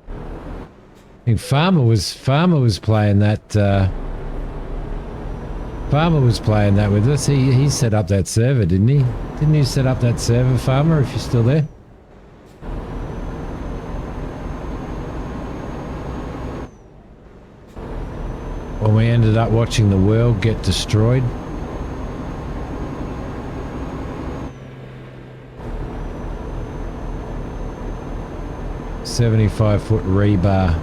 I think Farmer was playing that. Farmer was playing that with us. He set up that server, didn't he? Didn't you set up that server, Farmer, if you're still there? When we ended up watching the world get destroyed. $75-foot rebar.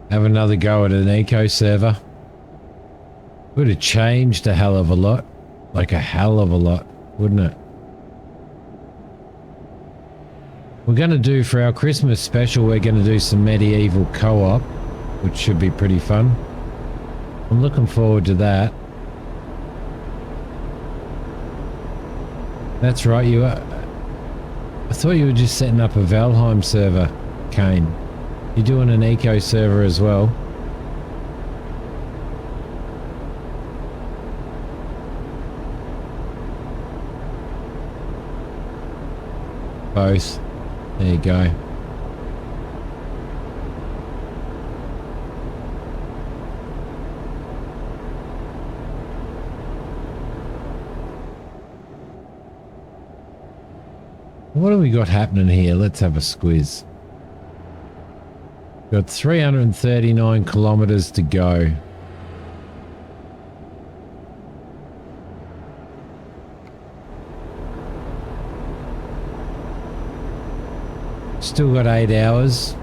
Have another go at an eco server. Would have changed a hell of a lot. Like a hell of a lot, wouldn't it? We're going to do, for our Christmas special, we're going to do some medieval co-op, which should be pretty fun. I'm looking forward to that. That's right, you are. I thought you were just setting up a Valheim server, Kane. You're doing an eco server as well. Both. There you go. What have we got happening here? Let's have a squiz. Got 339 kilometers to go. Still got 8 hours.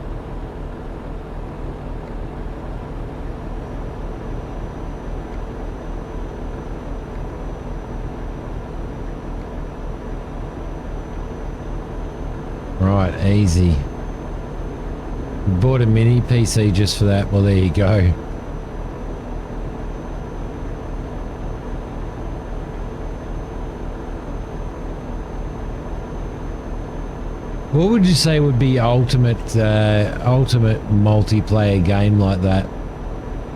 Right, easy. Bought a mini PC just for that. Well, there you go. What would you say would be ultimate multiplayer game like that?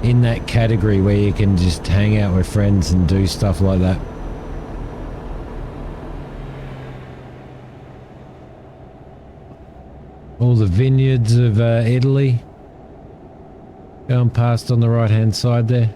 In that category where you can just hang out with friends and do stuff like that? All the vineyards of Italy. Going past on the right hand side there.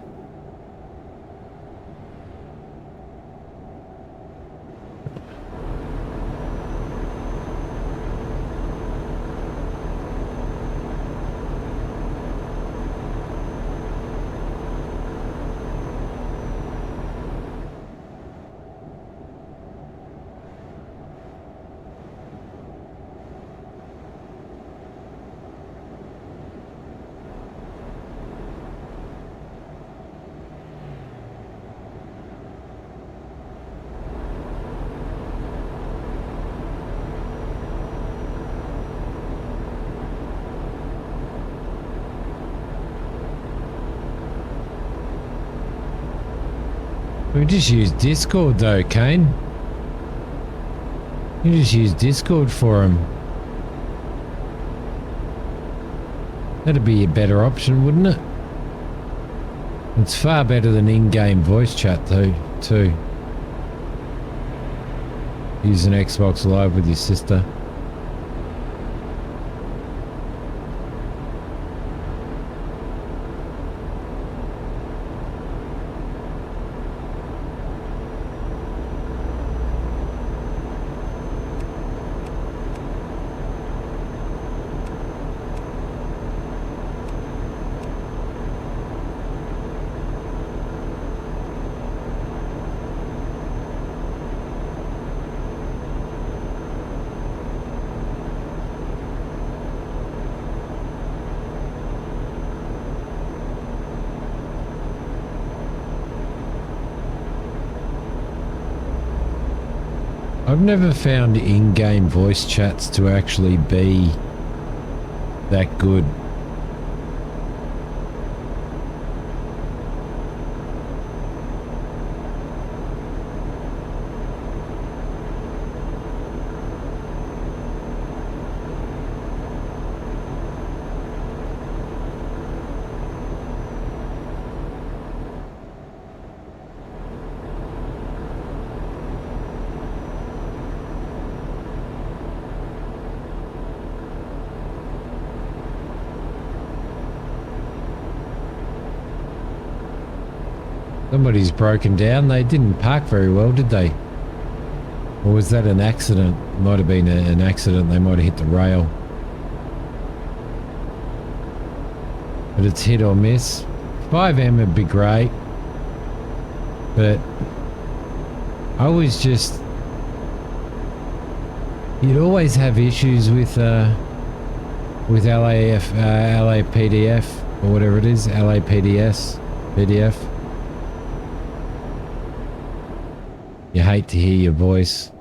We just use Discord though, Kane. You just use Discord for him. That'd be a better option, wouldn't it? It's far better than in-game voice chat though, too. Using Xbox Live with your sister. I've never found in-game voice chats to actually be that good. Somebody's broken down. They didn't park very well, did they? Or was that an accident? Might have been an accident. They might have hit the rail. But it's hit or miss. 5M would be great. But I always just... You'd always have issues with LAPDF or whatever it is. LAPDS. PDF. You hate to hear your voice.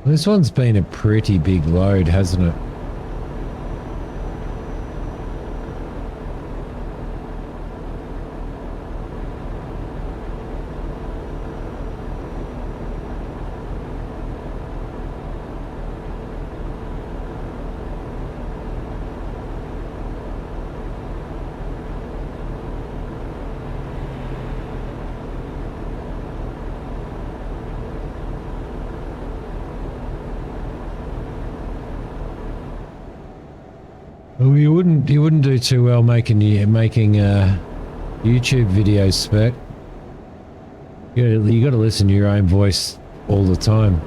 This one's been a pretty big load, hasn't it? Well, you wouldn't do too well making YouTube videos, Spec. You got to listen to your own voice all the time.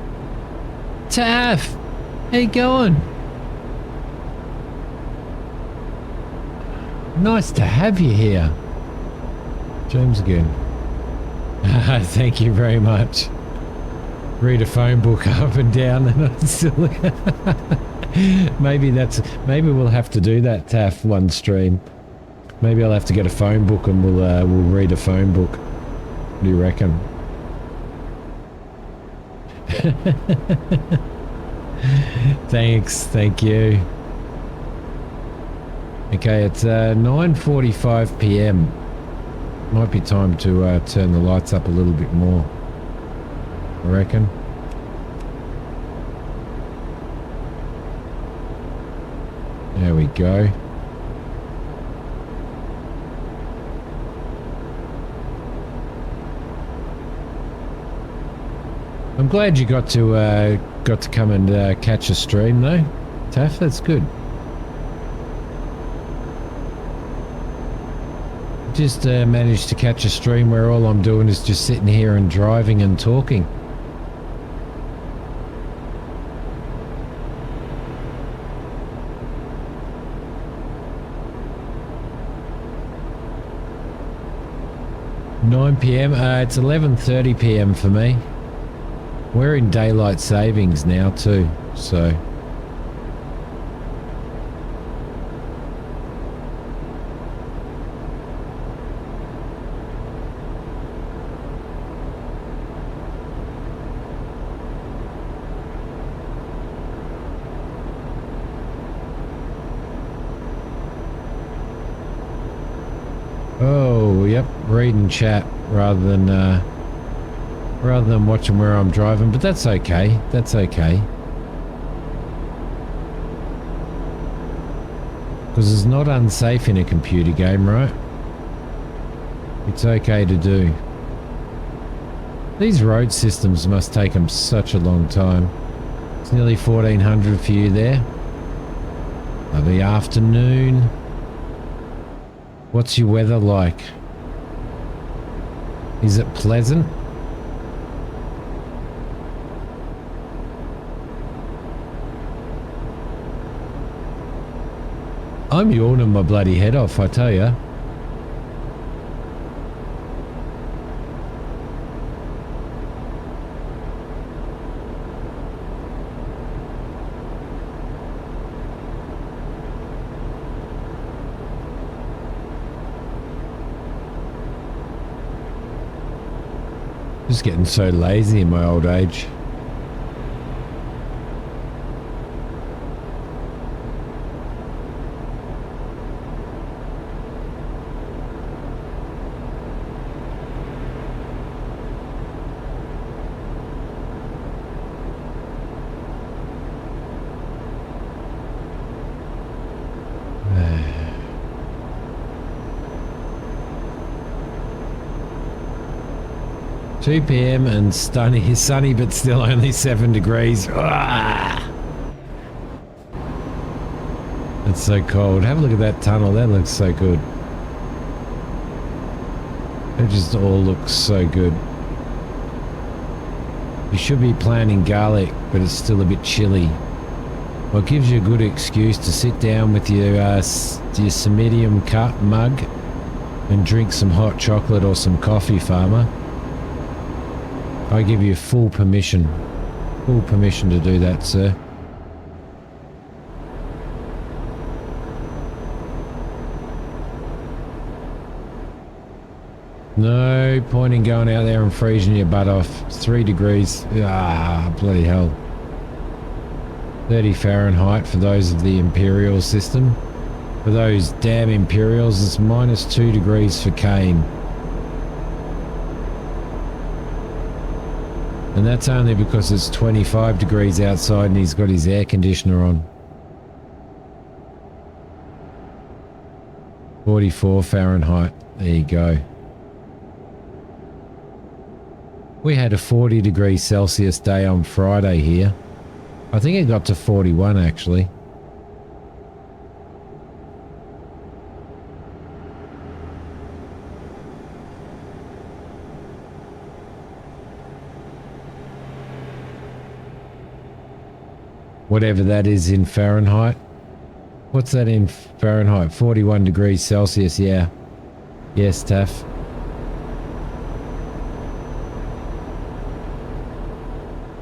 Taff, how you going? Nice to have you here. James again. Thank you very much. Read a phone book up and down, and I'm still. Maybe we'll have to do that, Taff, one stream. Maybe I'll have to get a phone book and we'll read a phone book. What do you reckon? Thanks, thank you. Okay, it's 9:45 p.m. Might be time to turn the lights up a little bit more, I reckon. There we go. I'm glad you got to come and catch a stream though, Taff. That's good. Just managed to catch a stream where all I'm doing is just sitting here and driving and talking. (9 p.m) It's 11:30 p.m. for me. We're in daylight savings now too, so. Oh, yep, reading chat rather than watching where I'm driving, but that's okay. That's okay. Because it's not unsafe in a computer game, right? It's okay to do. These road systems must take them such a long time. It's nearly 1400 for you there. Lovely afternoon. What's your weather like? Is it pleasant? I'm yawning my bloody head off, I tell ya. Just getting so lazy in my old age. Two p.m. and sunny, but still only 7 degrees. Ah! It's so cold. Have a look at that tunnel. That looks so good. It just all looks so good. You should be planting garlic, but it's still a bit chilly. Well, it gives you a good excuse to sit down with your Simidiom cup mug and drink some hot chocolate or some coffee, farmer. I give you full permission to do that, sir. No point in going out there and freezing your butt off. It's 3 degrees. Ah, bloody hell. 30 Fahrenheit for those of the Imperial system. For those damn Imperials, it's -2 degrees for Kane. And that's only because it's 25 degrees outside and he's got his air conditioner on. 44 Fahrenheit. There you go. We had a 40 degrees Celsius day on Friday here. I think it got to 41 actually. whatever that is in Fahrenheit. What's that in Fahrenheit? 41 degrees Celsius, yeah. Yes, Taff.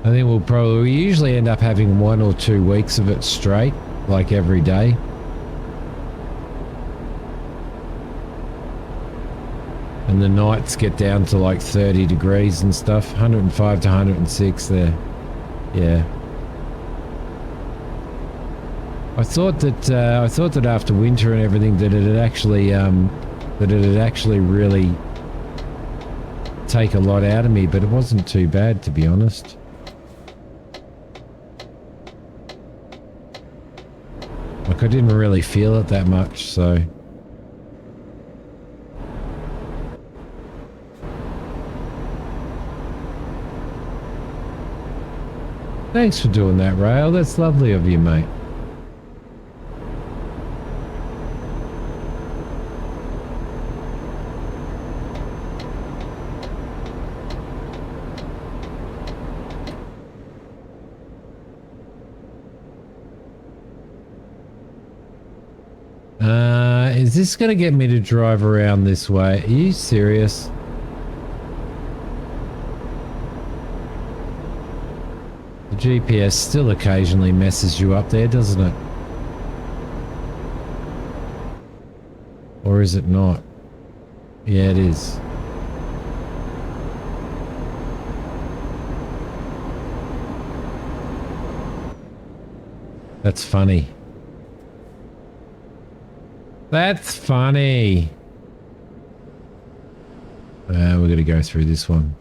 I think we usually end up having 1 or 2 weeks of it straight, like every day. And the nights get down to like 30 degrees and stuff. 105 to 106 there. Yeah. I thought that after winter and everything that it'd actually really take a lot out of me, but it wasn't too bad, to be honest. Like I didn't really feel it that much, so. Thanks for doing that, Rail. That's lovely of you, mate. Is this going to get me to drive around this way? Are you serious? The GPS still occasionally messes you up there, doesn't it? Or is it not? Yeah, it is. That's funny. That's funny. We're going to go through this one.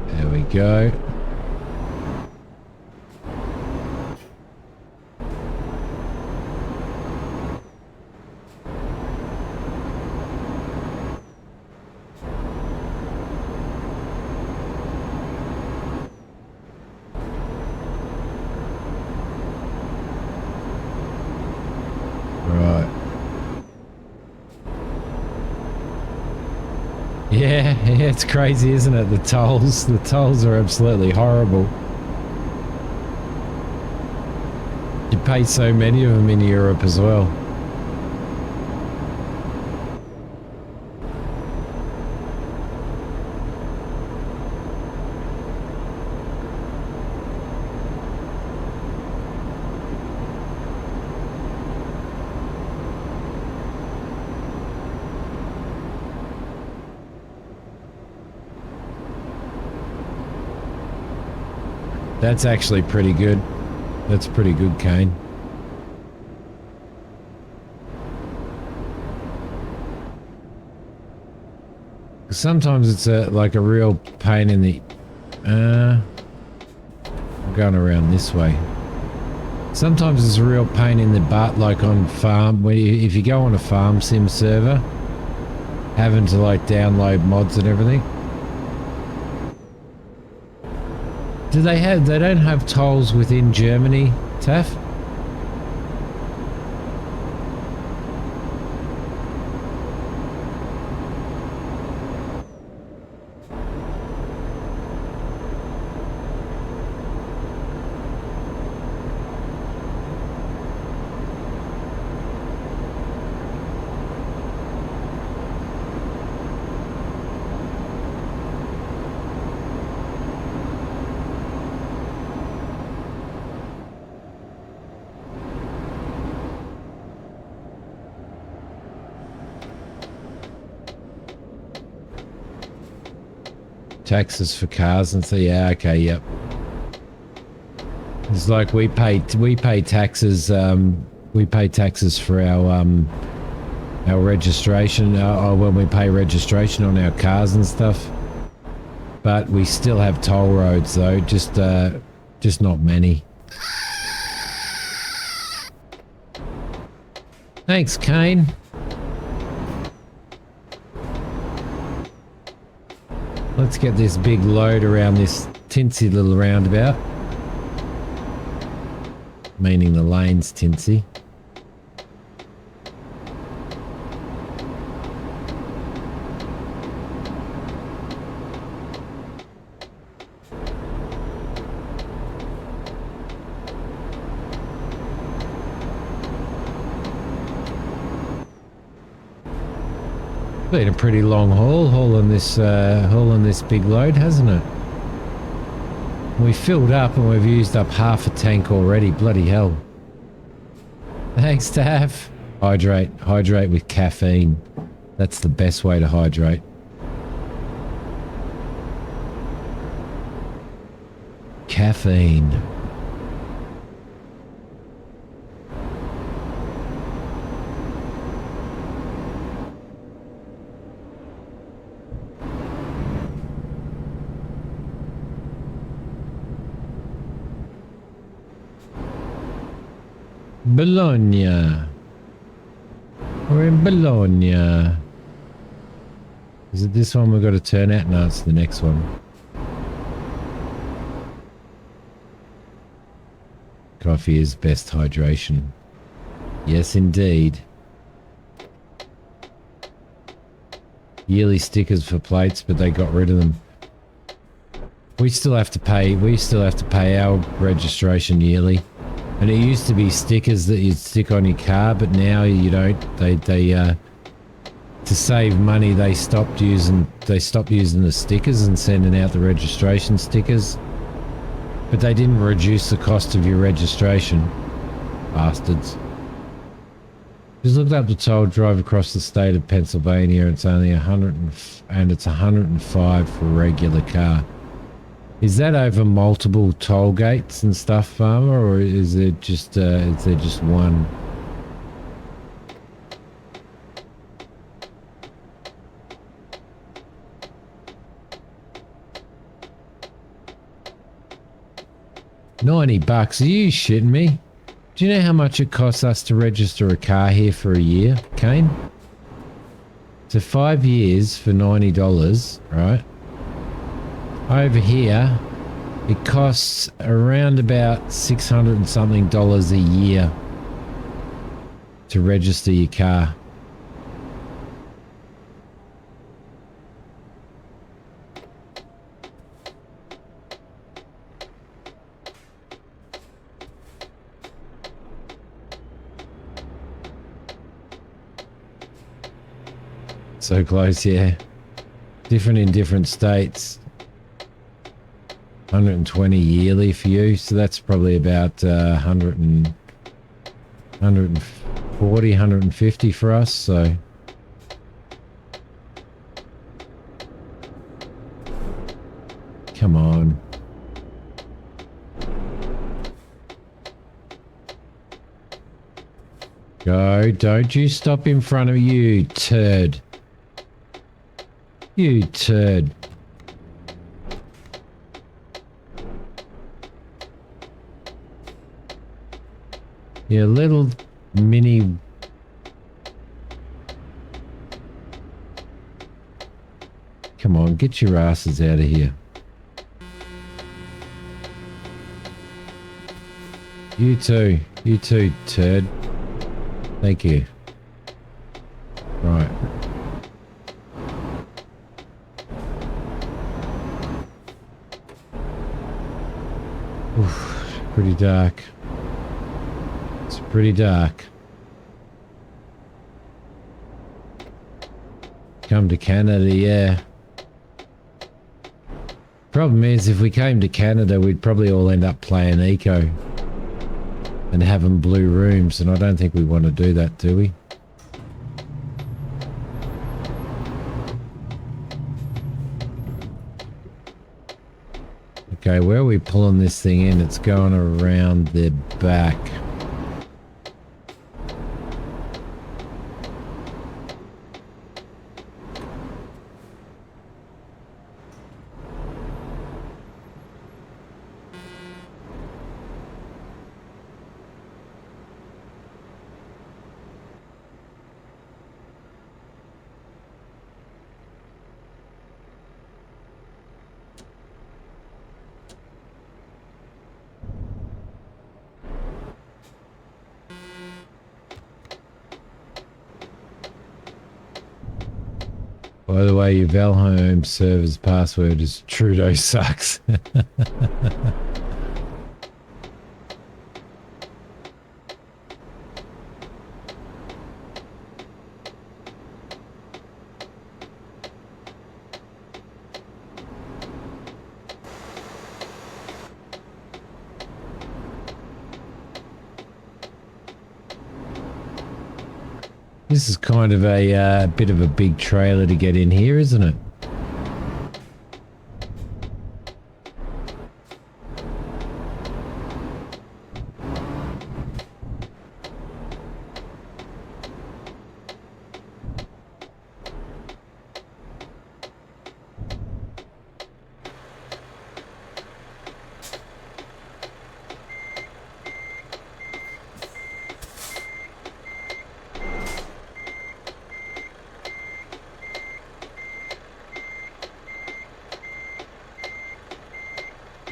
There we go. Yeah, it's crazy, isn't it? The tolls are absolutely horrible. You pay so many of them in Europe as well. That's actually pretty good. That's pretty good, Kane. Sometimes it's like a real pain in the... I'm going around this way. Sometimes it's a real pain in the butt, like on farm, if you go on a farm sim server, having to like download mods and everything. They don't have tolls within Germany, Taff? Taxes for cars and so yeah, okay, yep. It's like we pay taxes for our registration when we pay registration on our cars and stuff. But we still have toll roads though, just not many. Thanks, Kane. Let's get this big load around this tinsy little roundabout. Meaning the lane's tinsy. Been a pretty long haul hauling this big load, hasn't it? We filled up and we've used up half a tank already. Bloody hell. Thanks, Taff. Hydrate with caffeine. That's the best way to hydrate. Caffeine. Bologna. We're in Bologna. Is it this one we've got to turn out? No, it's the next one. Coffee is best hydration. Yes, indeed. Yearly stickers for plates, but they got rid of them. We still have to pay our registration yearly. And it used to be stickers that you'd stick on your car, but now you don't. They to save money, they stopped using the stickers and sending out the registration stickers. But they didn't reduce the cost of your registration. Bastards. Just looked up the toll, drive across the state of Pennsylvania. It's only 105 for a regular car. Is that over multiple toll gates and stuff, Farmer, or is it just is there just one? $90? Are you shitting me? Do you know how much it costs us to register a car here for a year, Kane? So 5 years for $90, right? Over here, it costs around about $600 and something a year to register your car. So close, yeah. Different in different states. 120 yearly for you, so that's probably about 140, 150 for us, so come on. Go, don't you stop in front of you, turd. You turd. You little mini... Come on, get your asses out of here. You too, turd. Thank you. Right. Oof, pretty dark. It's pretty dark. Come to Canada, yeah. Problem is, if we came to Canada, we'd probably all end up playing eco and having blue rooms, and I don't think we want to do that, do we? Okay, where are we pulling this thing in? It's going around the back. By the way, your Valheim server's password is Trudeau sucks. This is kind of a bit of a big trailer to get in here, isn't it?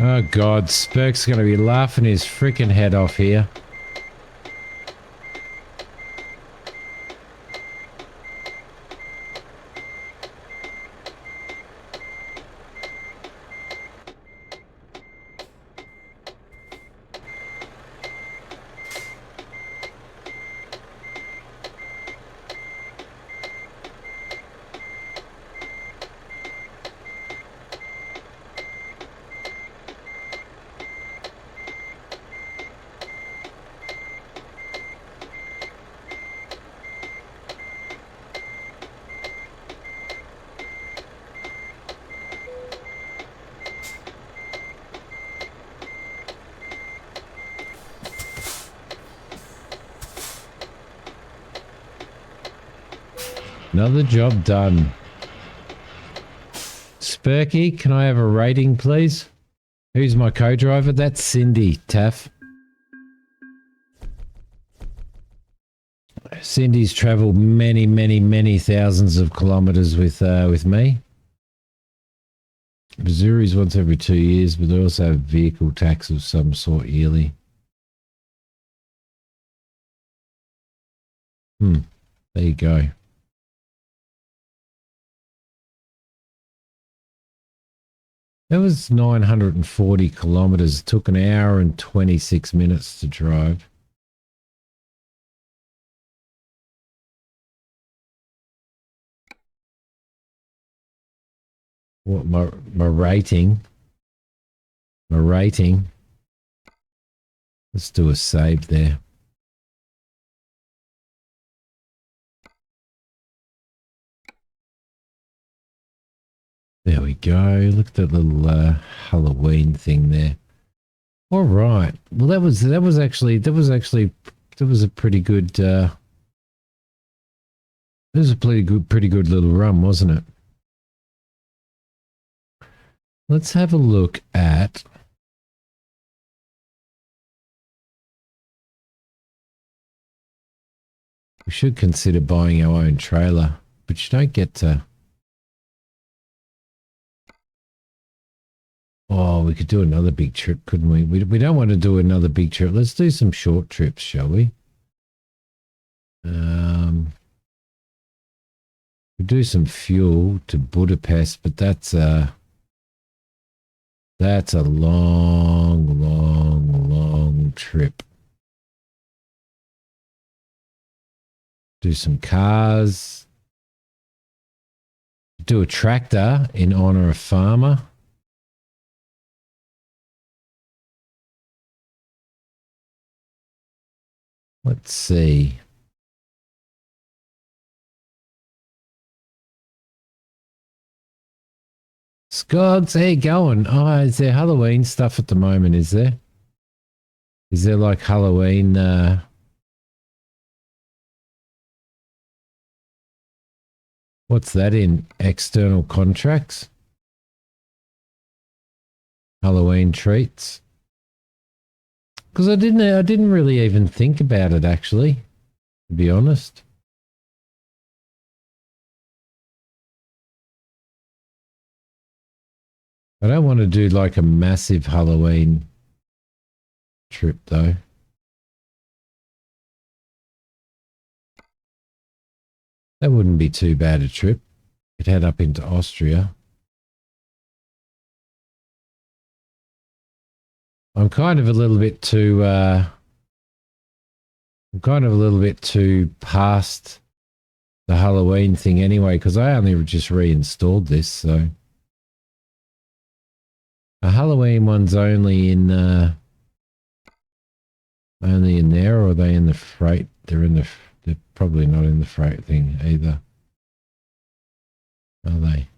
Oh God, Spurk's going to be laughing his freaking head off here. Another job done. Spurky, can I have a rating, please? Who's my co-driver? That's Cindy, Taff. Cindy's travelled many, many, many thousands of kilometres with me. Missouri's once every 2 years, but they also have vehicle tax of some sort yearly. There you go. That was 940 kilometres. It took an hour and 26 minutes to drive. What, my rating? My rating. Let's do a save there. There we go. Look at that little Halloween thing there. All right. Well, that was a pretty good. That was a pretty good little run, wasn't it? Let's have a look at. We should consider buying our own trailer, but you don't get to. Oh, we could do another big trip, couldn't we? We don't want to do another big trip. Let's do some short trips, shall we? We do some fuel to Budapest, but that's a long, long, long trip. Do some cars. Do a tractor in honor of farmer. Let's see. Scogs, how you going? Oh, is there Halloween stuff at the moment, is there? Is there like Halloween what's that in? External contracts? Halloween treats? Because I didn't really even think about it, actually, to be honest. I don't want to do like a massive Halloween trip, though. That wouldn't be too bad a trip. Could head up into Austria. I'm kind of a little bit too past the Halloween thing anyway, because I only just reinstalled this, so the Halloween one's only in there, or are they in the freight? They're in the They're probably not in the freight thing either, are they?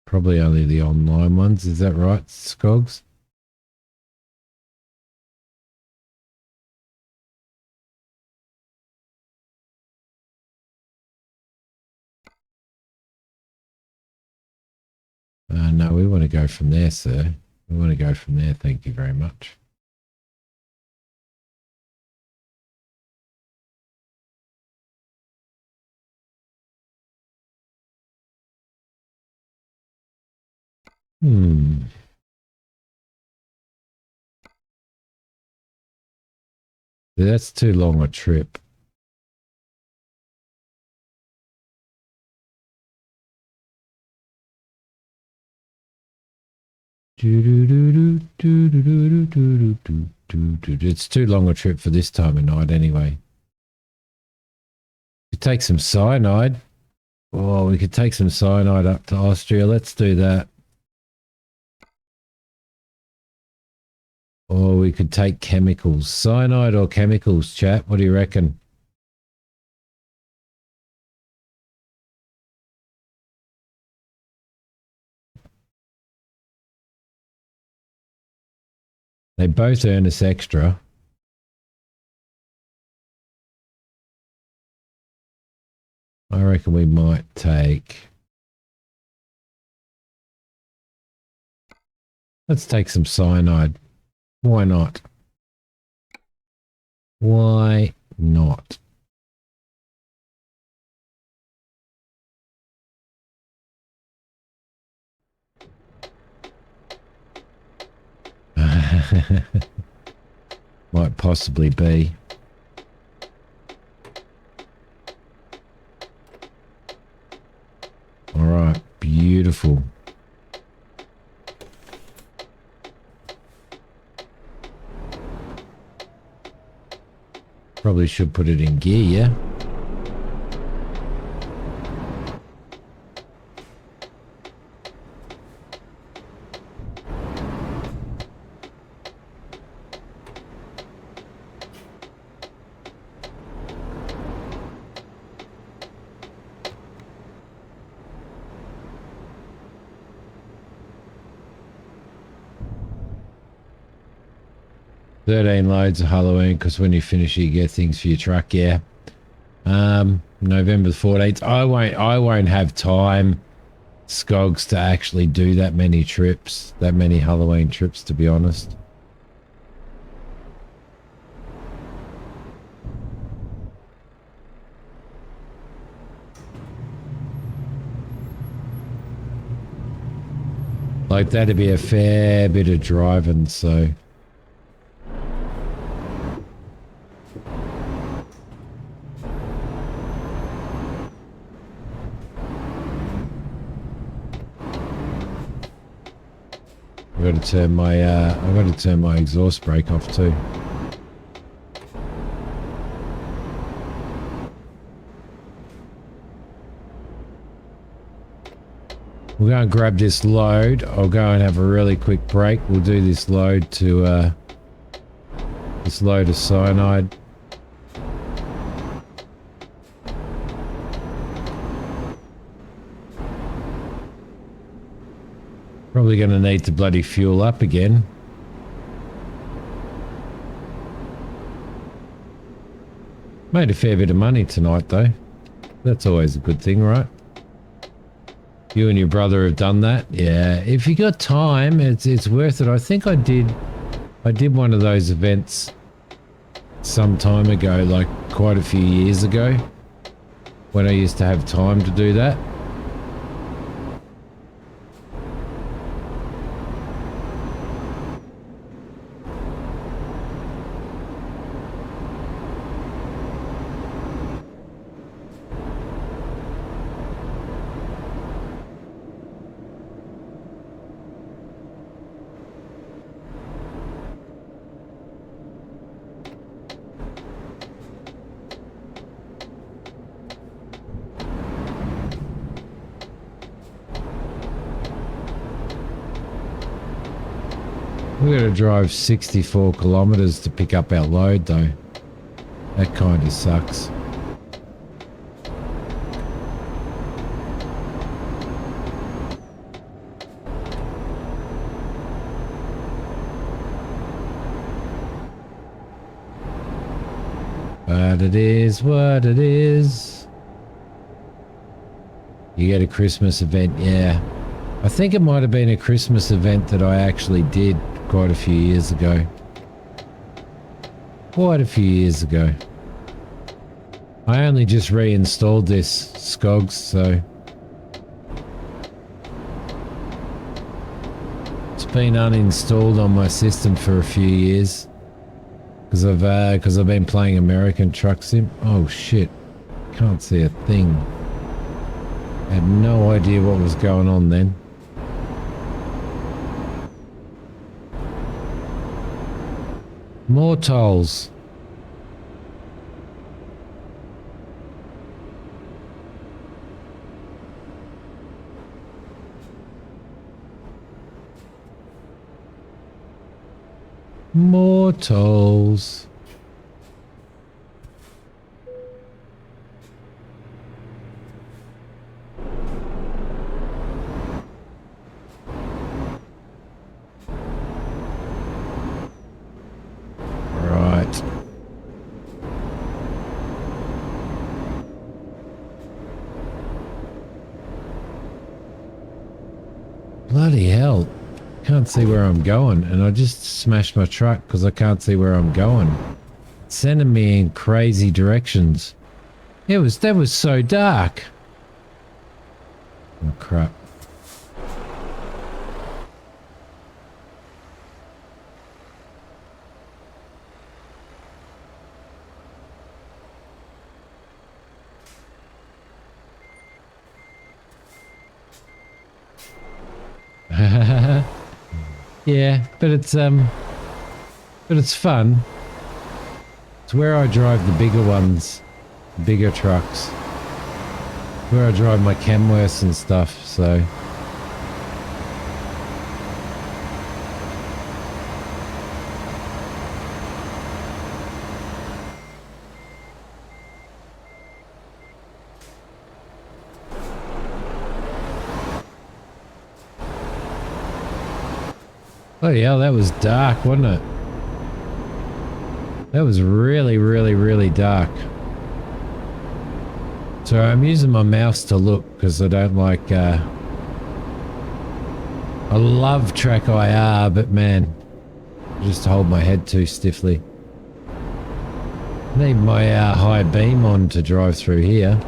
Probably only the online ones. Is that right, Scogs? No, we want to go from there, sir. We want to go from there. Thank you very much. That's too long a trip. It's too long a trip for this time of night anyway. We take some cyanide. Oh, we could take some cyanide up to Austria. Let's do that. Or we could take chemicals. Cyanide or chemicals, chap? What do you reckon? They both earn us extra. I reckon we might take... Let's take some cyanide. Why not? Why not? Might possibly be. All right, beautiful. Probably should put it in gear, yeah? Loads of Halloween, because when you finish you get things for your truck, yeah. November the 14th. I won't have time, Scogs, to actually do that many trips, that many Halloween trips, to be honest. Like, that'd be a fair bit of driving, so... I've got to turn my exhaust brake off too. We'll go and grab this load. I'll go and have a really quick break. We'll do this load to this load of cyanide. Probably going to need to bloody fuel up again. Made a fair bit of money tonight though. That's always a good thing, right? You and your brother have done that? Yeah. If you got time, it's worth it. I think I did one of those events some time ago, like quite a few years ago, when I used to have time to do that. We got to drive 64 kilometers to pick up our load though. That kind of sucks. But it is what it is. You get a Christmas event, yeah. I think it might have been a Christmas event that I actually did quite a few years ago. Quite a few years ago. I only just reinstalled this, Skogs, so... It's been uninstalled on my system for a few years. Because I've been playing American Truck Sim. Oh shit. Can't see a thing. I had no idea what was going on then. More tolls. More tolls. Right. Bloody hell. Can't see where I'm going, and I just smashed my truck because I can't see where I'm going. It's sending me in crazy directions. That was so dark. Oh crap. Yeah, but it's fun. It's where I drive the bigger ones, bigger trucks. Where I drive my Kenworths and stuff, so. Oh yeah, that was dark, wasn't it? That was really, really, really dark. So I'm using my mouse to look because I don't like, I love track IR, but man, I just hold my head too stiffly. I need my high beam on to drive through here.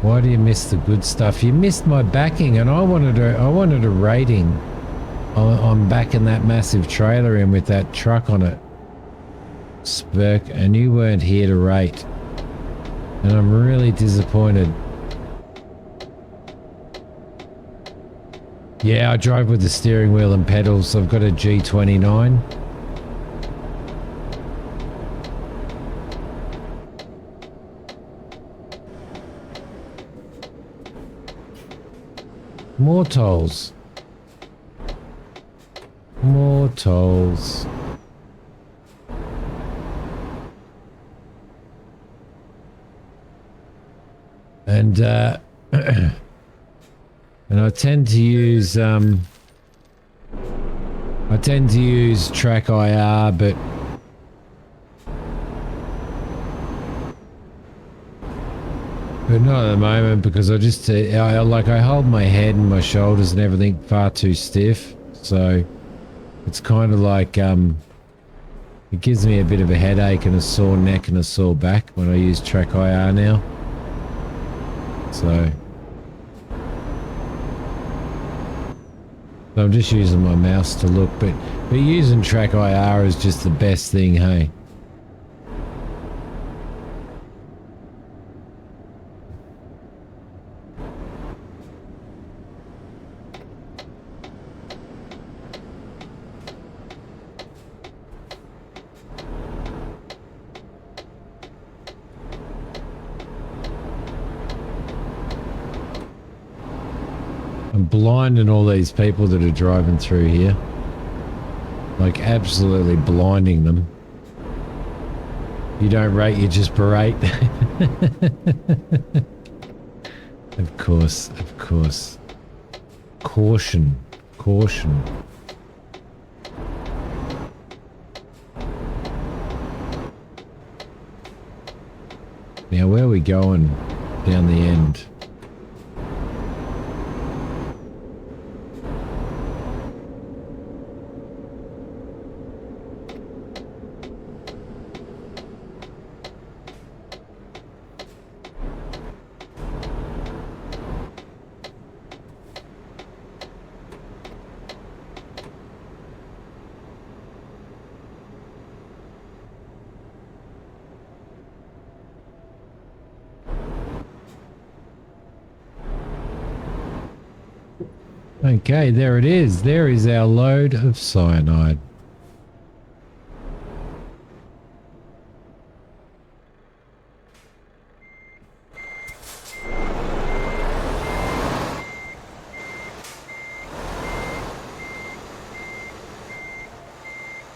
Why do you miss the good stuff? You missed my backing, and I wanted a rating. I'm backing that massive trailer in with that truck on it, Spurk, and you weren't here to rate, and I'm really disappointed. Yeah, I drive with the steering wheel and pedals. I've got a G29. More tolls. More tolls. And and I tend to use track IR, but not at the moment because I just I hold my head and my shoulders and everything far too stiff, so it's kind of like it gives me a bit of a headache and a sore neck and a sore back when I use track IR now. So I'm just using my mouse to look, but using track IR is just the best thing, hey. I'm blinding all these people that are driving through here. Like absolutely blinding them. You don't rate, you just berate. Of course, of course. Caution, caution. Now where are we going down the end? Okay, there it is. There is our load of cyanide.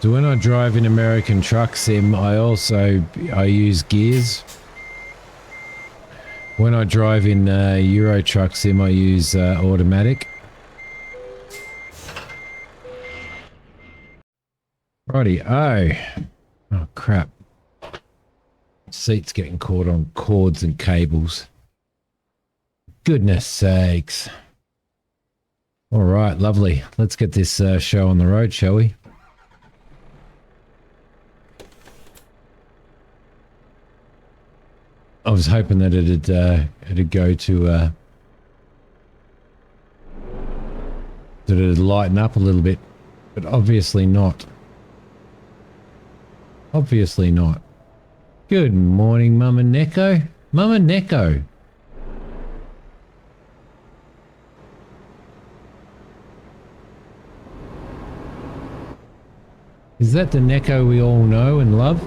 So when I drive in American Truck Sim, I use gears. When I drive in Euro Truck Sim, I use automatic. Righty, oh crap. Seat's getting caught on cords and cables. Goodness sakes. All right, lovely. Let's get this show on the road, shall we? I was hoping that it'd go to that it'd lighten up a little bit, but obviously not. Obviously not. Good morning, Mama Neko. Mama Neko. Is that the Neko we all know and love?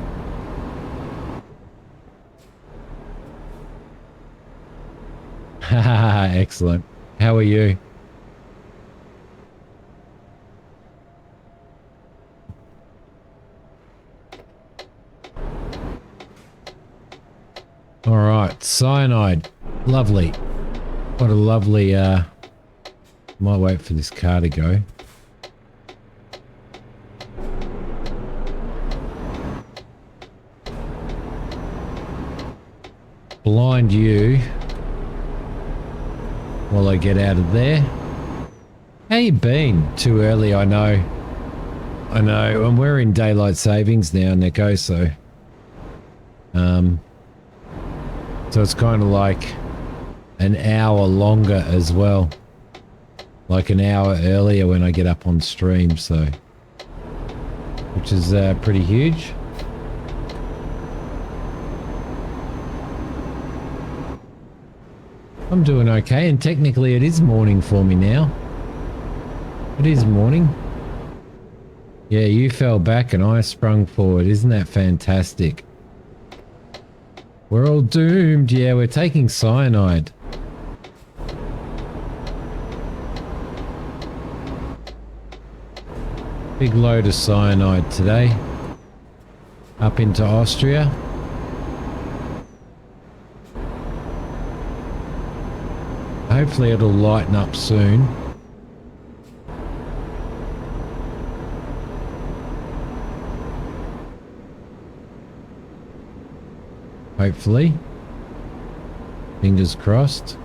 Haha, excellent. How are you? All right, cyanide. Lovely. What a lovely, might wait for this car to go. Blind you while I get out of there. How you been? Too early, I know. I know, and we're in daylight savings now, Nico, so so it's kind of like an hour longer as well. Like an hour earlier when I get up on stream, so which is pretty huge. I'm doing okay, and technically it is morning for me now. It is morning. Yeah, you fell back and I sprung forward. Isn't that fantastic? We're all doomed. Yeah, we're taking cyanide. Big load of cyanide today. Up into Austria. Hopefully it'll lighten up soon. Hopefully. Fingers crossed.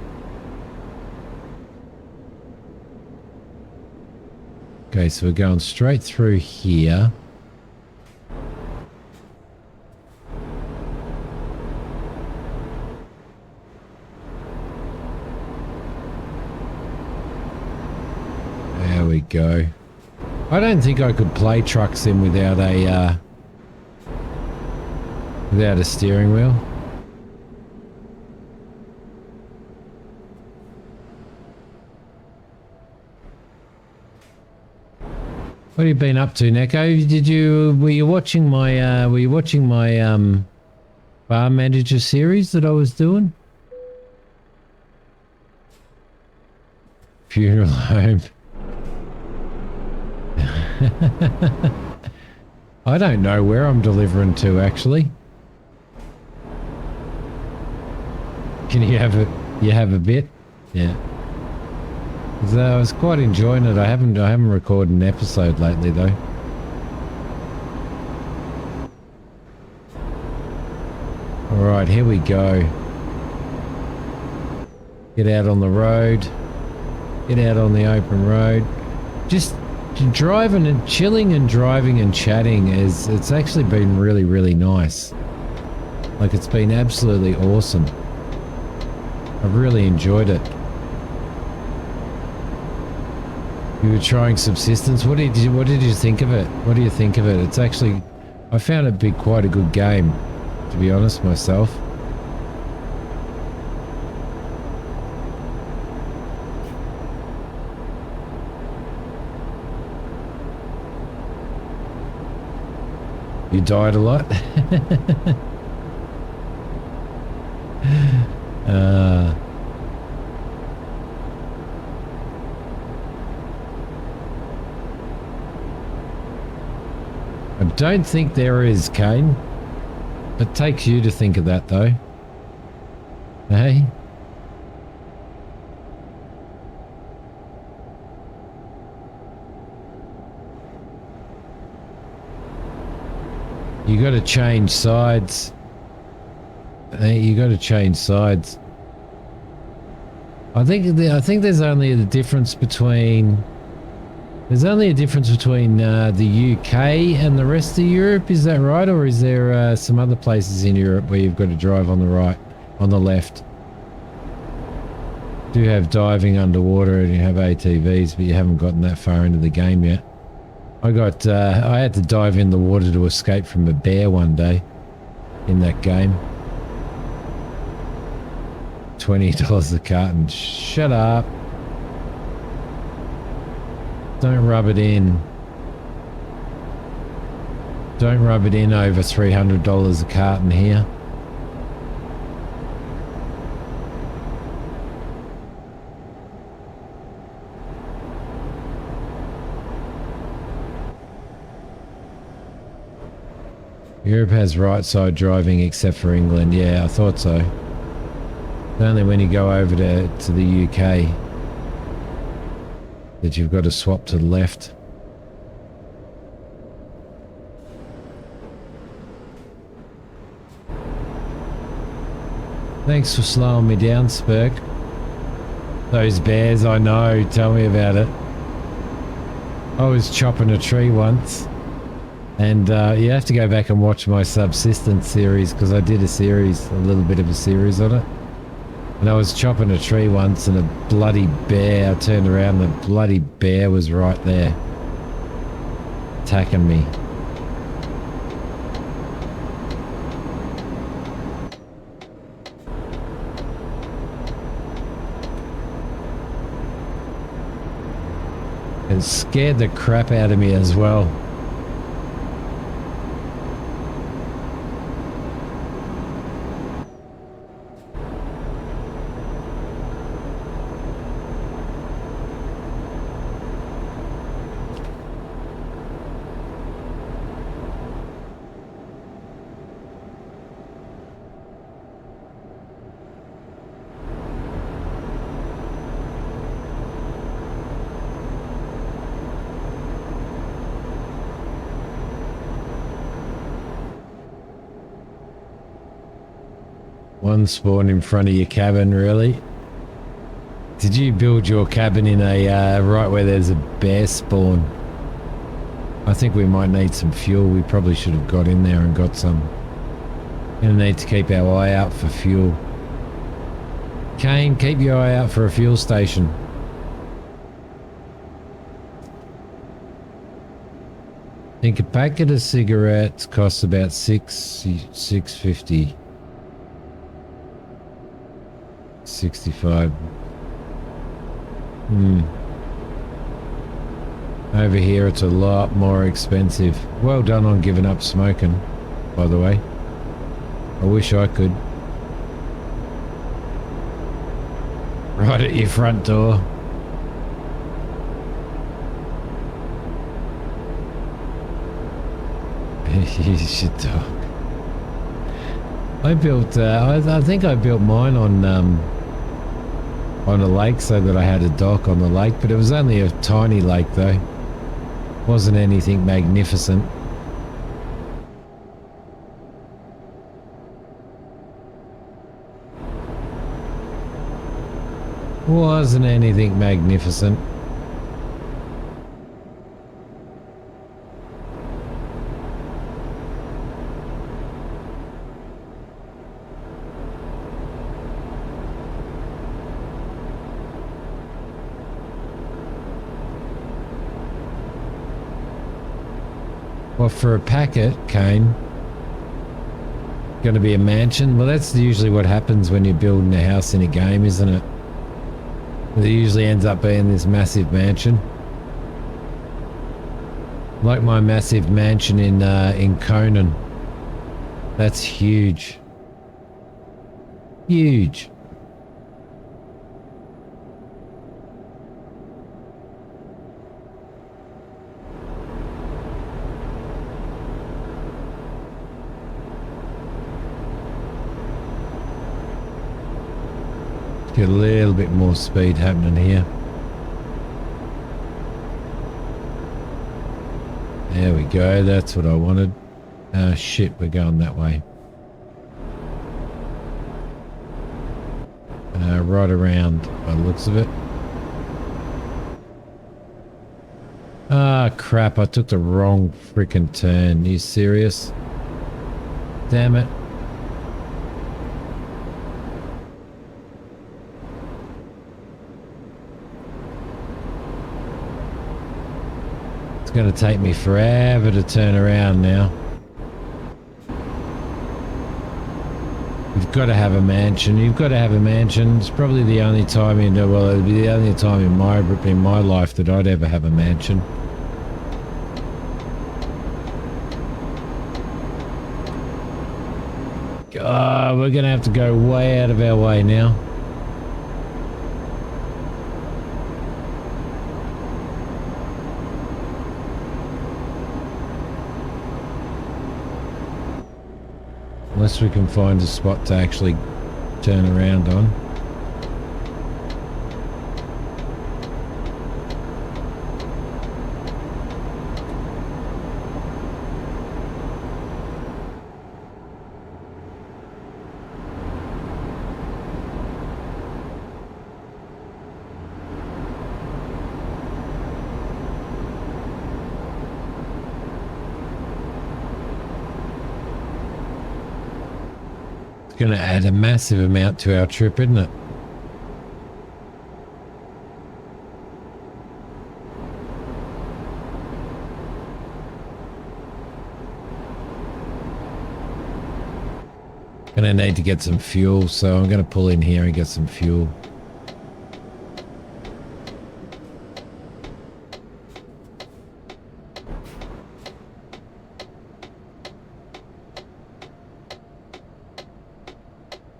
Okay, so we're going straight through here. There we go. I don't think I could play Truck Sim without a steering wheel. What have you been up to, Neko? Were you watching my bar manager series that I was doing? funeral home. I don't know where I'm delivering to, actually. Can you have a bit? Yeah. So I was quite enjoying it. I haven't recorded an episode lately though. All right, here we go. Get out on the road. Get out on the open road. Just driving and chilling and driving and chatting it's actually been really, really nice. Like, it's been absolutely awesome. I've really enjoyed it. You were trying subsistence. What did you think of it? What do you think of it? It's actually, I found it be quite a good game, to be honest myself. You died a lot? I don't think there is, Kane. It takes you to think of that, though. Hey? You got to change sides. Hey, you got to change sides. I think there's only a difference between. There's only a difference between the UK and the rest of Europe. Is that right, or is there some other places in Europe where you've got to drive on the right, on the left? Do have diving underwater and you have ATVs, but you haven't gotten that far into the game yet. I had to dive in the water to escape from a bear one day in that game. $20 a carton. Shut up. Don't rub it in. Don't rub it in over $300 a carton here. Europe has right side driving except for England. Yeah, I thought so. Only when you go over to the UK that you've got to swap to the left. Thanks for slowing me down, Spurk. Those bears, I know. Tell me about it. I was chopping a tree once. And you have to go back and watch my subsistence series, because I did a little bit of a series on it. And I was chopping a tree once and a bloody bear, I turned around and the bloody bear was right there, attacking me. It scared the crap out of me as well. One spawn in front of your cabin, really? Did you build your cabin in a right where there's a bear spawn? I think we might need some fuel. We probably should have got in there and got some. Gonna need to keep our eye out for fuel. Kane, keep your eye out for a fuel station. I think a packet of cigarettes costs about $6.50. 65. Over here it's a lot more expensive. Well done on giving up smoking, by the way. I wish I could. Right at your front door. You should talk. I built, I think I built mine on a lake so that I had a dock on the lake, but it was only a tiny lake though. Wasn't anything magnificent. Wasn't anything magnificent. Well, for a packet, Kane, going to be a mansion? Well, that's usually what happens when you're building a house in a game, isn't it? It usually ends up being this massive mansion. Like my massive mansion in Conan. That's huge. Huge. Get a little bit more speed happening here. There we go, that's what I wanted. Oh shit, we're going that way. Right around by the looks of it. Ah, crap, I took the wrong freaking turn. Are you serious? Damn it. It's going to take me forever to turn around now. You've got to have a mansion. You've got to have a mansion. It's probably the only time in the, well, it'll be the only time in my life that I'd ever have a mansion. Oh, we're going to have to go way out of our way now. Unless we can find a spot to actually turn around on. Going to add a massive amount to our trip, isn't it? Going to need to get some fuel, so I'm going to pull in here and get some fuel.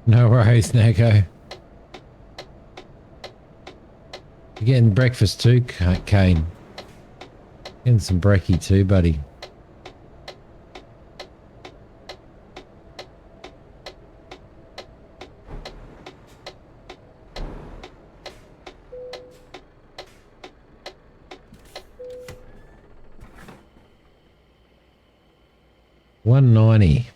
No worries, Neko. You're getting breakfast too, Kane. Getting some brekkie too, buddy. $190.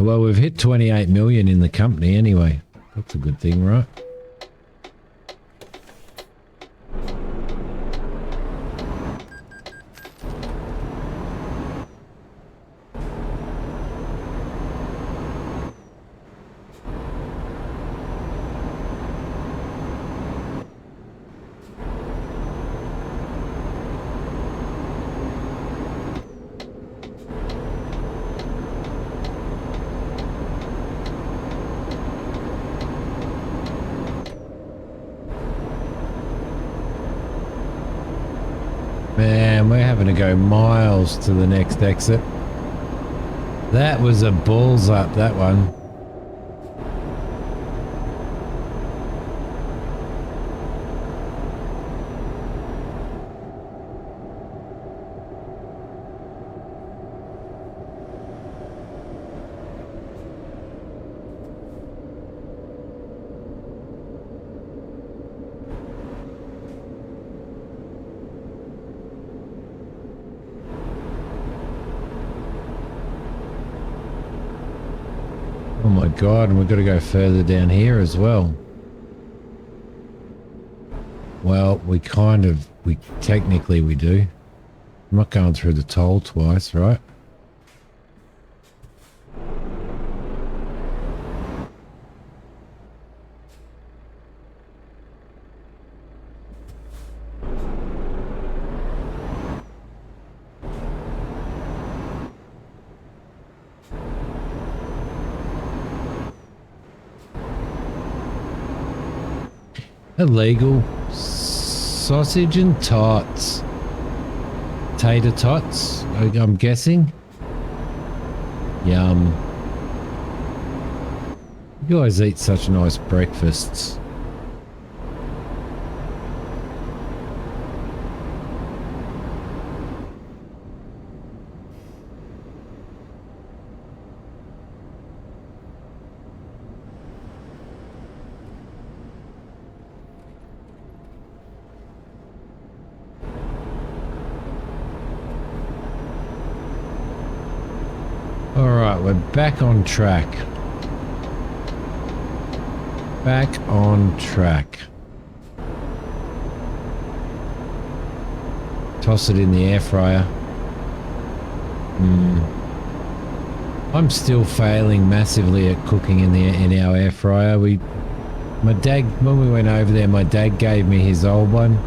Well, we've hit 28 million in the company anyway. That's a good thing, right? Man, we're having to go miles to the next exit. That was a balls up, that one. God, and we've got to go further down here as well. Well, we technically we do. I'm not going through the toll twice, right? Illegal sausage and tots. Tater tots, I'm guessing. Yum. You guys eat such nice breakfasts. Alright, we're back on track. Back on track. Toss it in the air fryer. I'm still failing massively at cooking in our air fryer. My dad, when we went over there, my dad gave me his old one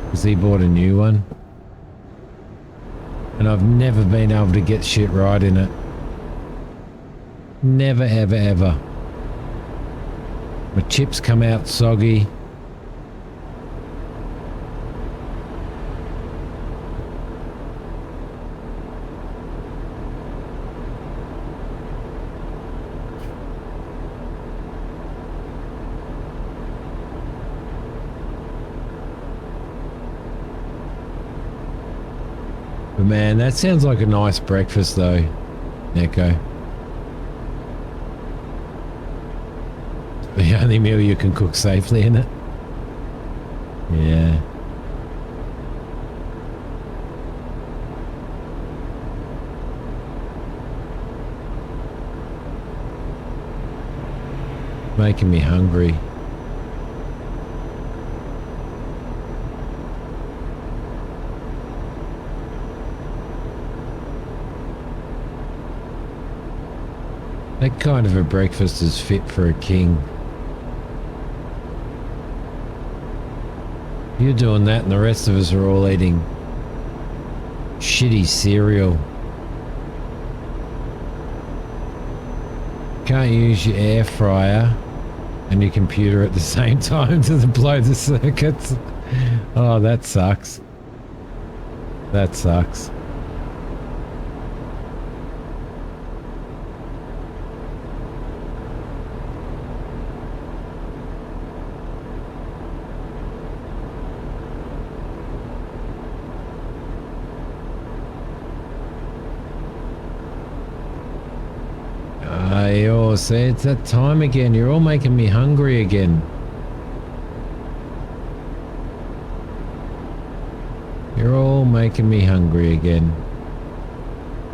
because he bought a new one. And I've never been able to get shit right in it. Never, ever, ever. My chips come out soggy. But man, that sounds like a nice breakfast though, Neko. The only meal you can cook safely in it. Yeah. Making me hungry. That kind of a breakfast is fit for a king. You're doing that and the rest of us are all eating shitty cereal. Can't use your air fryer and your computer at the same time to blow the circuits. Oh, that sucks. That sucks. Oh, see, it's that time again. You're all making me hungry again. You're all making me hungry again.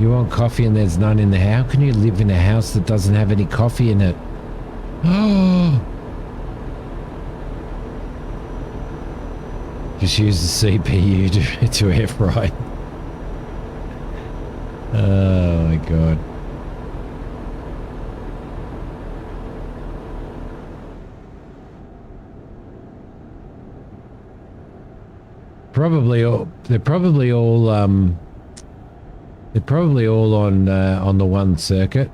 You want coffee and there's none in the house? How can you live in a house that doesn't have any coffee in it? Oh! Just use the CPU to air fry. Oh my god. They're probably all on the one circuit,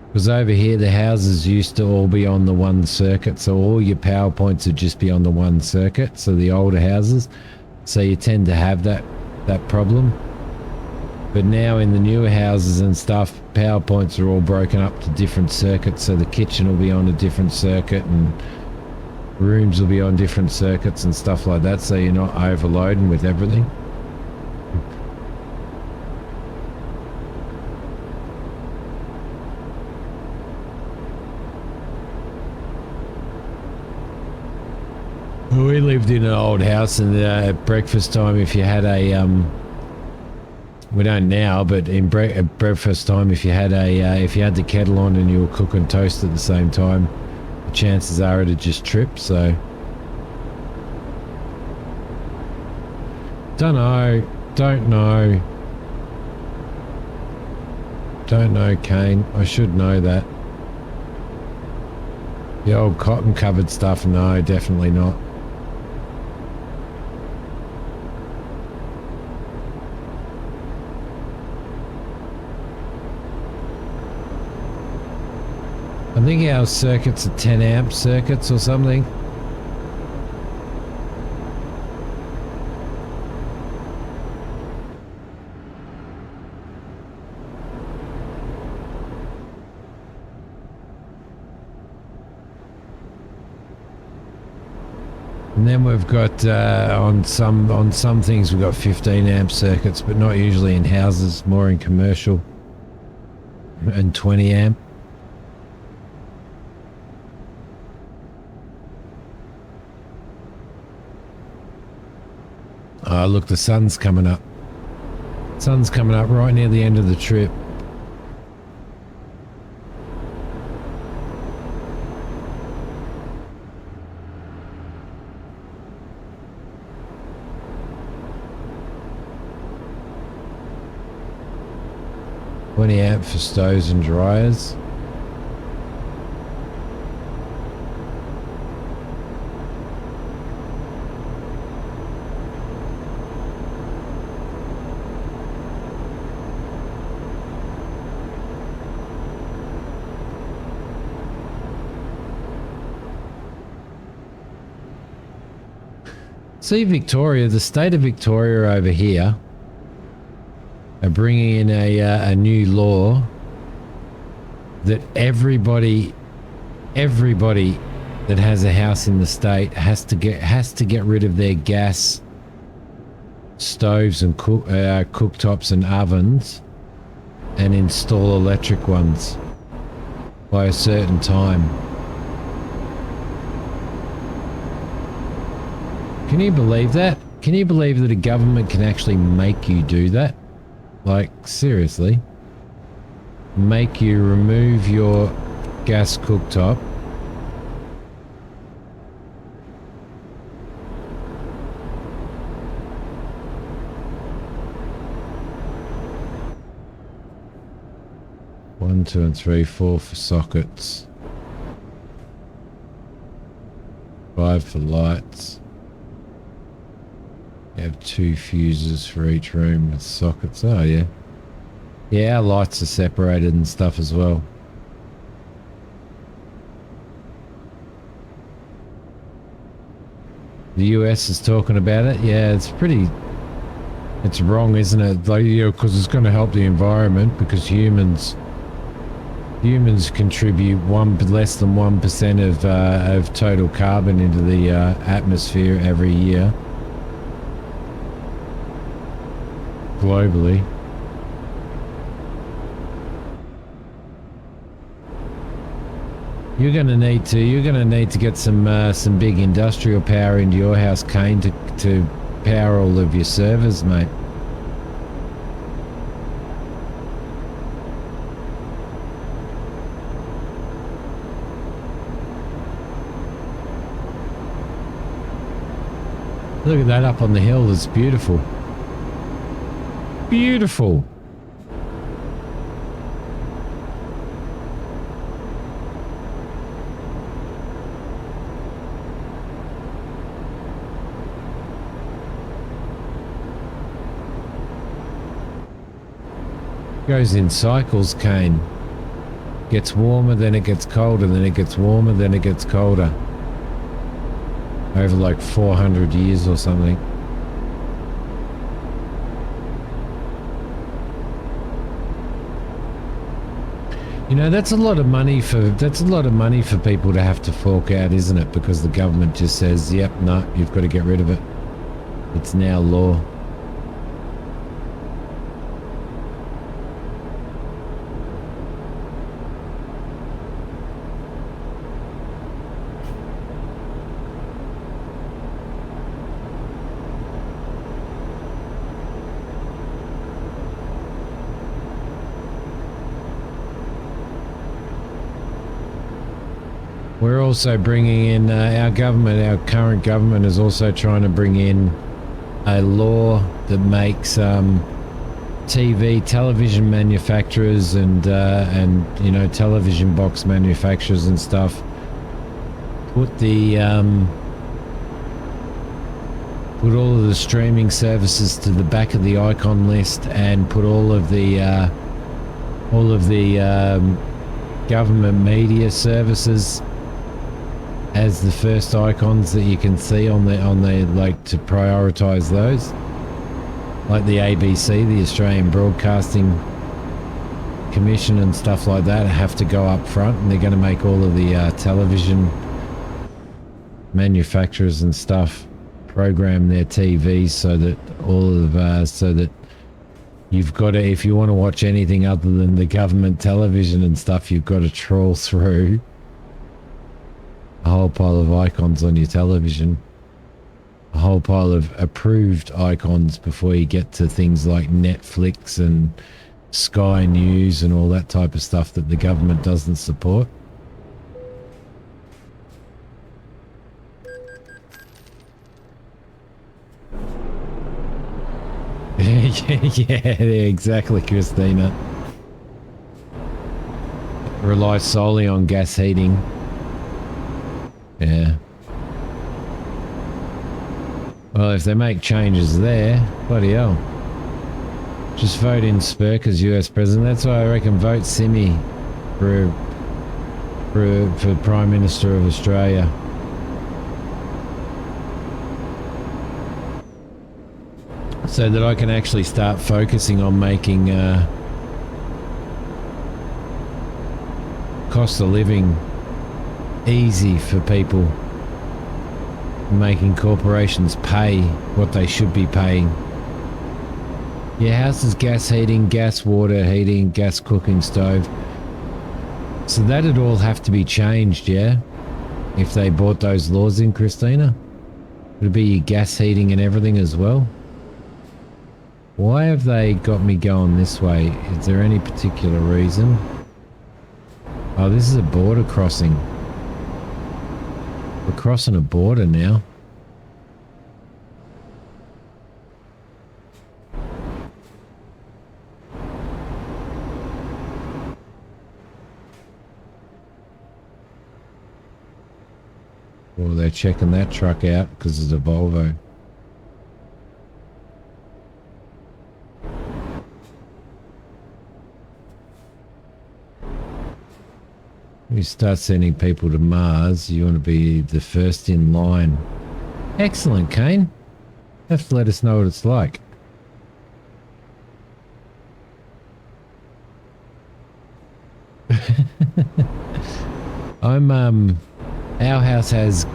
because over here the houses used to all be on the one circuit, so all your power points would just be on the one circuit, so the older houses, so you tend to have that problem. But now in the newer houses and stuff, power points are all broken up to different circuits, so the kitchen will be on a different circuit and rooms will be on different circuits and stuff like that, so you're not overloading with everything. We lived in an old house, and at breakfast time, if you had We don't now, but in at breakfast time, if you had the kettle on and you were cooking toast at the same time, the chances are it'd just trip. So, don't know, Kane. I should know that. The old cotton covered stuff, no, definitely not. I think our circuits are 10 amp circuits or something. And then we've got on some things we've got 15 amp circuits, but not usually in houses, more in commercial, and 20 amp. Oh, look, the sun's coming up. Sun's coming up right near the end of the trip. $20 amp for stoves and dryers. See, Victoria, the state of Victoria over here are bringing in a new law that everybody that has a house in the state has to get rid of their gas stoves and cooktops and ovens and install electric ones by a certain time. Can you believe that? Can you believe that a government can actually make you do that? Like, seriously? Make you remove your gas cooktop one, two, and three, 4 for sockets, 5 for lights. You have 2 fuses for each room with sockets. Oh, yeah. Yeah, our lights are separated and stuff as well. The US is talking about it. Yeah, it's wrong, isn't it? Like, you know, because it's going to help the environment, because humans contribute less than 1% of total carbon into the atmosphere every year. Globally. You're gonna need to get some big industrial power into your house, Kane, to power all of your servers, mate. Look at that up on the hill. It's beautiful. Beautiful. Goes in cycles, Kane. Gets warmer, then it gets colder, then it gets warmer, then it gets colder. Over like 400 years or something. You know, that's a lot of money for people to have to fork out, isn't it? Because the government just says, "Yep, no, you've got to get rid of it. It's now law." We're also bringing in our government, our current government is also trying to bring in a law that makes television manufacturers and you know, television box manufacturers and stuff put all of the streaming services to the back of the icon list and put all of the government media services as the first icons that you can see on the like, to prioritize those, like the ABC, the Australian Broadcasting Commission and stuff like that, have to go up front, and they're going to make all of the television manufacturers and stuff program their TVs so that so that you've got to, if you want to watch anything other than the government television and stuff, you've got to trawl through a whole pile of icons on your television, a whole pile of approved icons before you get to things like Netflix and Sky News and all that type of stuff that the government doesn't support. Yeah, exactly, Christina. Rely solely on gas heating. Yeah. Well, if they make changes there, bloody hell. Just vote in Spurk as US president. That's why I reckon vote Simi for Prime Minister of Australia. So that I can actually start focusing on making cost of living easy for people, making corporations pay what they should be paying. Your house is gas heating, gas water heating, gas cooking stove. So that'd all have to be changed, yeah? If they brought those laws in, Christina? Would it be your gas heating and everything as well? Why have they got me going this way? Is there any particular reason? Oh, this is a border crossing. We're crossing a border now. Well, they're checking that truck out because it's a Volvo. You start sending people to Mars, you want to be the first in line. Excellent, Kane. You have to let us know what it's like. Our house has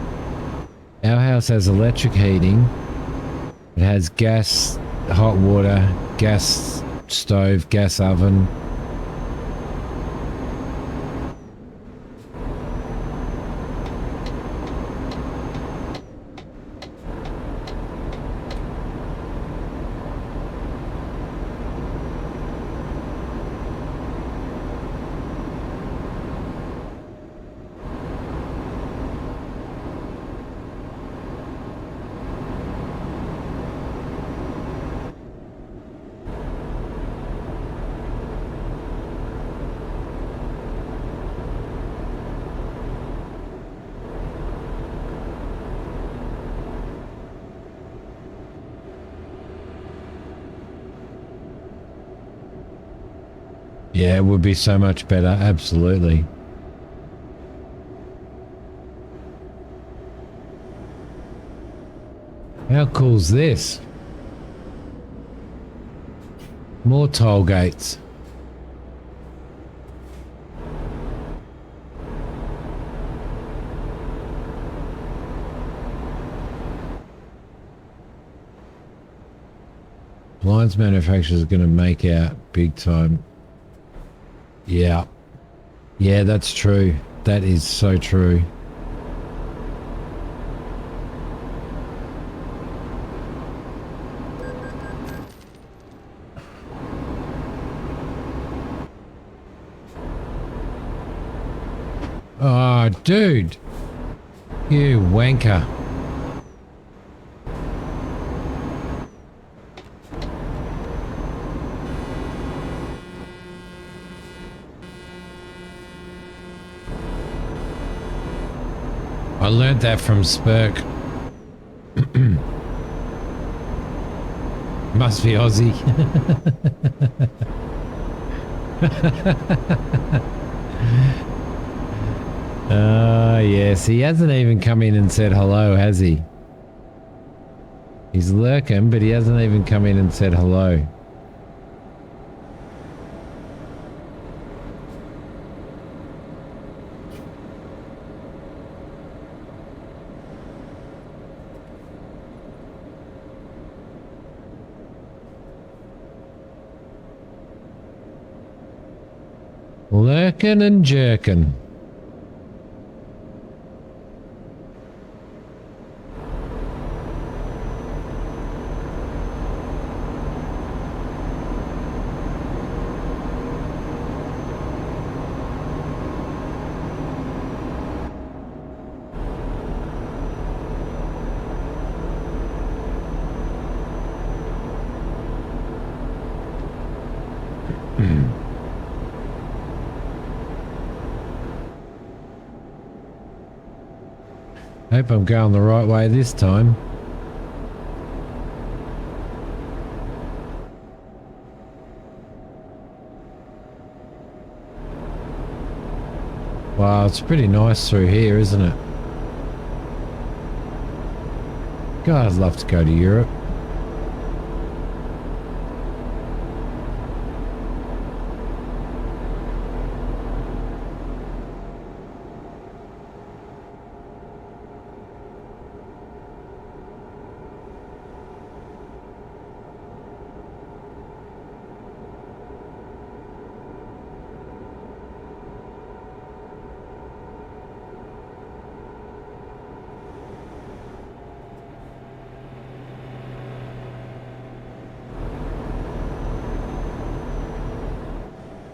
electric heating. It has gas, hot water, gas stove, gas oven. Yeah, it would be so much better. Absolutely. How cool's this? More toll gates. Appliance manufacturers are going to make out big time. Yeah. Yeah, that's true. That is so true. Oh, Oh, dude. You wanker. I learnt that from Spurk. Must be Aussie. Yes, he hasn't even come in and said hello, has he? He's lurking, but he hasn't even come in and said hello. Lurking and jerking. Hope I'm going the right way this time. Wow, it's pretty nice through here, isn't it? God, I'd love to go to Europe.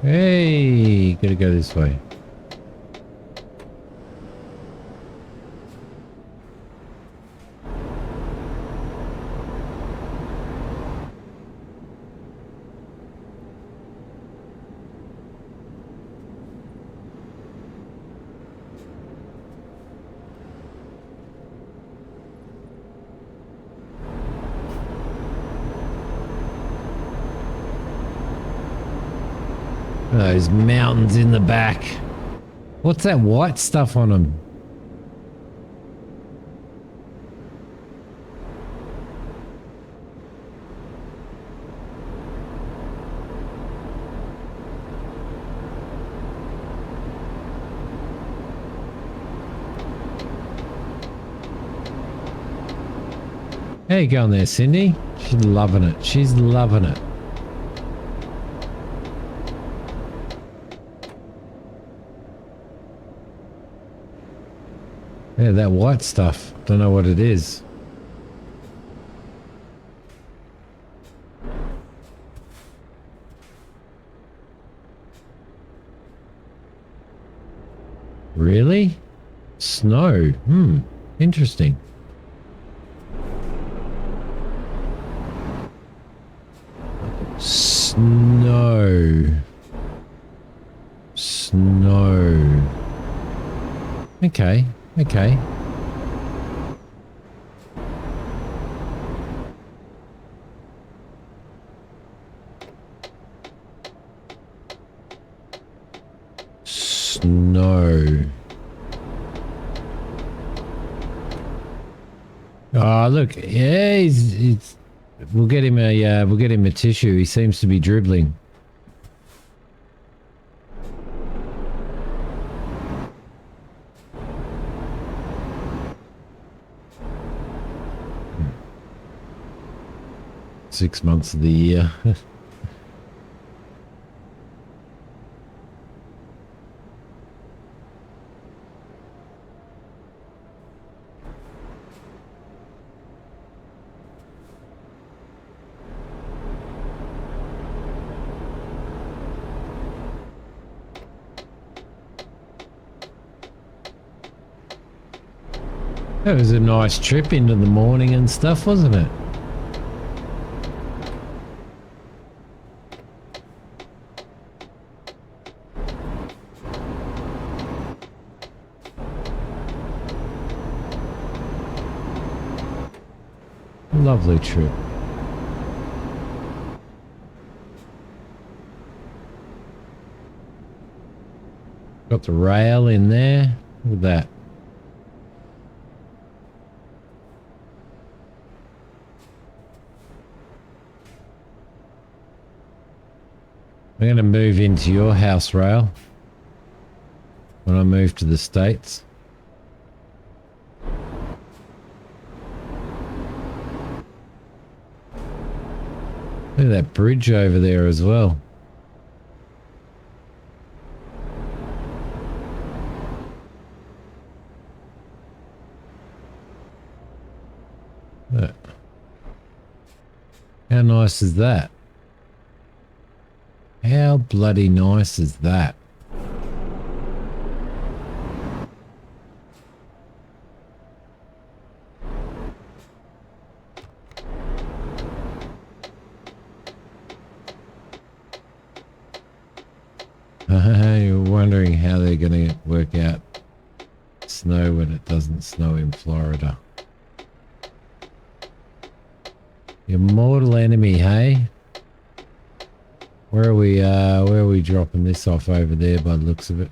Hey, gotta go this way. Those mountains in the back. What's that white stuff on them? How you going there, Cindy? She's loving it. She's loving it. Yeah, that white stuff. Don't know what it is. Really? Snow. Interesting. Snow. Snow. Okay. Okay. Snow. Oh, look. Yeah, he's we'll get him a tissue. He seems to be dribbling. Six months of the year. That was a nice trip into the morning and stuff, wasn't it? Lovely trip. Got the rail in there. Look at that. I'm going to move into your house rail when I move to the States. Look at that bridge over there as well. Look. How nice is that? How bloody nice is that? You're wondering how they're going to work out snow when it doesn't snow in Florida. Your mortal enemy, hey? Where are we dropping this off over there by the looks of it?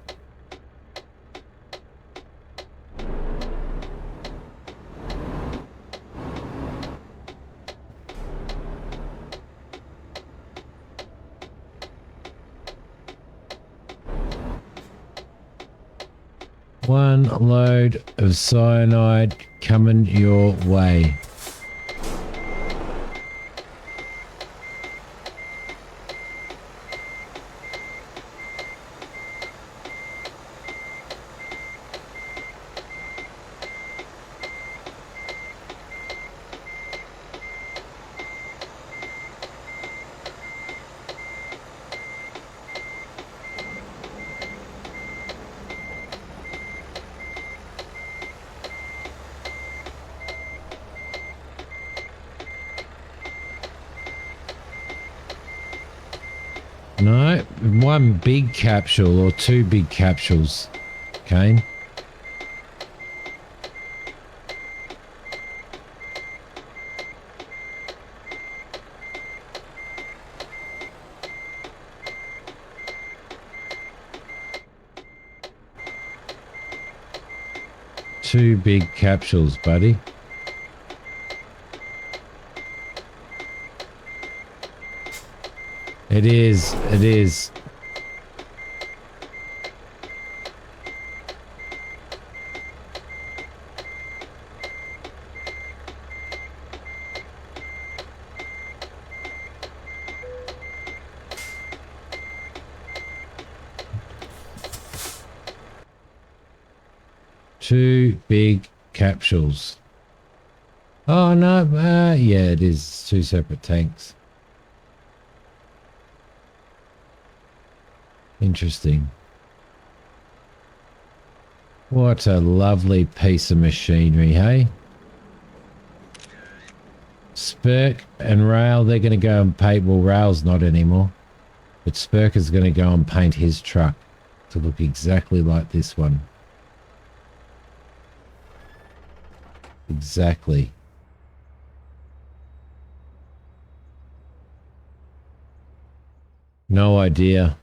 One load of cyanide coming your way. No, one big capsule or two big capsules, Kane. Two big capsules, buddy. It is, it is. Two big capsules. Oh, no, yeah, it is two separate tanks. Interesting. What a lovely piece of machinery, hey? Spurk and Rail, they're going to go and paint, well, Rail's not anymore, but Spurk is going to go and paint his truck to look exactly like this one. Exactly. No idea.